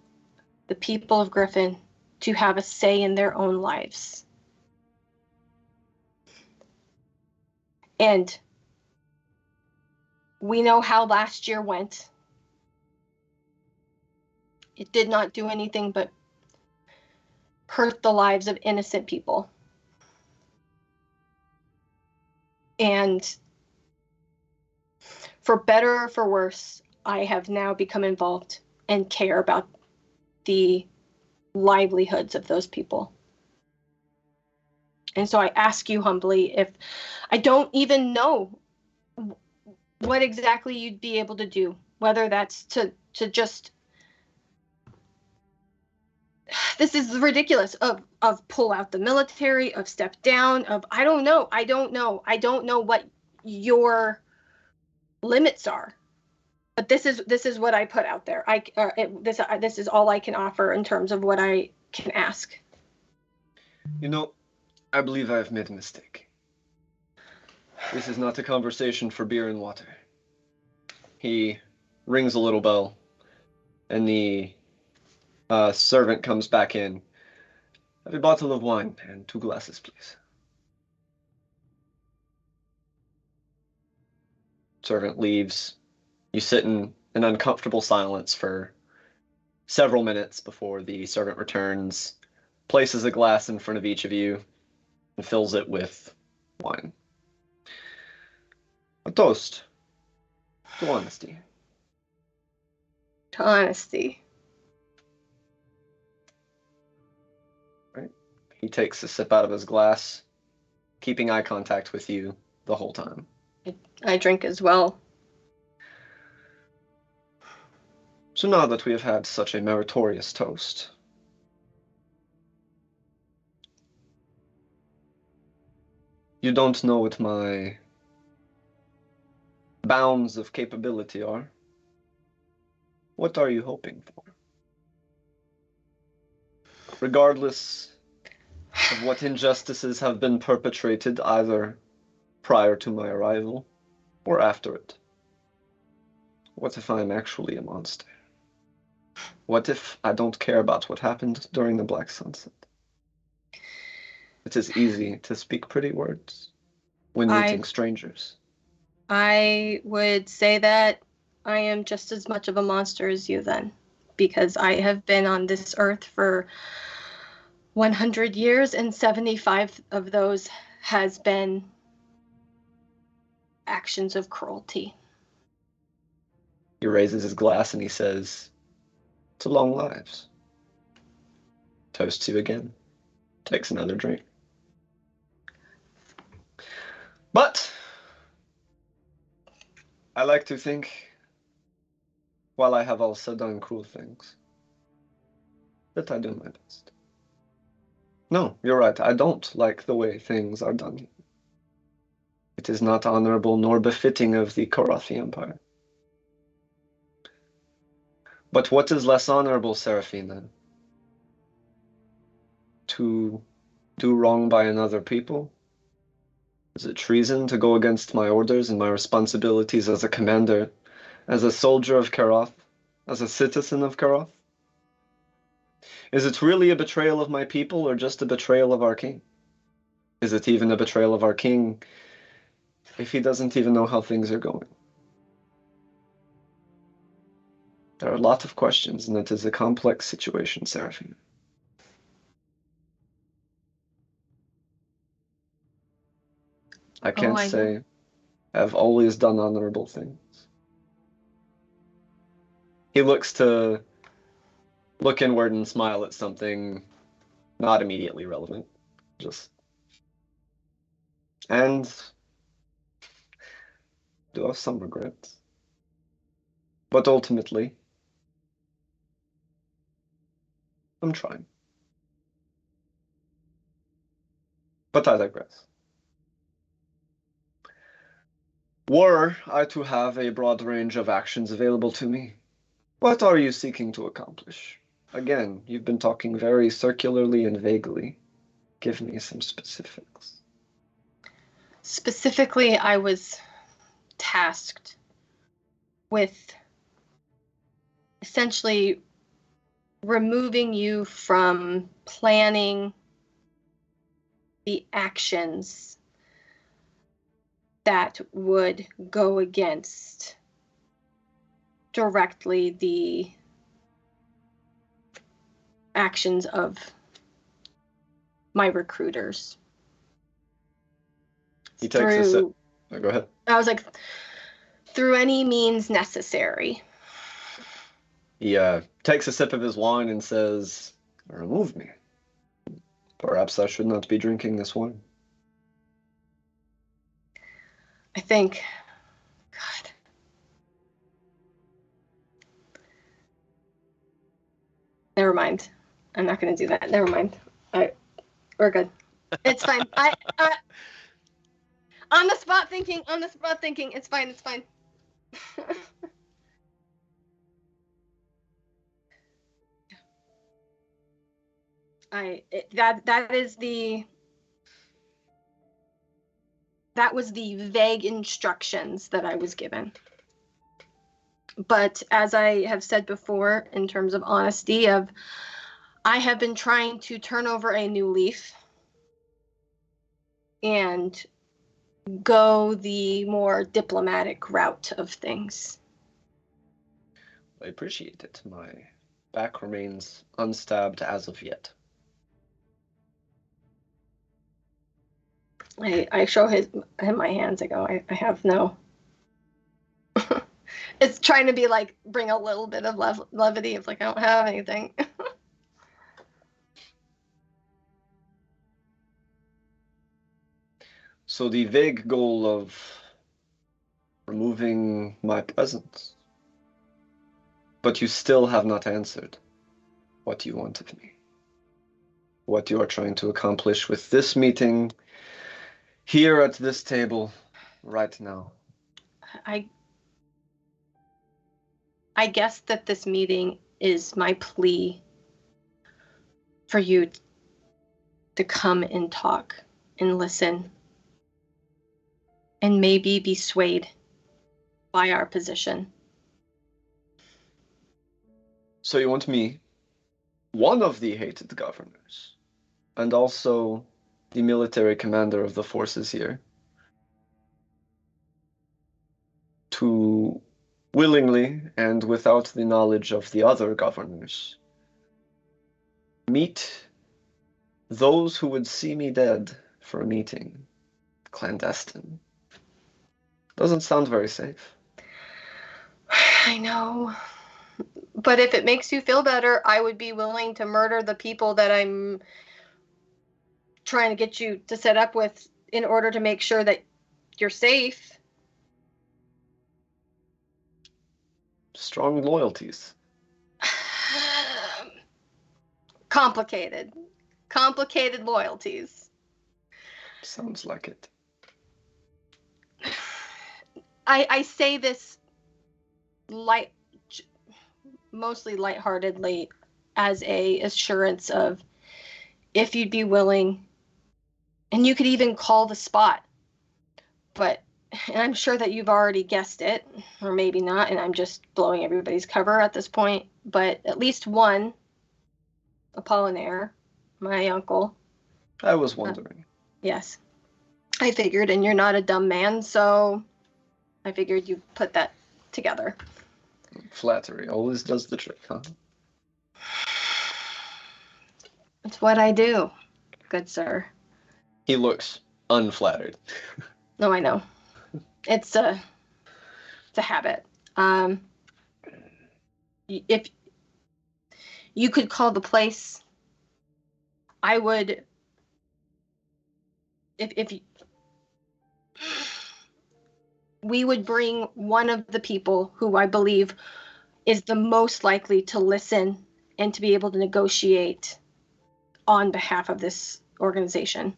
the people of Griffin to have a say in their own lives. And we know how last year went. It did not do anything but hurt the lives of innocent people. And for better or for worse, I have now become involved and care about the livelihoods of those people. And so I ask you humbly, if I don't even know what exactly you'd be able to do, whether that's to just, this is ridiculous, of pull out the military, of step down, of I don't know what your limits are. But this is what I put out there. This is all I can offer in terms of what I can ask. You know, I believe I have made a mistake. This is not a conversation for beer and water. He rings a little bell, and the Servant comes back in. Have a bottle of wine and 2 glasses, please. Servant leaves. You sit in an uncomfortable silence for several minutes before the servant returns, places a glass in front of each of you, and fills it with wine. A toast to honesty. To honesty. Right? He takes a sip out of his glass, keeping eye contact with you the whole time. I drink as well. So now that we have had such a meritorious toast, you don't know what my bounds of capability are. What are you hoping for? Regardless of what injustices have been perpetrated either prior to my arrival or after it, what if I'm actually a monster? What if I don't care about what happened during the Black Sunset? It is easy to speak pretty words when meeting strangers. I would say that I am just as much of a monster as you then, because I have been on this earth for 100 years, and 75 of those has been actions of cruelty. He raises his glass and he says, "To long lives." Toasts you again. Takes another drink. But I like to think, while I have also done cruel things, that I do my best. No, you're right. I don't like the way things are done. It is not honorable nor befitting of the Karathi Empire. But what is less honorable, Serafina? To do wrong by another people? Is it treason to go against my orders and my responsibilities as a commander, as a soldier of Karath, as a citizen of Karath? Is it really a betrayal of my people or just a betrayal of our king? Is it even a betrayal of our king if he doesn't even know how things are going? There are a lot of questions, and it is a complex situation, Seraphina. I can't say I've always done honorable things. He looks to look inward and smile at something not immediately relevant. And do have some regrets. But ultimately, I'm trying. But I digress. Were I to have a broad range of actions available to me, what are you seeking to accomplish? Again, you've been talking very circularly and vaguely. Give me some specifics. Specifically, I was tasked with essentially removing you from planning the actions that would go against directly the actions of my recruiters. He takes a sip. Oh, go ahead. I was like, through any means necessary. He takes a sip of his wine and says, "Remove me. Perhaps I should not be drinking this wine." I think, God. Never mind. I'm not going to do that. Never mind. We're good. It's fine. On the spot thinking. It's fine. It's fine. That was the vague instructions that I was given. But as I have said before, in terms of honesty, I have been trying to turn over a new leaf and go the more diplomatic route of things. I appreciate it. My back remains unstabbed as of yet. I show him my hands. I go, I have no. It's trying to be like, bring a little bit of levity. It's like, I don't have anything. So the vague goal of removing my presence. But you still have not answered what you want of me. What you are trying to accomplish with this meeting here at this table right now. I guess that this meeting is my plea for you to come and talk and listen and maybe be swayed by our position. So you want me, one of the hated governors, and also the military commander of the forces here, to willingly and without the knowledge of the other governors meet those who would see me dead for a meeting, clandestine. Doesn't sound very safe. I know. But if it makes you feel better, I would be willing to murder the people that I'm trying to get you to set up with in order to make sure that you're safe. Strong loyalties. Complicated loyalties. Sounds like it. I say this mostly lightheartedly as a assurance of, if you'd be willing, and you could even call the spot, but, and I'm sure that you've already guessed it, or maybe not, and I'm just blowing everybody's cover at this point, but at least one, Apollinaire, my uncle. I was wondering. Yes. I figured, and you're not a dumb man, so I figured you'd put that together. Flattery always does the trick, huh? It's what I do, good sir. He looks unflattered. No, I know. It's a habit. If you could call the place, I would. If we would bring one of the people who I believe is the most likely to listen and to be able to negotiate on behalf of this organization.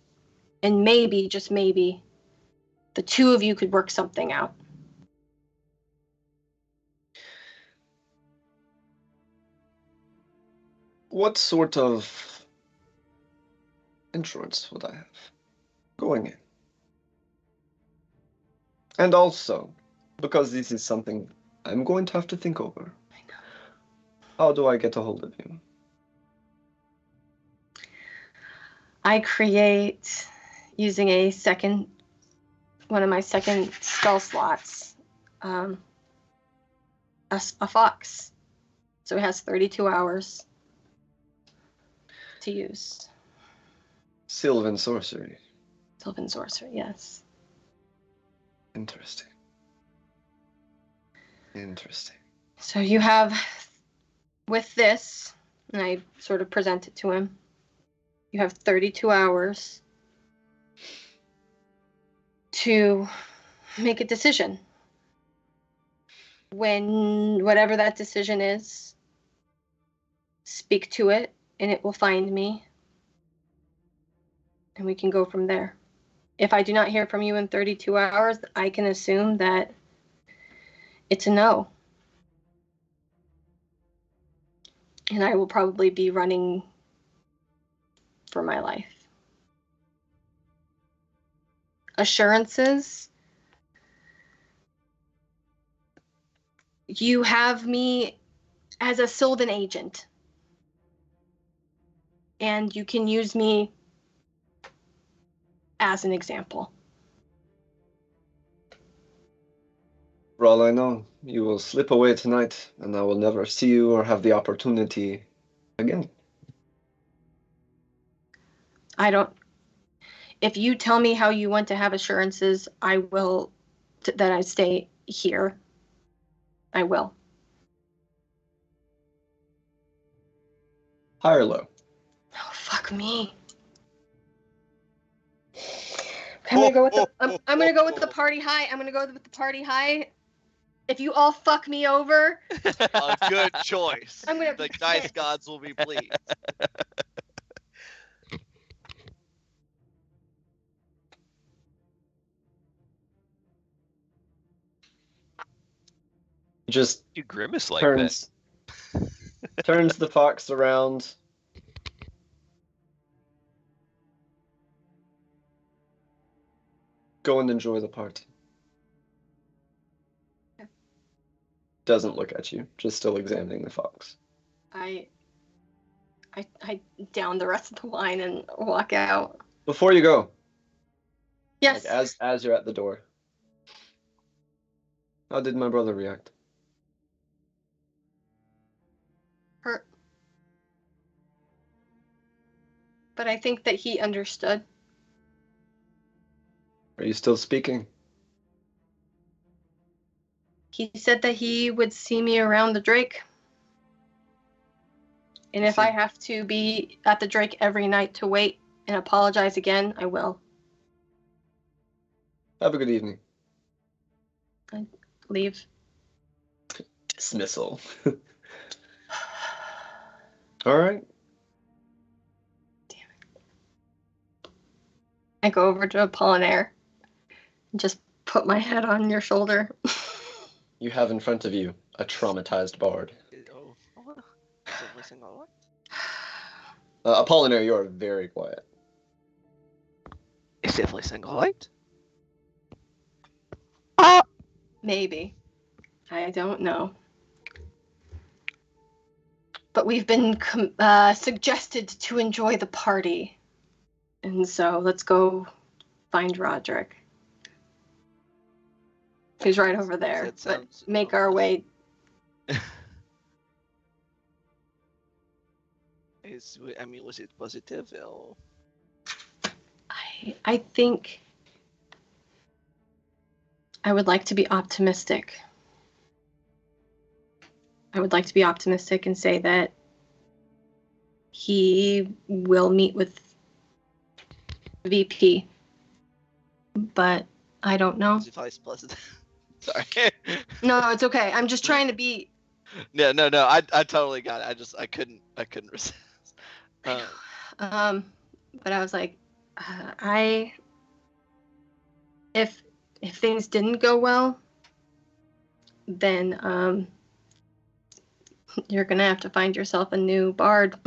And maybe, just maybe, the two of you could work something out. What sort of insurance would I have going in? And also, because this is something I'm going to have to think over. I know. How do I get a hold of you? I create, using one of my second spell slots, a fox. So it has 32 hours to use. Sylvan sorcery. Sylvan sorcery, yes. Interesting. Interesting. So you have, with this, and I sort of present it to him, you have 32 hours to make a decision. When whatever that decision is, speak to it, and it will find me, and we can go from there. If I do not hear from you in 32 hours, I can assume that it's a no. And I will probably be running for my life. Assurances? You have me as a Sylvan agent. And you can use me as an example. For all I know, you will slip away tonight, and I will never see you or have the opportunity again. I don't. If you tell me how you want to have assurances, I will. That I stay here. I will. High or low? Oh, fuck me. I'm gonna go with the. I'm gonna go with the party high. I'm gonna go with the party high. If you all fuck me over, A good choice. I'm gonna The be dice pissed. gods will be pleased. Just You grimace like turns the fox around. Go and enjoy the party. Doesn't look at you, just still examining the fox. I down the rest of the wine and walk out. Before you go, Yes. like as you're at the door, how did my brother react? Hurt. But I think that he understood. Are you still speaking? He said that he would see me around the Drake. And if I have to be at the Drake every night to wait and apologize again, I will. Have a good evening. Leave. Dismissal. All right. Damn it. I go over to Apollinaire and just put my head on your shoulder. You have in front of you a traumatized bard. Oh, everything all right? Apollinaire, you are very quiet. Is everything all right? Maybe. I don't know. But we've been suggested to enjoy the party. And so let's go find Roderick. He's right over there. That But sounds make our way. Was it positive or? I think I would like to be optimistic. I would like to be optimistic and say that he will meet with VP. But I don't know. Vice president. Sorry. No, it's okay. I'm just trying to be. No. I totally got it. I couldn't resist. But I was like, if things didn't go well, then you're gonna have to find yourself a new bard.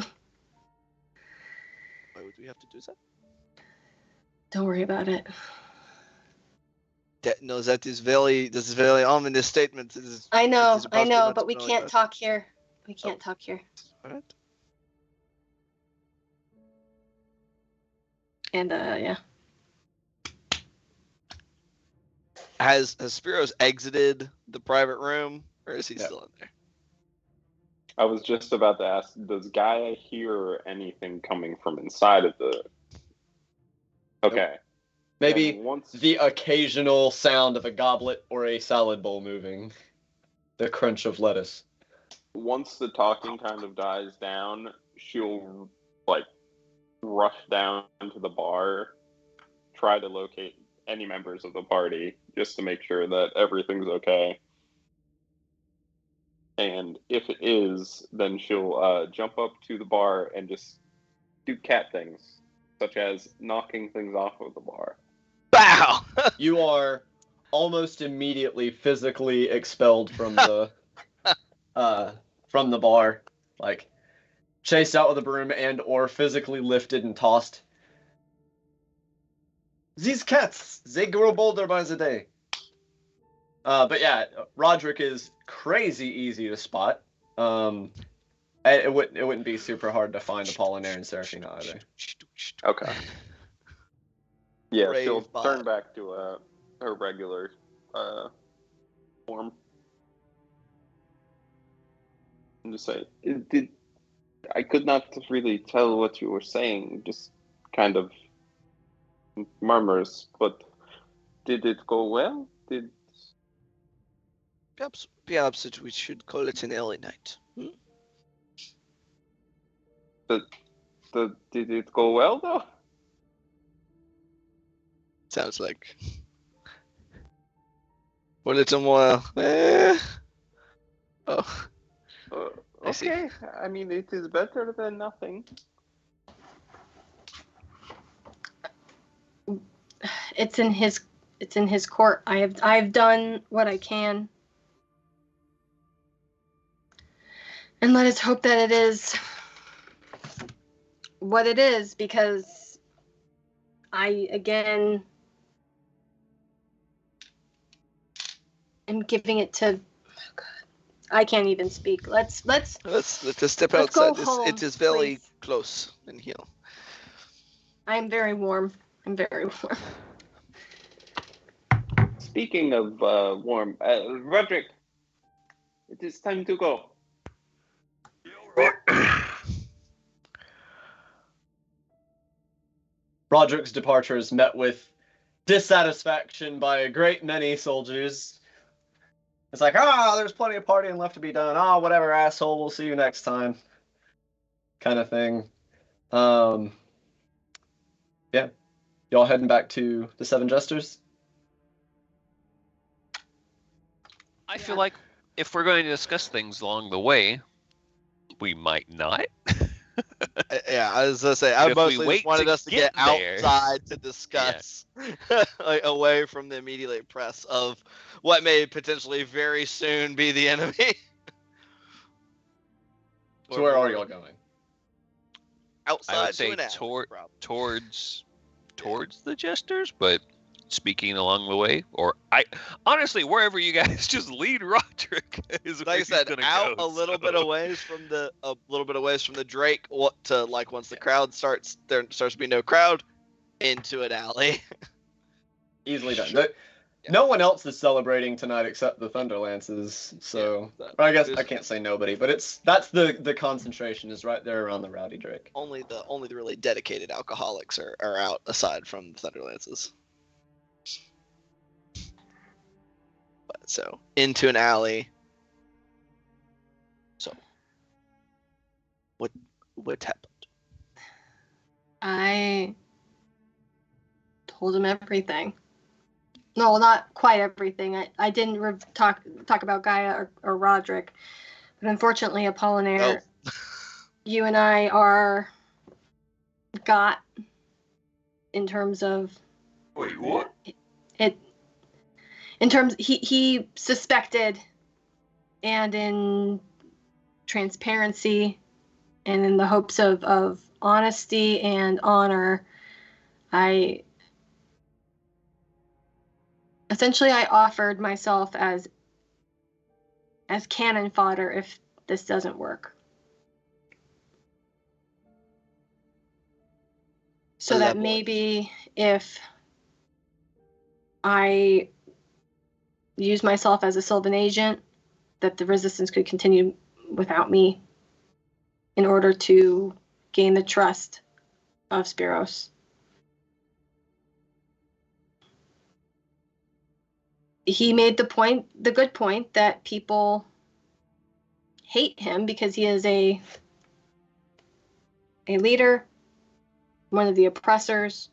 Why would we have to do that? Don't worry about it. That is very ominous statement. I know, but we can't talk here. We can't talk here. All right. And yeah. Has Spiros exited the private room, or is he still in there? I was just about to ask, does Gaia hear anything coming from inside of the... Okay. Nope. Maybe once... the occasional sound of a goblet or a salad bowl moving. The crunch of lettuce. Once the talking kind of dies down, she'll, rush down to the bar, try to locate any members of the party, just to make sure that everything's okay. And if it is, then she'll jump up to the bar and just do cat things, such as knocking things off of the bar. Wow! You are almost immediately physically expelled from the bar, chased out with a broom and or physically lifted and tossed. These cats, they grow bolder by the day. But yeah, Roderick is crazy easy to spot. It wouldn't be super hard to find Apollinaire and Seraphina either. Okay. Yeah, Brave she'll bot. turn back to her regular form. And just say, I could not really tell what you were saying, just kind of murmurs, but did it go well? Perhaps we should call it an early night. Did it go well, though? Sounds like a little more. Oh, I see. Okay, I mean, it is better than nothing. It's in his court. I've done what I can. And let us hope that it is what it is, because I again am giving it to, oh God, I can't even speak. Let's Let's just step Let's go outside. home, It is very please. close in here. I'm very warm. I'm very warm. Speaking of warm, Roderick, it is time to go. Roderick's departure is met with dissatisfaction by a great many soldiers. It's like, there's plenty of partying left to be done. Whatever, asshole, we'll see you next time. Kind of thing. Yeah. Y'all heading back to the Seven Jesters? I feel like if we're going to discuss things along the way, we might not. Yeah, I was gonna say, I If we mostly wait just wanted to us to get there- outside to discuss, like, away from the immediate press of what may potentially very soon be the enemy. So where are y'all going? Outside I would say to an alley, probably. towards the jesters, but speaking along the way, or honestly, wherever you guys just lead Roderick is where Like I he's said, gonna out go, a little so. bit away from the Drake. What to like once the crowd starts, there starts to be no crowd, into an alley. Easily done. No one else is celebrating tonight except the Thunderlances, so or I guess I can't say nobody, but that's the concentration is right there around the Rowdy Drake. Only the really dedicated alcoholics are out aside from the Thunderlances. But so into an alley. So what happened? I told him everything. No, not quite everything. I didn't talk about Gaia or Roderick, but unfortunately, Apollinaire, you and I are got in terms of. Wait, what? In terms, he suspected, and in transparency, and in the hopes of honesty and honor, I offered myself as cannon fodder if this doesn't work. So that maybe if I use myself as a Sylvan agent, that the resistance could continue without me in order to gain the trust of Spiros. He made the good point that people hate him because he is a leader, one of the oppressors.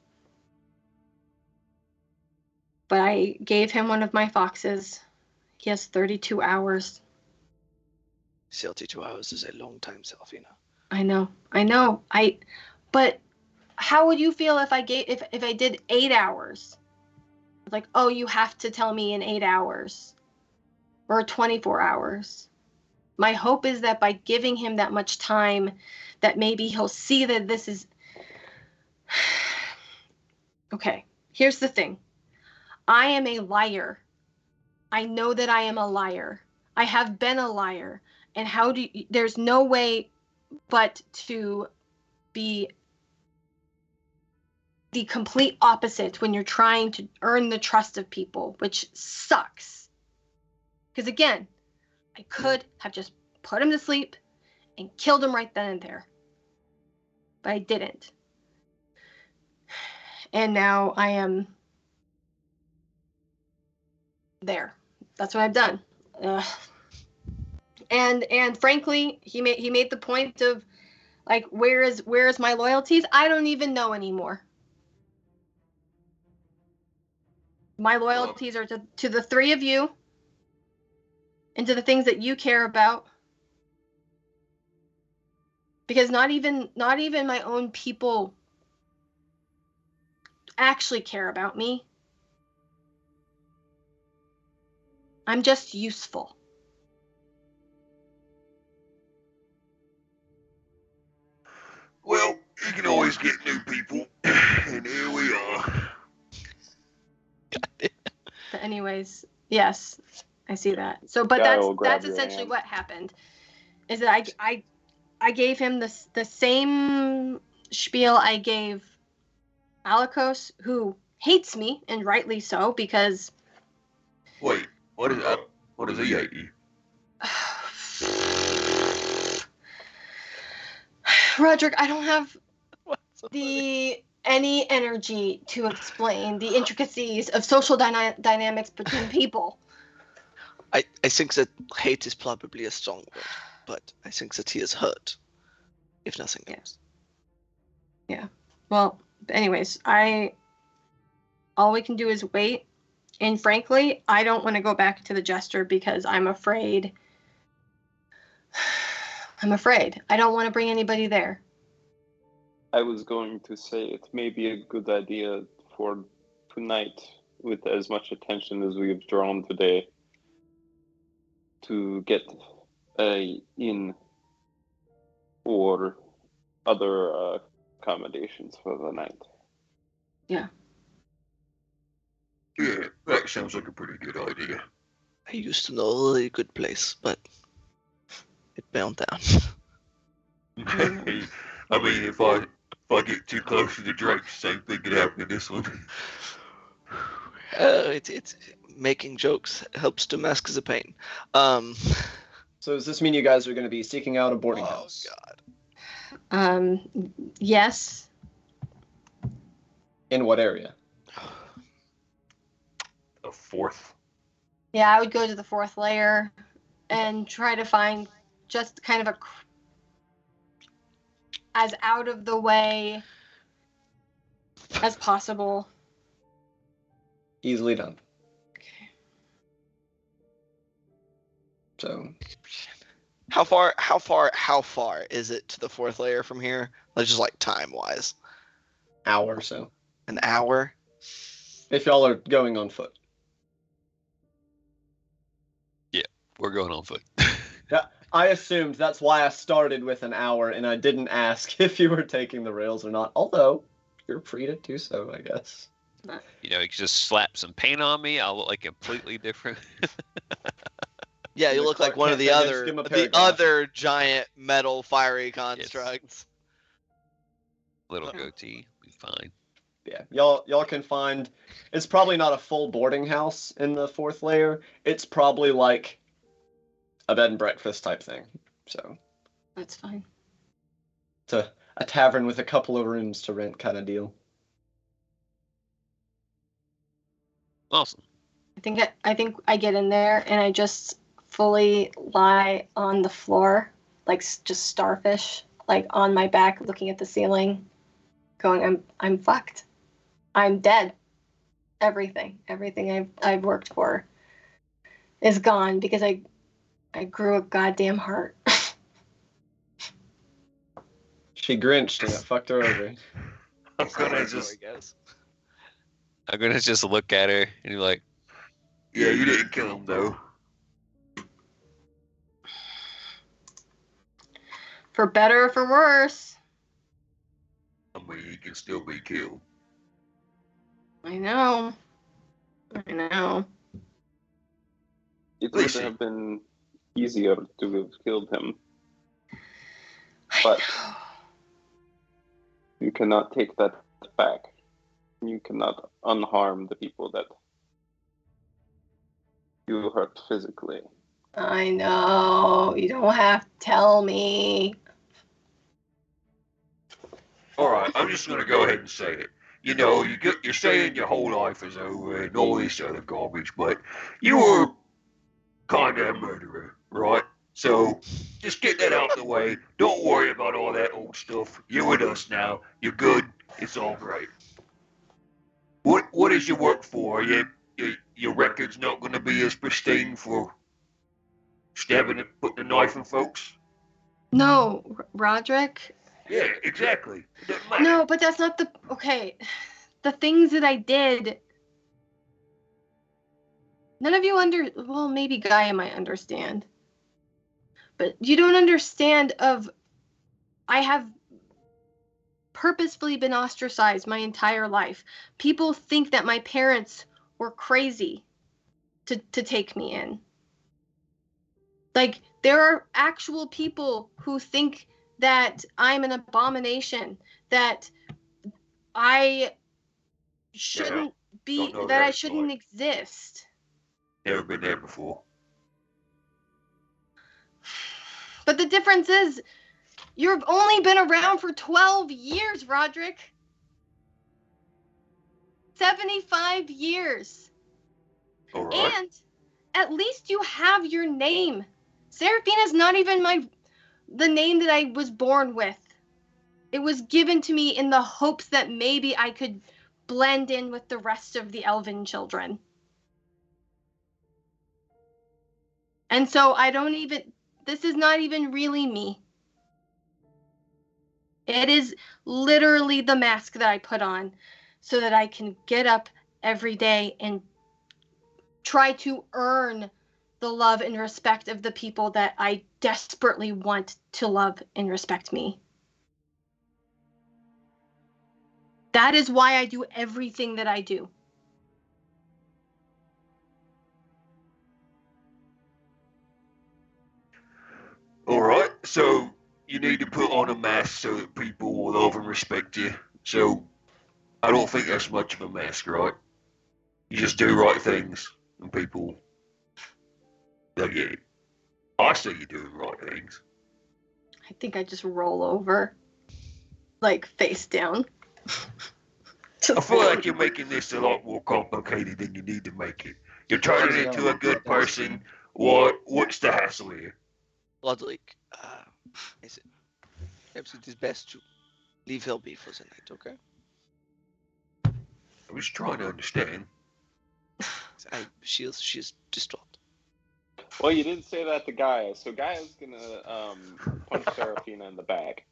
But I gave him one of my foxes. He has 32 hours. 32 hours is a long time, Seraphina. I know. But how would you feel if I did 8 hours? Like, oh, you have to tell me in 8 hours or 24 hours. My hope is that by giving him that much time, that maybe he'll see that this is. Okay, here's the thing. I am a liar. I know that I am a liar. I have been a liar. And how do you, there's no way but to be the complete opposite when you're trying to earn the trust of people, which sucks. Because again, I could have just put him to sleep and killed him right then and there. But I didn't. And now I am there. That's what I've done. And frankly, he made the point of like, where is my loyalties? I don't even know anymore. My loyalties are to the three of you and to the things that you care about. Because not even my own people actually care about me. I'm just useful. Well, you can always get new people, and here we are. But anyways, yes, I see that. So, but Guy will grab that's your essentially hand. what happened. Is that I gave him the same spiel I gave Alikos, who hates me, and rightly so, because Wait, what does he hate you? Roderick, I don't have What's so funny? any energy to explain the intricacies of social dynamics between people. I think that hate is probably a strong word, but I think that he is hurt, if nothing else. Well, anyways, all we can do is wait. And frankly, I don't want to go back to the Jester because I'm afraid. I don't want to bring anybody there. I was going to say it may be a good idea for tonight, with as much attention as we have drawn today, to get a inn or other accommodations for the night. Yeah, that sounds like a pretty good idea. I used to know a really good place, but it burned down. I mean, if I get too close to the Drake, same thing could happen to this one. It's making jokes helps to mask the pain. So does this mean you guys are going to be seeking out a boarding Oh house? God. Yes. In what area? A fourth. Yeah, I would go to the fourth layer and try to find just kind of as out of the way as possible. Easily done. Okay. So How far is it to the fourth layer from here? Like just like time wise. hour or so. An hour? If y'all are going on foot. We're going on foot. Yeah, I assumed that's why I started with an hour and I didn't ask if you were taking the rails or not. Although you're free to do so, I guess. You know, you could just slap some paint on me. I'll look like completely different. Yeah, you The look like Clark one of Kent the thing, just other give him a the paragraph. other giant metal fiery constructs. Little goatee, be fine. Yeah, y'all can find. It's probably not a full boarding house in the fourth layer. It's probably like a bed and breakfast type thing. So That's fine. it's a tavern with a couple of rooms to rent kind of deal. Awesome. I think I get in there and I just fully lie on the floor, like just starfish, like on my back, looking at the ceiling, going, I'm fucked. I'm dead. Everything I've worked for is gone because I grew a goddamn heart. She grinched and it fucked her over. I'm gonna I just, guess. I'm gonna just look at her and be like, yeah, you didn't kill him though. For better or for worse. I mean, he can still be killed. I know. It would Lacey. have been easier to have killed him. But you cannot take that back. You cannot unharm the people that you hurt physically. I know. You don't have to tell me. All right, I'm just going to go ahead and say it. You know, you're saying your whole life is over and all this other garbage, but you were kind of a murderer, right? So just get that out of the way. Don't worry about all that old stuff. You're with us now. You're good. It's all great. What is your work for? Your record's not going to be as pristine for stabbing and putting a knife in folks? No, Roderick. Yeah, exactly. It doesn't matter. No, but that's not the... Okay. The things that I did... None of you well, maybe Gaia might understand. But you don't understand of... I have purposefully been ostracized my entire life. People think that my parents were crazy to take me in. Like, there are actual people who think that I'm an abomination, that I shouldn't be, that I shouldn't exist. Never been there before. But the difference is, you've only been around for 12 years, Roderick. 75 years. All right. And at least you have your name. Seraphina's not even the name that I was born with. It was given to me in the hopes that maybe I could blend in with the rest of the elven children. And so this is not even really me. It is literally the mask that I put on so that I can get up every day and try to earn the love and respect of the people that I desperately want to love and respect me. That is why I do everything that I do. All right, so you need to put on a mask so that people will love and respect you. So I don't think that's much of a mask, right? You just do right things and people, they'll get it. I see you doing right things. I think I just roll over, like face down. I feel like you're making this a lot more complicated than you need to make it. You're turning into a good person. What's the hassle here? Roderick, perhaps it is best to leave her be for the night, okay? I was trying to understand. She is distraught. Well, you didn't say that to Gaia, so Gaia's gonna punch Seraphina in the back.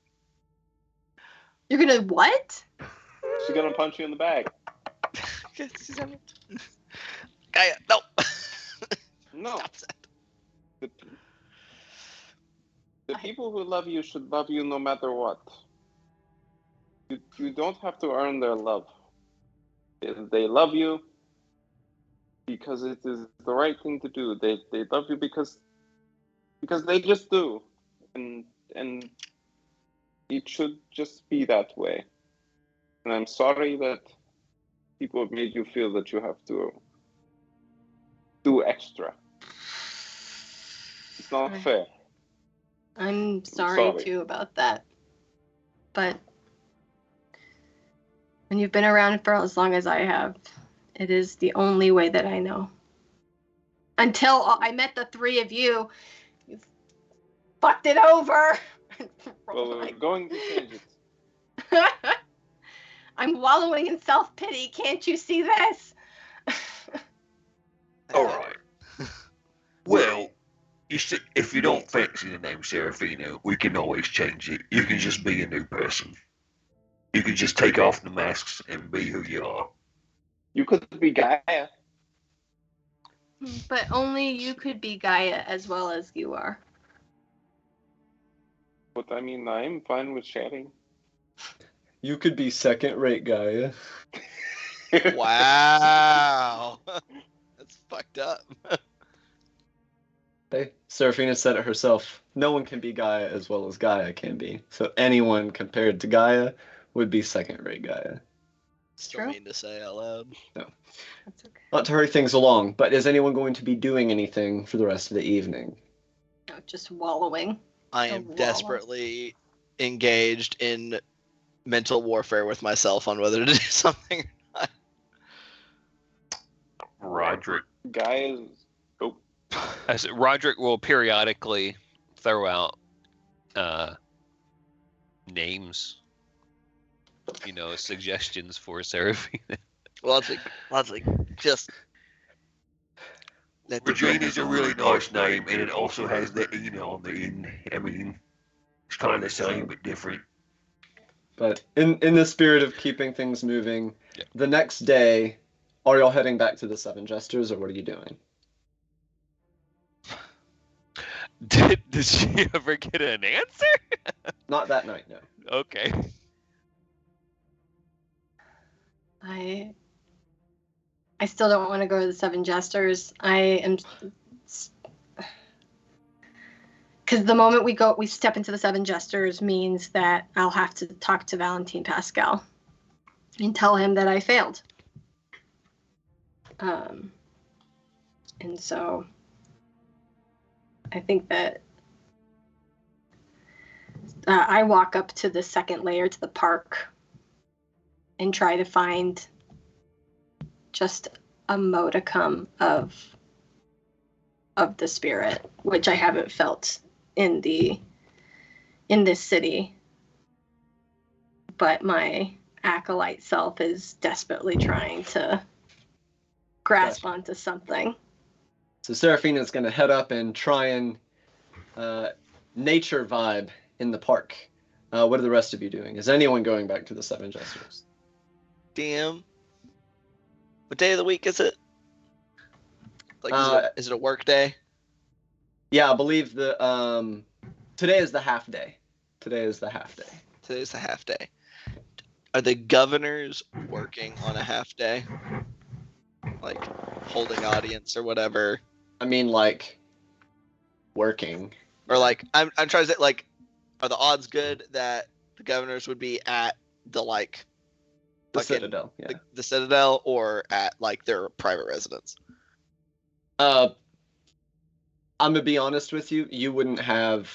You're gonna what? She's gonna punch you in the back. Gaia, no! No. Stop that. The people who love you should love you no matter what. You don't have to earn their love. They love you because it is the right thing to do. They love you because they just do, and it should just be that way. And I'm sorry that people have made you feel that you have to do extra. It's not fair. I'm sorry too about that. But when you've been around for as long as I have, it is the only way that I know. Until I met the three of you, you fucked it over. Well, we're going to change it. I'm wallowing in self-pity. Can't you see this? All right. Well, if you don't fancy the name Seraphina, we can always change it. You can just be a new person. You can just take off the masks and be who you are. You could be Gaia. But only you could be Gaia as well as you are. But I mean, I'm fine with sharing. You could be second-rate Gaia. Wow. That's fucked up. Hey, Seraphina said it herself. No one can be Gaia as well as Gaia can be. So anyone compared to Gaia would be second-rate Gaia. Still True. mean to say out loud. That's okay. Not to hurry things along, but is anyone going to be doing anything for the rest of the evening? No, just wallowing. I A am wallow. desperately engaged in mental warfare with myself on whether to do something. Roderick. Guys, oh, I said Roderick will periodically throw out names, suggestions for Seraphina. Logic, just let the Regina's a really nice name, and it also has the Ina on the end. I mean, it's kind of the same but different. But in the spirit of keeping things moving, Yeah. the next day, are y'all heading back to the Seven Jesters, or what are you doing? Did she ever get an answer? Not that night, no. Okay. I still don't want to go to the Seven Jesters. I am, because the moment we step into the Seven Jesters means that I'll have to talk to Valentine Pascal and tell him that I failed. And so I think that I walk up to the second layer, to the park, and try to find just a modicum of the spirit, which I haven't felt in this city. But my acolyte self is desperately trying to grasp Gotcha. onto something. So Seraphina's going to head up and try and nature vibe in the park. What are the rest of you doing? Is anyone going back to the Seven Jesters? damn. What day of the week is it? Like, is it a work day? Yeah, I believe today is the half day. Today's the half day. Are the governors working on a half day? Like, holding audience or whatever? I mean, like, working. Or like, I'm trying to say, like, are the odds good that the governors would be at the The fucking- Citadel, yeah. the Citadel, or at like their private residence? I'm gonna be honest with you. You wouldn't have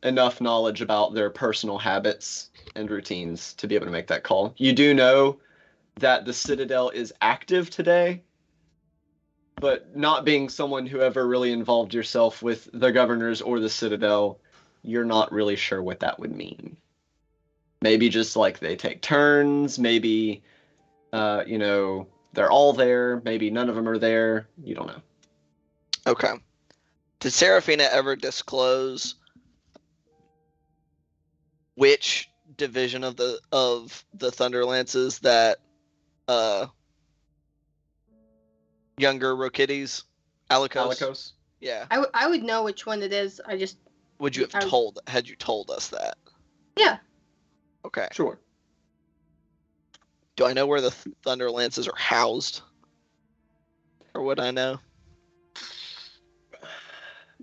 enough knowledge about their personal habits and routines to be able to make that call. You do know that the Citadel is active today, but not being someone who ever really involved yourself with the governors or the Citadel, you're not really sure what that would mean. Maybe just like they take turns, maybe they're all there, maybe none of them are there. You don't know. Okay. Did Seraphina ever disclose which division of the Thunderlances that younger Rokitties, Alikos? Yeah. I would know which one it is. Would you have had you told us that? Yeah. Okay. Sure. Do I know where the Thunderlances are housed? Or would I know?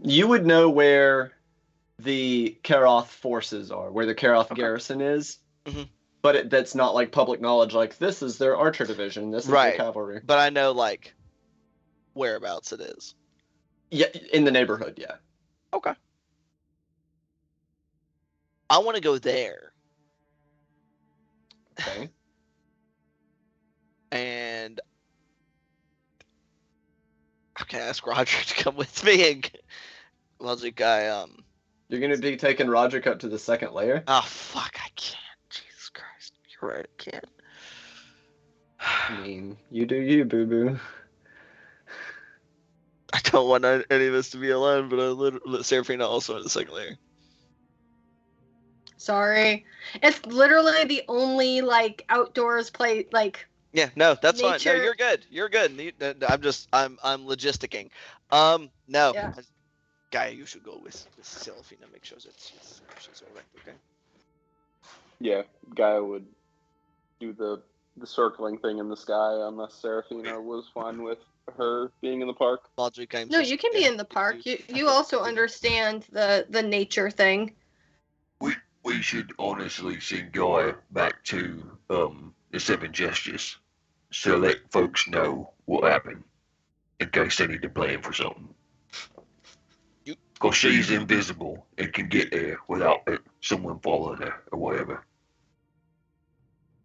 You would know where the Karoth forces are, where the Karoth garrison is. Mhm. But that's not like public knowledge. Like, this is their archer division. This is Right. their cavalry. But I know, like, whereabouts it is. Yeah, in the neighborhood. Yeah. Okay. I want to go there. Okay. And I can ask Roger to come with me. And Logic guy, You're gonna be taking Roderick up to the second layer. oh fuck, I can't. Jesus Christ, you're right, I can't. I mean, you do you, boo boo. I don't want any of us to be alone, but I literally Seraphina also in the second layer. Sorry. It's literally the only outdoors play Yeah, no, that's fine. No, Nature- you're good. You're good. I'm logisticking. No. Yeah. Guy, you should go with Seraphina. Make sure she's all right. Okay. yeah, Gaia would do the the circling thing in the sky unless Serafina was fine with her being in the park. Logic, I'm No, so you can be scared. in the park. You also understand the nature thing. We should honestly send Gaia back to the Seven Gestures, so let folks know what happened in case they need to plan for something. Because she's invisible and can get there without someone following her or whatever.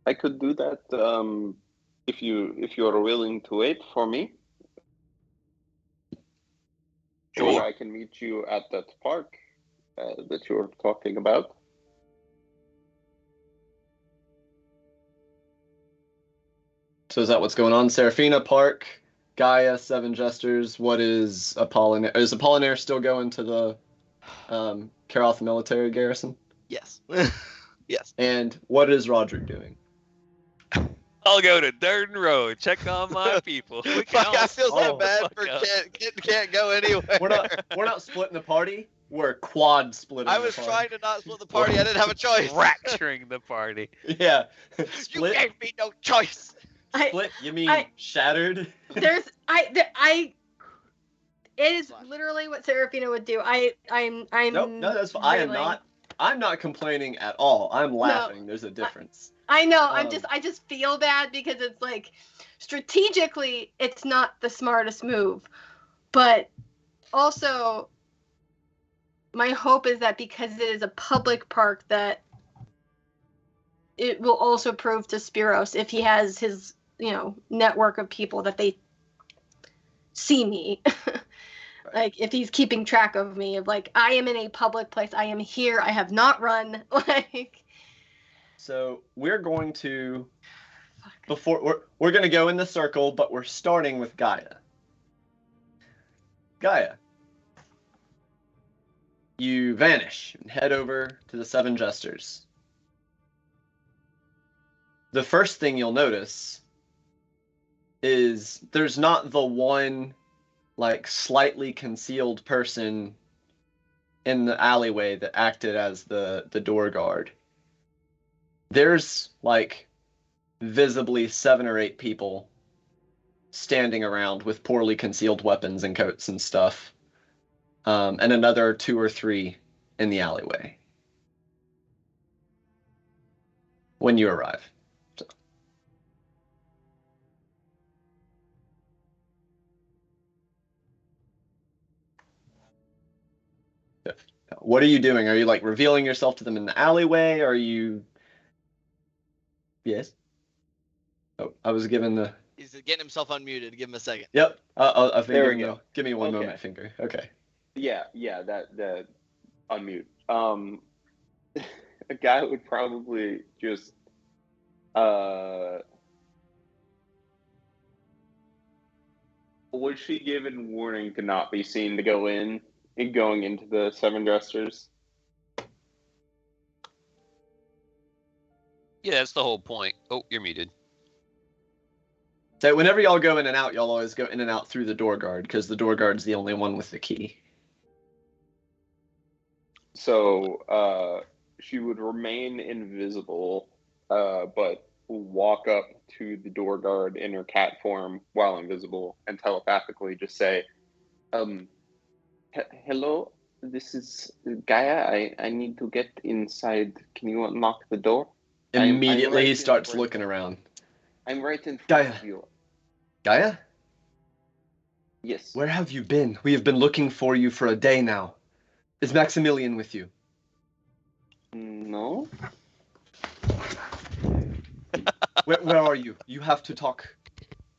I could do that if you're willing to wait for me. Sure. Or I can meet you at that park that you're talking about. So is that what's going on? Serafina Park, Gaia, Seven Jesters. What is Apollinaire? Is Apollinaire still going to the Karoth military garrison? Yes. Yes. And what is Roderick doing? I'll go to Durden Road, check on my people. We can Fuck, all I feel so slow the bad fuck for up. can't go anywhere. We're not splitting the party. We're quad splitting. I was the party. trying to not split the party. I didn't have a choice. Fracturing the party. Yeah. You Split. gave me no choice. Split. You mean shattered? It is literally what Serafina would do. I'm Nope. No, that's fine. I am not. I'm not complaining at all. I'm laughing. No, There's a difference. I know. I just feel bad because it's like strategically it's not the smartest move, but also my hope is that because it is a public park that it will also prove to Spiros if he has his network of people that they see me. Like if he's keeping track of me, of like I am in a public place, I am here, I have not run. Like. So we're going to we're going to go in the circle, but we're starting with Gaia. Gaia, you vanish and head over to the Seven Jesters. The first thing you'll notice is there's not the one like slightly concealed person in the alleyway that acted as the door guard. There's like visibly 7 or 8 people standing around with poorly concealed weapons and coats and stuff, and another 2 or 3 in the alleyway when you arrive. What are you doing? Are you like revealing yourself to them in the alleyway? Are you? Yes. Oh, I was given the. He's getting himself unmuted. Give him a second. Yep. There we go. Give me one Okay. moment, finger. Okay. Yeah, that unmute. A guy would probably just was she given warning to not be seen to go in and going into the Seven Dressers? Yeah, that's the whole point. Oh, you're muted. So whenever y'all go in and out, y'all always go in and out through the door guard because the door guard's the only one with the key. So she would remain invisible, but walk up to the door guard in her cat form while invisible and telepathically just say, hello, this is Gaia. I need to get inside. Can you unlock the door? Immediately I'm he right starts in looking around. I'm right in front Gaia. of you. Gaia? Yes. Where have you been? We have been looking for you for a day now. Is Maximilian with you? No. Where are you? You have to talk.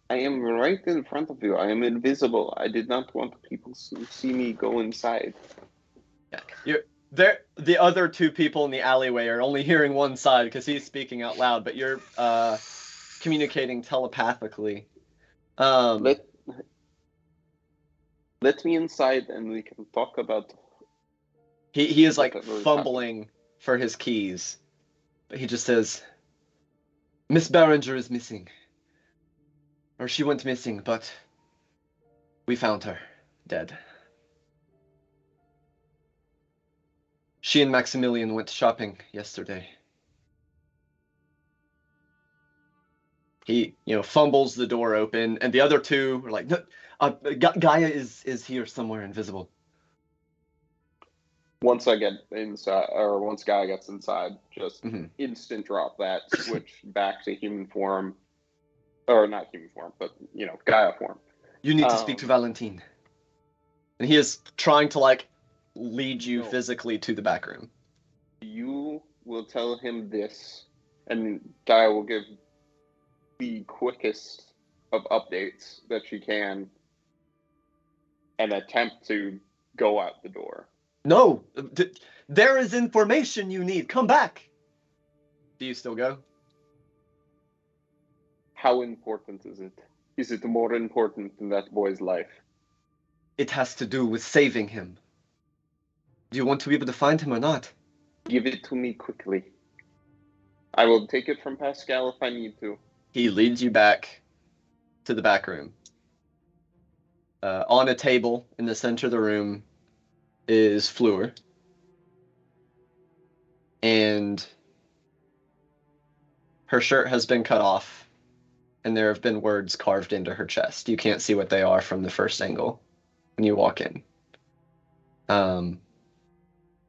I am right in front of you. I am invisible. I did not want people to see me go inside. Yeah. The other 2 people in the alleyway are only hearing one side because he's speaking out loud, but you're communicating telepathically. Let me inside and we can talk about. He is like whatever is fumbling for his keys, but he just says, Miss Barringer is missing. Or she went missing, but we found her, dead. She and Maximilian went shopping yesterday. He, fumbles the door open, and the other two are like, no, Gaia is here somewhere invisible. Once I get inside, or once Gaia gets inside, just Mhm. instant drop that, switch back to human form, or not human form, but Gaia form. You need to speak to Valentine. And he is trying to, lead you No. physically to the back room. You will tell him this, and Gaia will give the quickest of updates that she can and attempt to go out the door. No! There is information you need. Come back! Do you still go? How important is it? Is it more important than that boy's life? It has to do with saving him. Do you want to be able to find him or not? Give it to me quickly. I will take it from Pascal if I need to. He leads you back to the back room. On a table in the center of the room is Fleur. And her shirt has been cut off, and there have been words carved into her chest. You can't see what they are from the first angle when you walk in.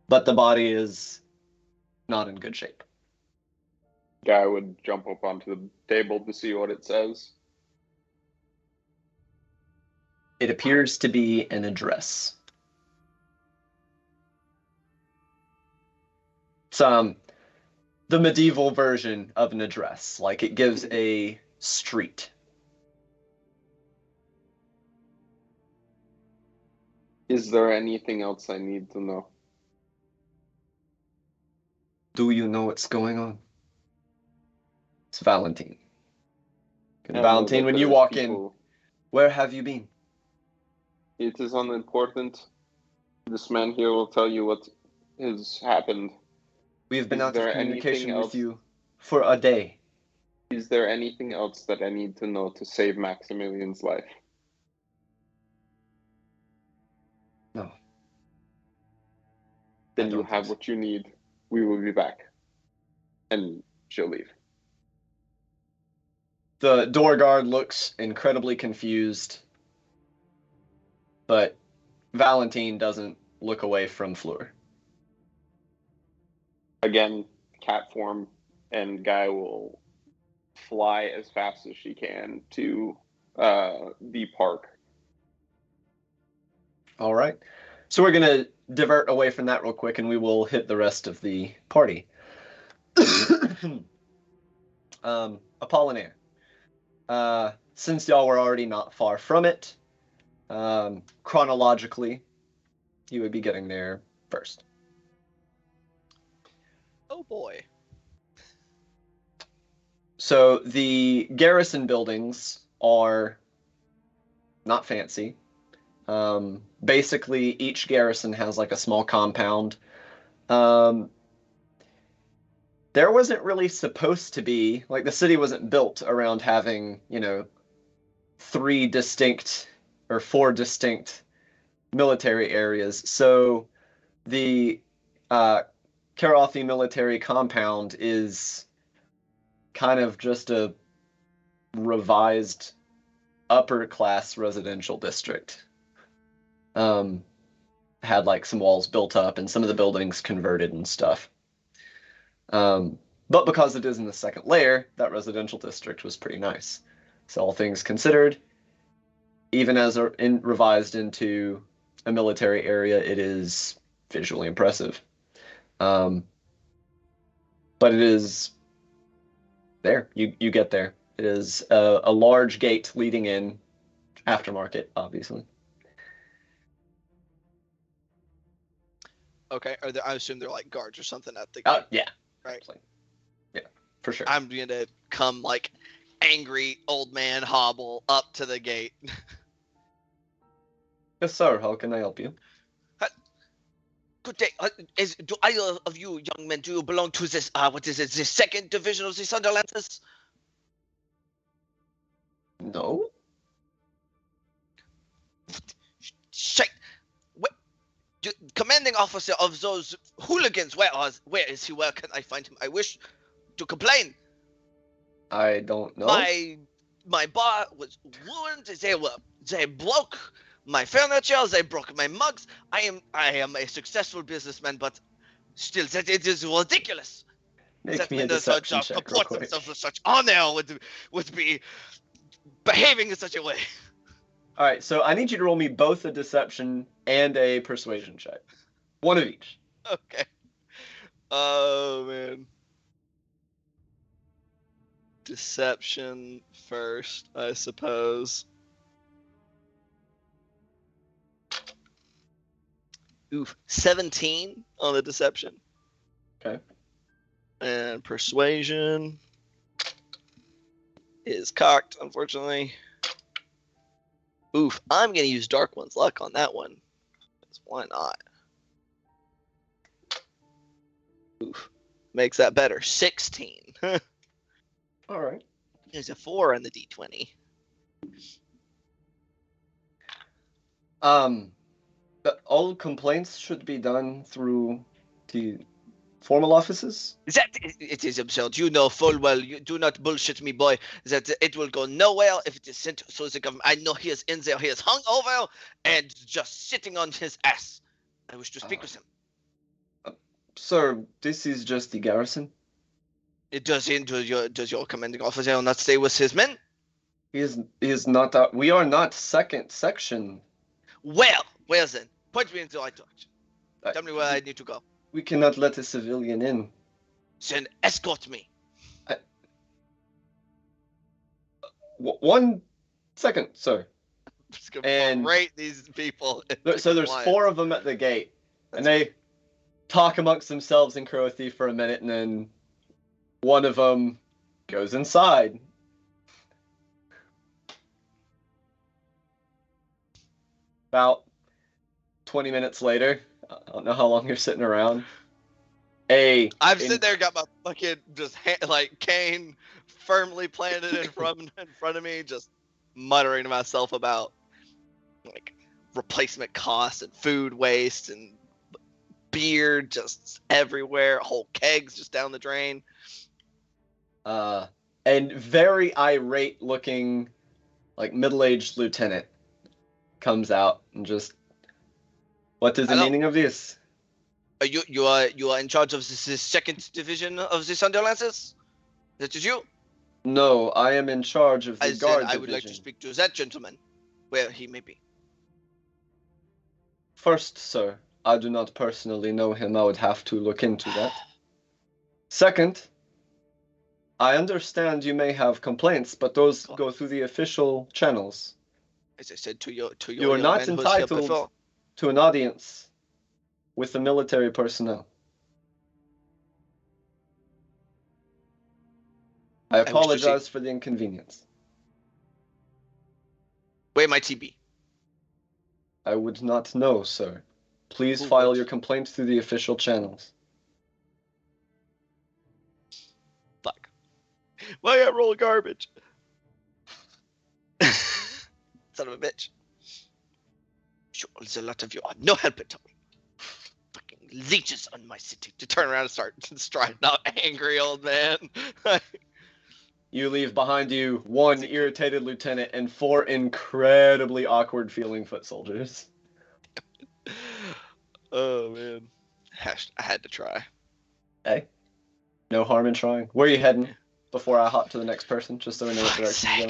But the body is not in good shape. Guy would jump up onto the table to see what it says. It appears to be an address. It's the medieval version of an address. Like, it gives a street. Is there anything else I need to know? Do you know what's going on? It's Valentine. And I know Valentine, that when you there are walk in, people- where have you been? It is unimportant. This man here will tell you what has happened. We have been Is out of there communication anything with else? you for a day. Is there anything else that I need to know to save Maximilian's life? No. Then I you don't have think so. what you need. We will be back. And she'll leave. The door guard looks incredibly confused, but Valentine doesn't look away from Fleur. Again, cat form, and Guy will fly as fast as she can to the park. All right. So we're going to divert away from that real quick, and we will hit the rest of the party. Apollinaire. Since y'all were already not far from it, chronologically, you would be getting there first. Oh boy. So the garrison buildings are not fancy. Basically, each garrison has like a small compound. There wasn't really supposed to be, like, the city wasn't built around having, 3 distinct or 4 distinct military areas. So the Karathi military compound is kind of just a revised upper class residential district. Had like some walls built up and some of the buildings converted and stuff. But because it is in the second layer, that residential district was pretty nice. So all things considered, even as revised into a military area, it is visually impressive. But it is there. You get there. It is a large gate leading in, aftermarket, obviously. Okay. I assume they're like guards or something at the gate. Yeah. Right. Actually. Yeah, for sure. I'm gonna come like angry old man hobble up to the gate. Yes, sir. How can I help you? Good day. Do either of you young men, do you belong to this, what is it, the 2nd Division of the Sunderlanders? No. Shit. Commanding officer of those hooligans, where is he? Where can I find him? I wish to complain. I don't know. My bar was ruined. They broke my furniture. They broke my mugs. I am a successful businessman, but still, that it is ridiculous. Make That me a men deception check real comport quick. themselves with such honor would be behaving in such a way. All right, so I need you to roll me both a deception and a persuasion check. One of each. Okay. Oh man. Deception first, I suppose. Oof, 17 on the deception. Okay. And persuasion is cocked, unfortunately. Oof, I'm going to use Dark One's luck on that one. Why not? Oof. Makes that better. 16. All right. There's a 4 on the D20. But all complaints should be done through the formal offices. It is absurd. You know full well, you do not bullshit me, boy, that it will go nowhere if it is sent to the government. I know he is in there. He is hung over and just sitting on his ass. I wish to speak with him. Sir, this is just the garrison. Does your commanding officer not stay with his men? He is not. We are not second section. Well, then, point me in the right direction. Tell me where I need to go. We cannot let a civilian in. Then escort me. 1 second, sir. I'm just gonna berate these people. So there's 4 of them at the gate, and they talk amongst themselves in Croathy for a minute, and then one of them goes inside. About 20 minutes later, I don't know how long you're sitting around. I'm sitting there, got my fucking cane firmly planted in front of me, just muttering to myself about like replacement costs and food waste and beer just everywhere, whole kegs just down the drain. And very irate looking, like middle-aged lieutenant comes out and just, what is the meaning of this? You are in charge of this second division of the Sunderlances? That is you? No, I am in charge of the guard division. I would like to speak to that gentleman, where he may be. First, sir, I do not personally know him. I would have to look into that. Second, I understand you may have complaints, but those go through the official channels. As I said to you are not entitled to an audience with the military personnel. I apologize for the inconvenience. Where might he be? I would not know, sir. Please file your complaints through the official channels. Fuck. Why I roll garbage? Son of a bitch. Sure, there's a lot of you are no help at all. Fucking leeches on my city. To turn around and start striding out, angry old man. You leave behind you 1 irritated lieutenant and 4 incredibly awkward feeling foot soldiers. Oh man. I had to try. Hey, no harm in trying. Where are you heading before I hop to the next person, just so we know what direction you're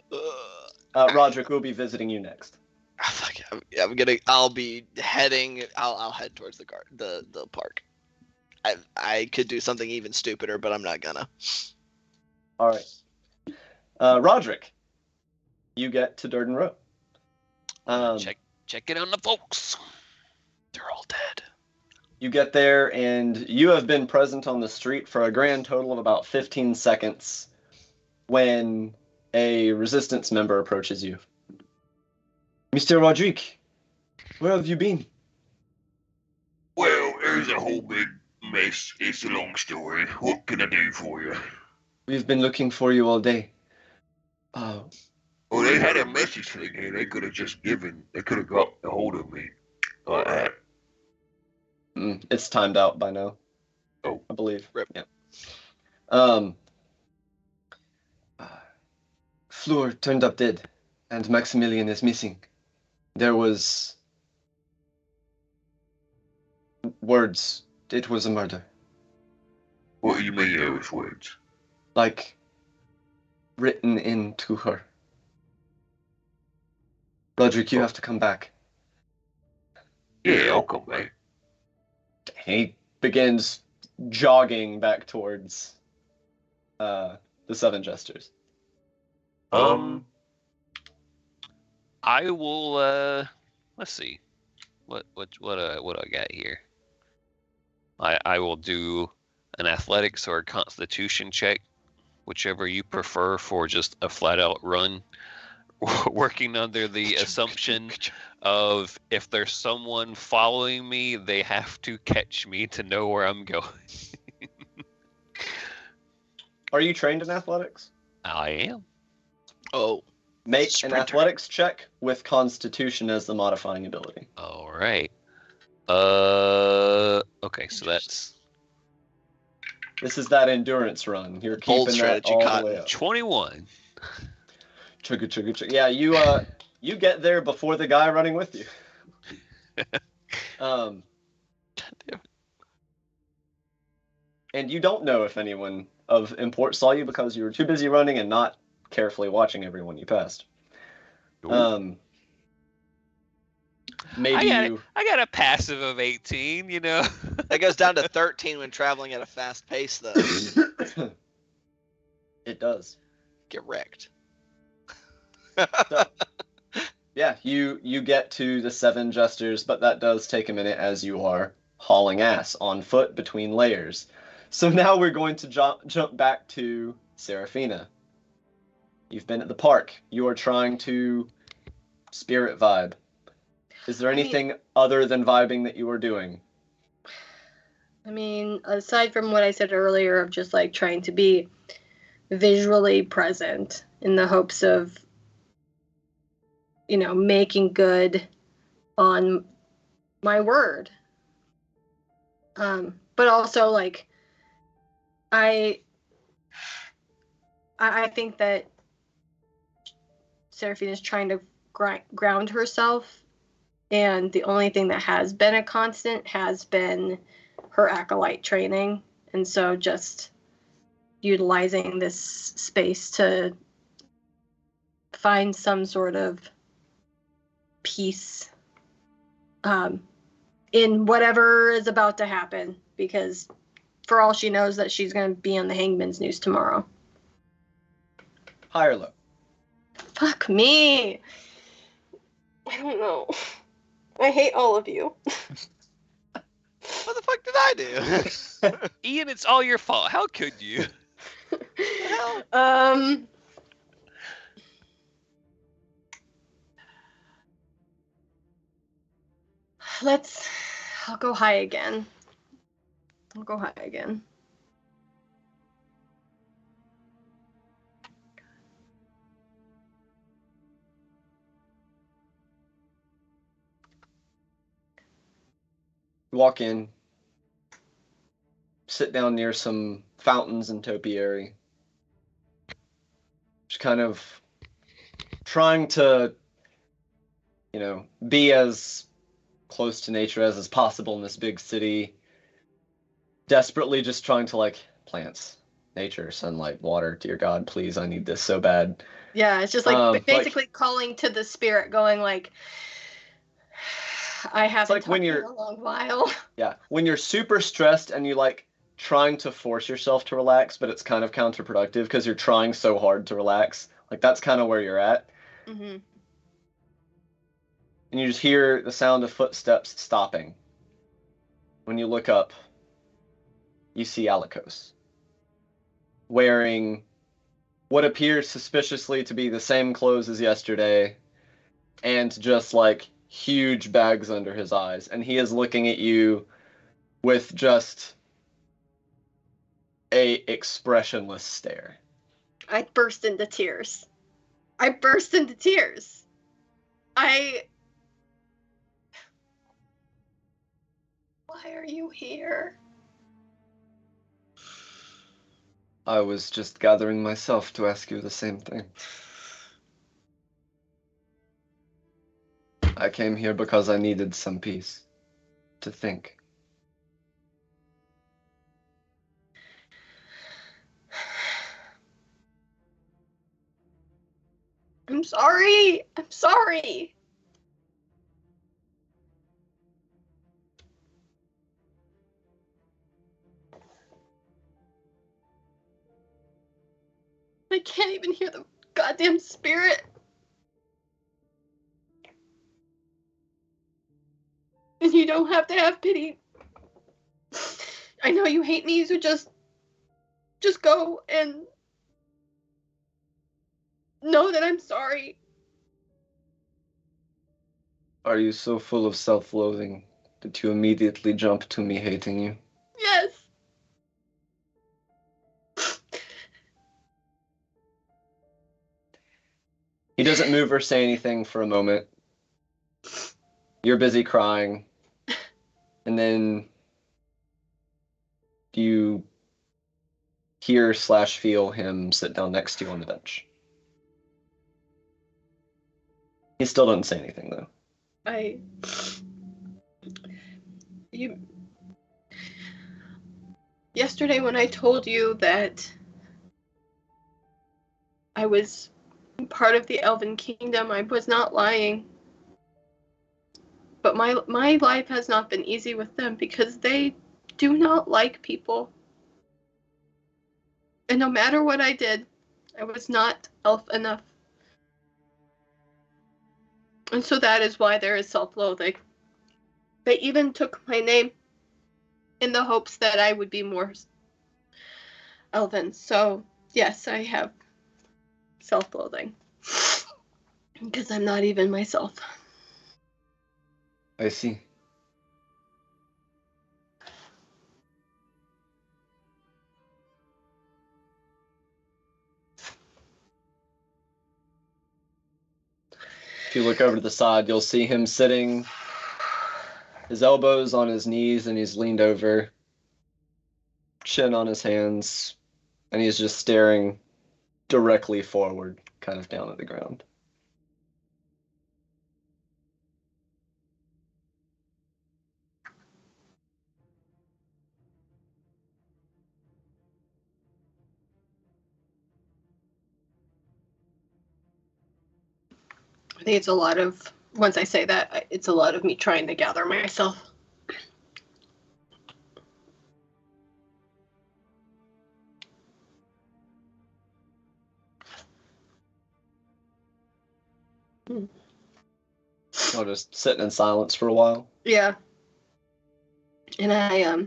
going? Roderick, we'll be visiting you next. I'll be heading. I'll head towards the park. I could do something even stupider, but I'm not gonna. All right, Roderick, you get to Durden Row. Check it on the folks. They're all dead. You get there, and you have been present on the street for a grand total of about 15 seconds when a resistance member approaches you. Mr. Roderick, where have you been? Well, there's a whole big mess. It's a long story. What can I do for you? We've been looking for you all day. Well, they had a message thing here. They could have just given. They could have got a hold of me like that. It's timed out by now. Oh, I believe. Rip. Yeah. Fleur turned up dead, and Maximilian is missing. There was words. It was a murder. What do you mean there was words? Like, written into her. Roderick, you have to come back. Yeah, I'll come back. He begins jogging back towards the Seven Jesters. I will. Let's see. What I got here? I will do an athletics or a constitution check, whichever you prefer, for just a flat out run. Working under the assumption of if there's someone following me, they have to catch me to know where I'm going. Are you trained in athletics? I am. Oh, Make Sprinter. an athletics check with Constitution as the modifying ability. All right. Okay, so that's This is that endurance run. You're Bold keeping that strategy, all the Cotton. way up. 21. Chugga. Yeah, you get there before the guy running with you. And you don't know if anyone of import saw you because you were too busy running and not carefully watching everyone you passed. Maybe I got a passive of 18, you know. that goes down to 13 when traveling at a fast pace, though. It does. Get wrecked. So, yeah, you get to the Seven Jesters, but that does take a minute as you are hauling ass on foot between layers. So now we're going to jump back to Seraphina. You've been at the park. You are trying to spirit vibe. Is there anything other than vibing that you are doing? I mean, aside from what I said earlier of just like trying to be visually present in the hopes of, you know, making good on my word. But also like I think that Seraphine is trying to ground herself, and the only thing that has been a constant has been her acolyte training, and so just utilizing this space to find some sort of peace in whatever is about to happen, because for all she knows that she's going to be on the Hangman's News tomorrow. High or low? Fuck me. I don't know. I hate all of you. What the fuck did I do? Ian, it's all your fault. How could you? I'll go high again. Walk in, sit down near some fountains and topiary. Just kind of trying to, you know, be as close to nature as is possible in this big city. Desperately just trying to, like, plants, nature, sunlight, water. Dear God, please, I need this so bad. Yeah, it's just like basically calling to the spirit, going like, I haven't like when talked you're in a long while. Yeah, when you're super stressed and you like trying to force yourself to relax, but it's kind of counterproductive because you're trying so hard to relax. Like that's kind of where you're at. Mm-hmm. And you just hear the sound of footsteps stopping. When you look up, you see Alikos wearing what appears suspiciously to be the same clothes as yesterday, and just like huge bags under his eyes, and he is looking at you with just a expressionless stare. I burst into tears. Why are you here? I was just gathering myself to ask you the same thing. I came here because I needed some peace to think. I'm sorry. I'm sorry. I can't even hear the goddamn spirit. And you don't have to have pity. I know you hate me, so just go and know that I'm sorry. Are you so full of self-loathing that you immediately jump to me hating you? Yes. He doesn't move or say anything for a moment. You're busy crying. And then you hear/feel him sit down next to you on the bench. He still doesn't say anything, though. Yesterday when I told you that I was part of the Elven Kingdom, I was not lying. But my life has not been easy with them because they do not like people. And no matter what I did, I was not elf enough. And so that is why there is self-loathing. They even took my name in the hopes that I would be more elven. So, yes, I have self-loathing. Because I'm not even myself. I see. If you look over to the side, you'll see him sitting, his elbows on his knees, and he's leaned over, chin on his hands, and he's just staring directly forward, kind of down at the ground. I think it's a lot of, once I say that, it's a lot of me trying to gather myself. I'll just sit in silence for a while. Yeah. And I,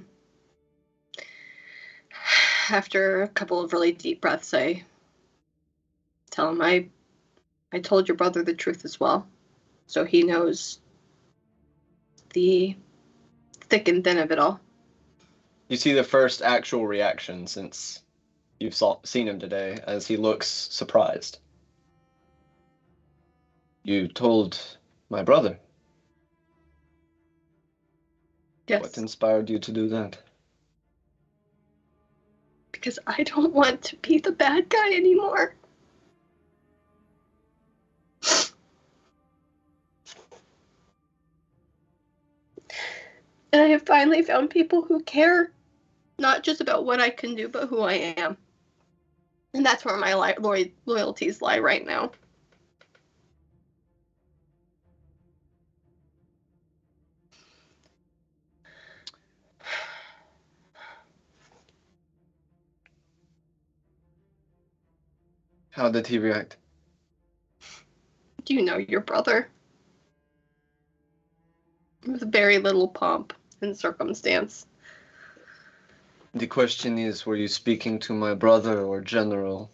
after a couple of really deep breaths, I tell him, I told your brother the truth as well. So he knows the thick and thin of it all. You see the first actual reaction since you've seen him today, as he looks surprised. You told my brother? Yes. What inspired you to do that? Because I don't want to be the bad guy anymore. And I have finally found people who care, not just about what I can do, but who I am. And that's where my loyalties lie right now. How did he react? Do you know your brother? With very little pomp and circumstance. The question is, were you speaking to my brother or General?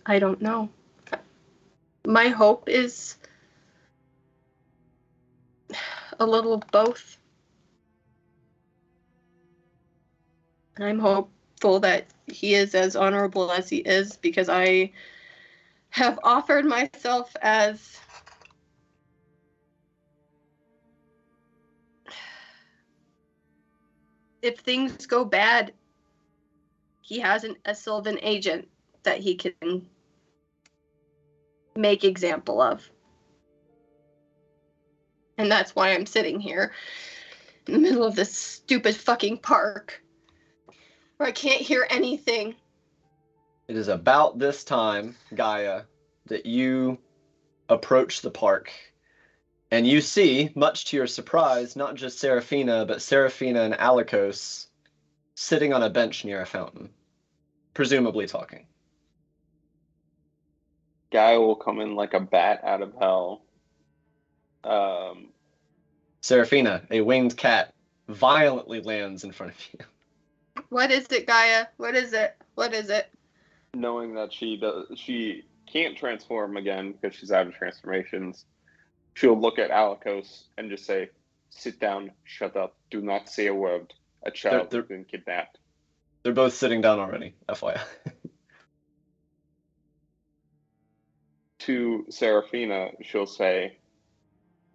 I don't know. My hope is a little of both. I'm hopeful that he is as honorable as he is because I have offered myself as if things go bad, he has a Sylvan agent that he can make example of. And that's why I'm sitting here in the middle of this stupid fucking park where I can't hear anything. It is about this time, Gaia, that you approach the park. And you see, much to your surprise, not just Seraphina, but Seraphina and Alikos sitting on a bench near a fountain, presumably talking. Guy will come in like a bat out of hell. Seraphina, a winged cat, violently lands in front of you. What is it, Gaia? What is it? What is it? Knowing that she can't transform again because she's out of transformations, she'll look at Alikos and just say, "Sit down, shut up, do not say a word. A child has been kidnapped." They're both sitting down already, FYI. To Seraphina, she'll say,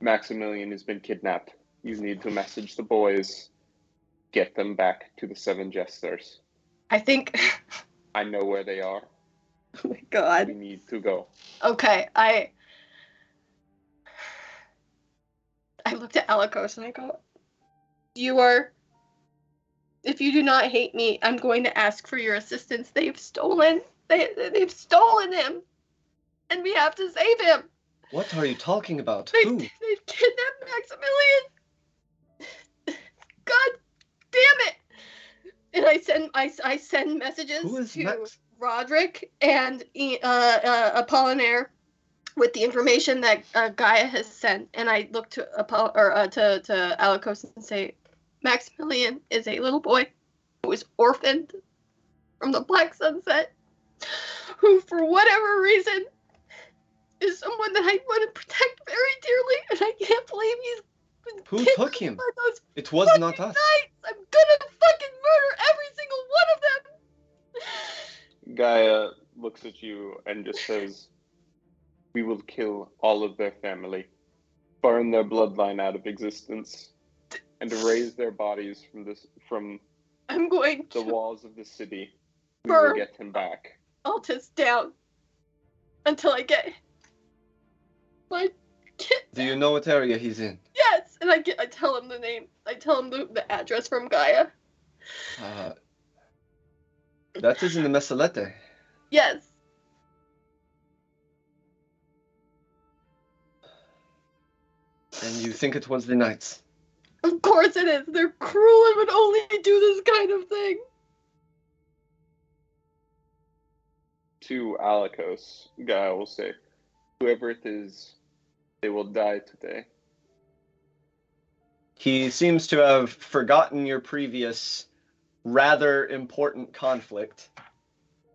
"Maximilian has been kidnapped. You need to message the boys. Get them back to the Seven Jesters. I think... I know where they are. Oh my god. We need to go." Okay, I looked at Alikos and I go, if you do not hate me, I'm going to ask for your assistance. They've stolen him. And we have to save him. What are you talking about? Who? They've kidnapped Maximilian. God damn it. And I send messages to Roderick and Apollinaire with the information that Gaia has sent, and I look to to Alikos and say, Maximilian is a little boy who was orphaned from the Black Sunset, who, for whatever reason, is someone that I want to protect very dearly, and I can't believe he's been Who took him? It was not us. Nights. I'm gonna fucking murder every single one of them. Gaia looks at you and just says, "We will kill all of their family, burn their bloodline out of existence, and erase their bodies from I'm going the to walls of the city. We burn will get him back. Altus down until I get my kid." Do you know what area he's in? Yes, and I tell him the name. I tell him the address from Gaia. That is in the Mesalete. Yes. And you think it was the Knights? Of course it is. They're cruel and would only do this kind of thing. To Alikos, Gaia will say, "Whoever it is, they will die today." He seems to have forgotten your previous rather important conflict.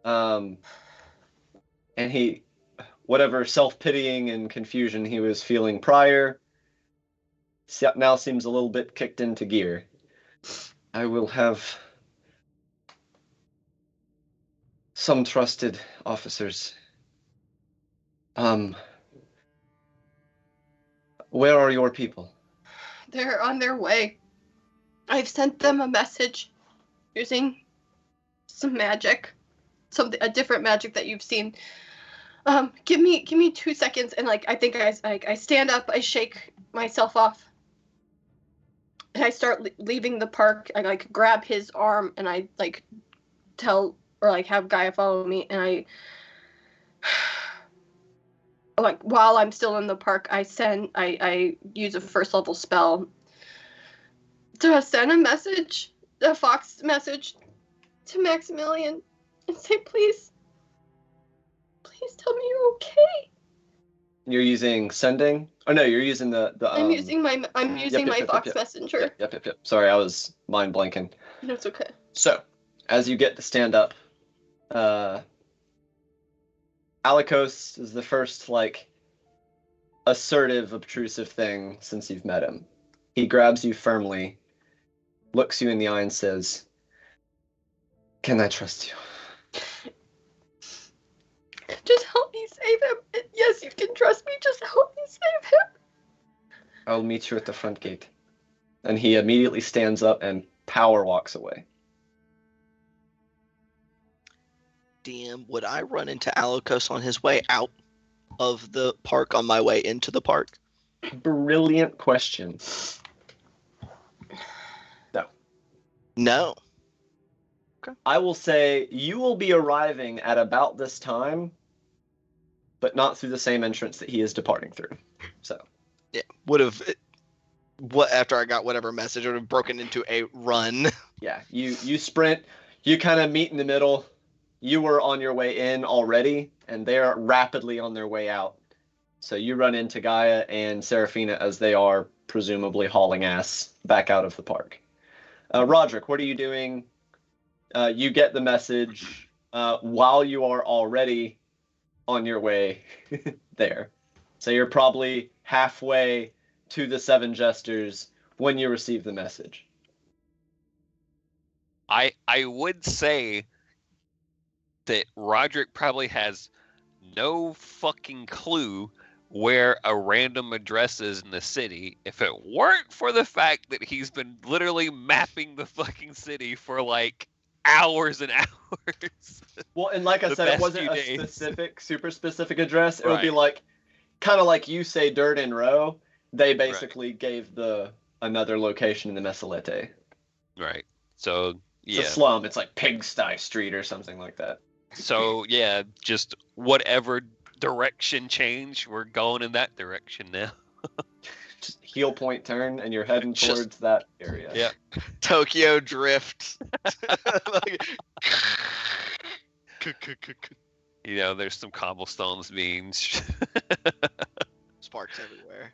And he, whatever self-pitying and confusion he was feeling prior, now seems a little bit kicked into gear. I will have some trusted officers. Where are your people? They're on their way. I've sent them a message using some magic, a different magic that you've seen. Give me 2 seconds, and I think I stand up, I shake myself off, and I start leaving the park. I grab his arm and I tell or have Gaia follow me, and I while I'm still in the park, I use a first level spell to send a fox message to Maximilian and say, please tell me you're okay. You're using sending? Oh no, you're using the I'm using my fox messenger. Yep. Sorry, I was mind blanking. No, it's okay. So, as you get to stand up, Alikos is the first assertive, obtrusive thing since you've met him. He grabs you firmly, looks you in the eye and says, "Can I trust you?" Just help me save him. Yes, you can trust me. Just help me save him. I'll meet you at the front gate. And he immediately stands up and power walks away. DM, would I run into Alikos on his way out? of the park on my way into the park? Brilliant question. No. I will say you will be arriving at about this time, but not through the same entrance that he is departing through. So Yeah, would have. What after I got whatever message, would have broken into a run. yeah, you sprint, you kind of meet in the middle. You were on your way in already, and they're rapidly on their way out. So you run into Gaia and Serafina as they are presumably hauling ass back out of the park. Roderick, what are you doing? You get the message while you are already on your way there. So you're probably halfway to the Seven Jesters when you receive the message. I would say that Roderick probably has no fucking clue where a random address is in the city if it weren't for the fact that he's been literally mapping the fucking city for like hours and hours. Well, and like I The said, it past wasn't few a days. specific, super specific address. It would be Right. like, kind of like you say Durden Row. They basically gave another location in the Messalete. Right. So It's yeah. a slum. It's like Pigsty Street or something like that. So yeah, just whatever direction change, we're going in that direction now. Just heel point turn, and you're heading Just- towards that area. Yeah. Tokyo Drift. Like- You know, there's some cobblestones being Sparks everywhere.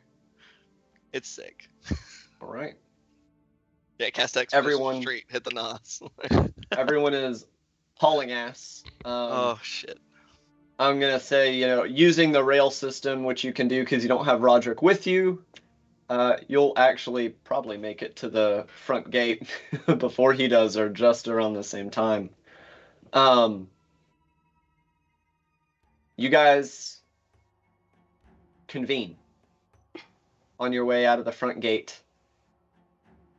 It's sick. All right. Yeah, cast X. Everyone- Street, hit the nos. Everyone is hauling ass. Oh shit. I'm gonna say, using the rail system, which you can do because you don't have Roderick with you, you'll actually probably make it to the front gate before he does, or just around the same time. You guys convene on your way out of the front gate,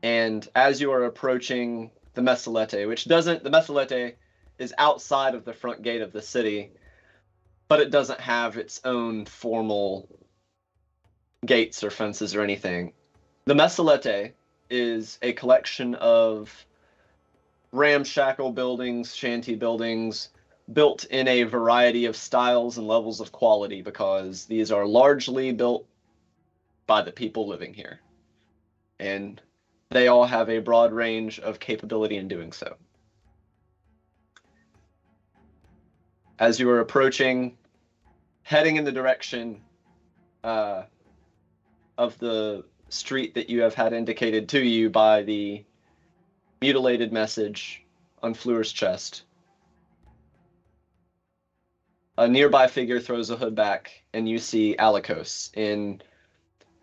and as you are approaching the Messalete, the Messalete is outside of the front gate of the city, but it doesn't have its own formal gates or fences or anything. The Messalete is a collection of ramshackle buildings, shanty buildings, built in a variety of styles and levels of quality because these are largely built by the people living here. And they all have a broad range of capability in doing so. As you are approaching, heading in the direction of the street that you have had indicated to you by the mutilated message on Fleur's chest, a nearby figure throws a hood back, and you see Alikos in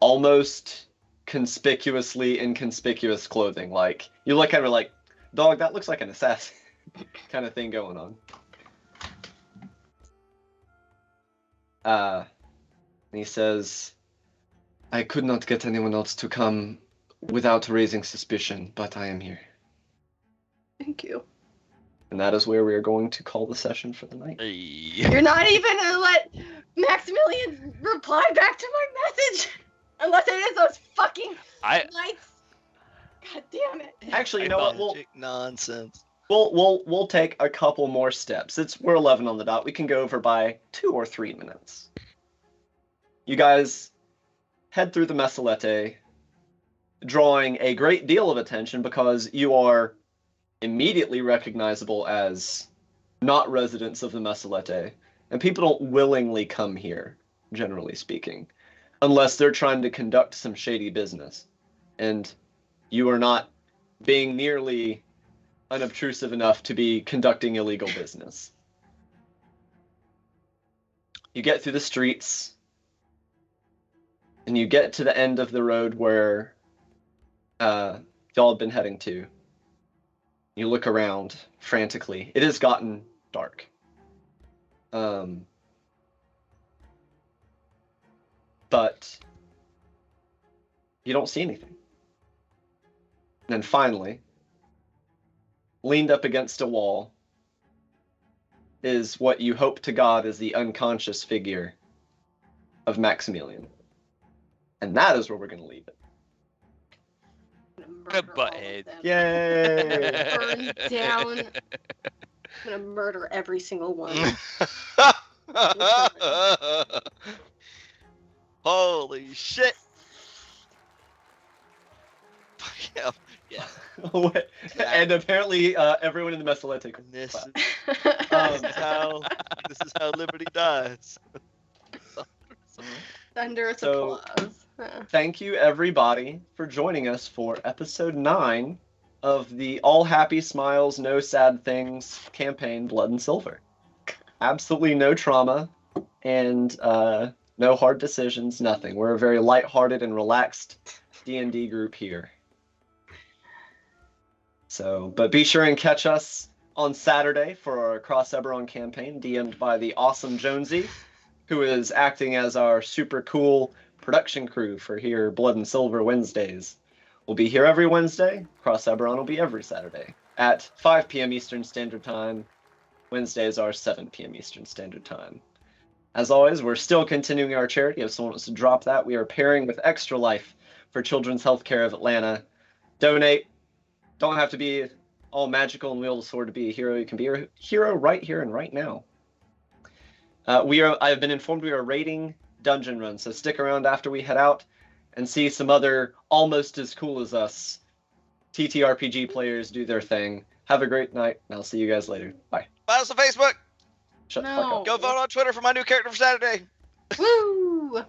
almost conspicuously inconspicuous clothing. Like, you look at her like, dog, that looks like an assassin kind of thing going on. And he says, I could not get anyone else to come without raising suspicion, but I am here. Thank you. And that is where we are going to call the session for the night. Hey. You're not even gonna let Maximilian reply back to my message, unless it is those fucking lights. God damn it! Actually, you I know what? Magic nonsense. We'll take a couple more steps. We're 11 on the dot. We can go over by 2 or 3 minutes. You guys head through the Messalete, drawing a great deal of attention because you are immediately recognizable as not residents of the Messalete, and people don't willingly come here, generally speaking, unless they're trying to conduct some shady business, and you are not being nearly unobtrusive enough to be conducting illegal business. You get through the streets, and you get to the end of the road where y'all have been heading to. You look around frantically. It has gotten dark. But you don't see anything. And then finally, leaned up against a wall, is what you hope to God is the unconscious figure of Maximilian. And that is where we're going to leave it. Butthead. Yay! Burn down. I'm gonna murder every single one. Holy shit! Yeah, yeah. And apparently, everyone in the Mesolithic. And this Um, is how Liberty dies. Thunderous So- applause. Thank you, everybody, for joining us for episode 9 of the All Happy Smiles, No Sad Things campaign, Blood and Silver. Absolutely no trauma and no hard decisions, nothing. We're a very lighthearted and relaxed D&D group here. So, but be sure and catch us on Saturday for our Cross Eberron campaign, DM'd by the awesome Jonesy, who is acting as our super cool production crew for here Blood and Silver Wednesdays. We'll be here every Wednesday. Cross Eberron will be every Saturday at 5 p.m. Eastern Standard Time. Wednesdays are 7 p.m. Eastern Standard Time. As always, we're still continuing our charity. If someone wants to drop that, we are pairing with Extra Life for Children's Healthcare of Atlanta. Donate. Don't have to be all magical and wield a sword to be a hero. You can be a hero right here and right now. I have been informed we are raiding dungeon run, so stick around after we head out and see some other almost as cool as us TTRPG players do their thing. Have a great night, and I'll see you guys later. Bye. Find us on Facebook. Shut the fuck No. up. Go vote on Twitter for my new character for Saturday. Woo!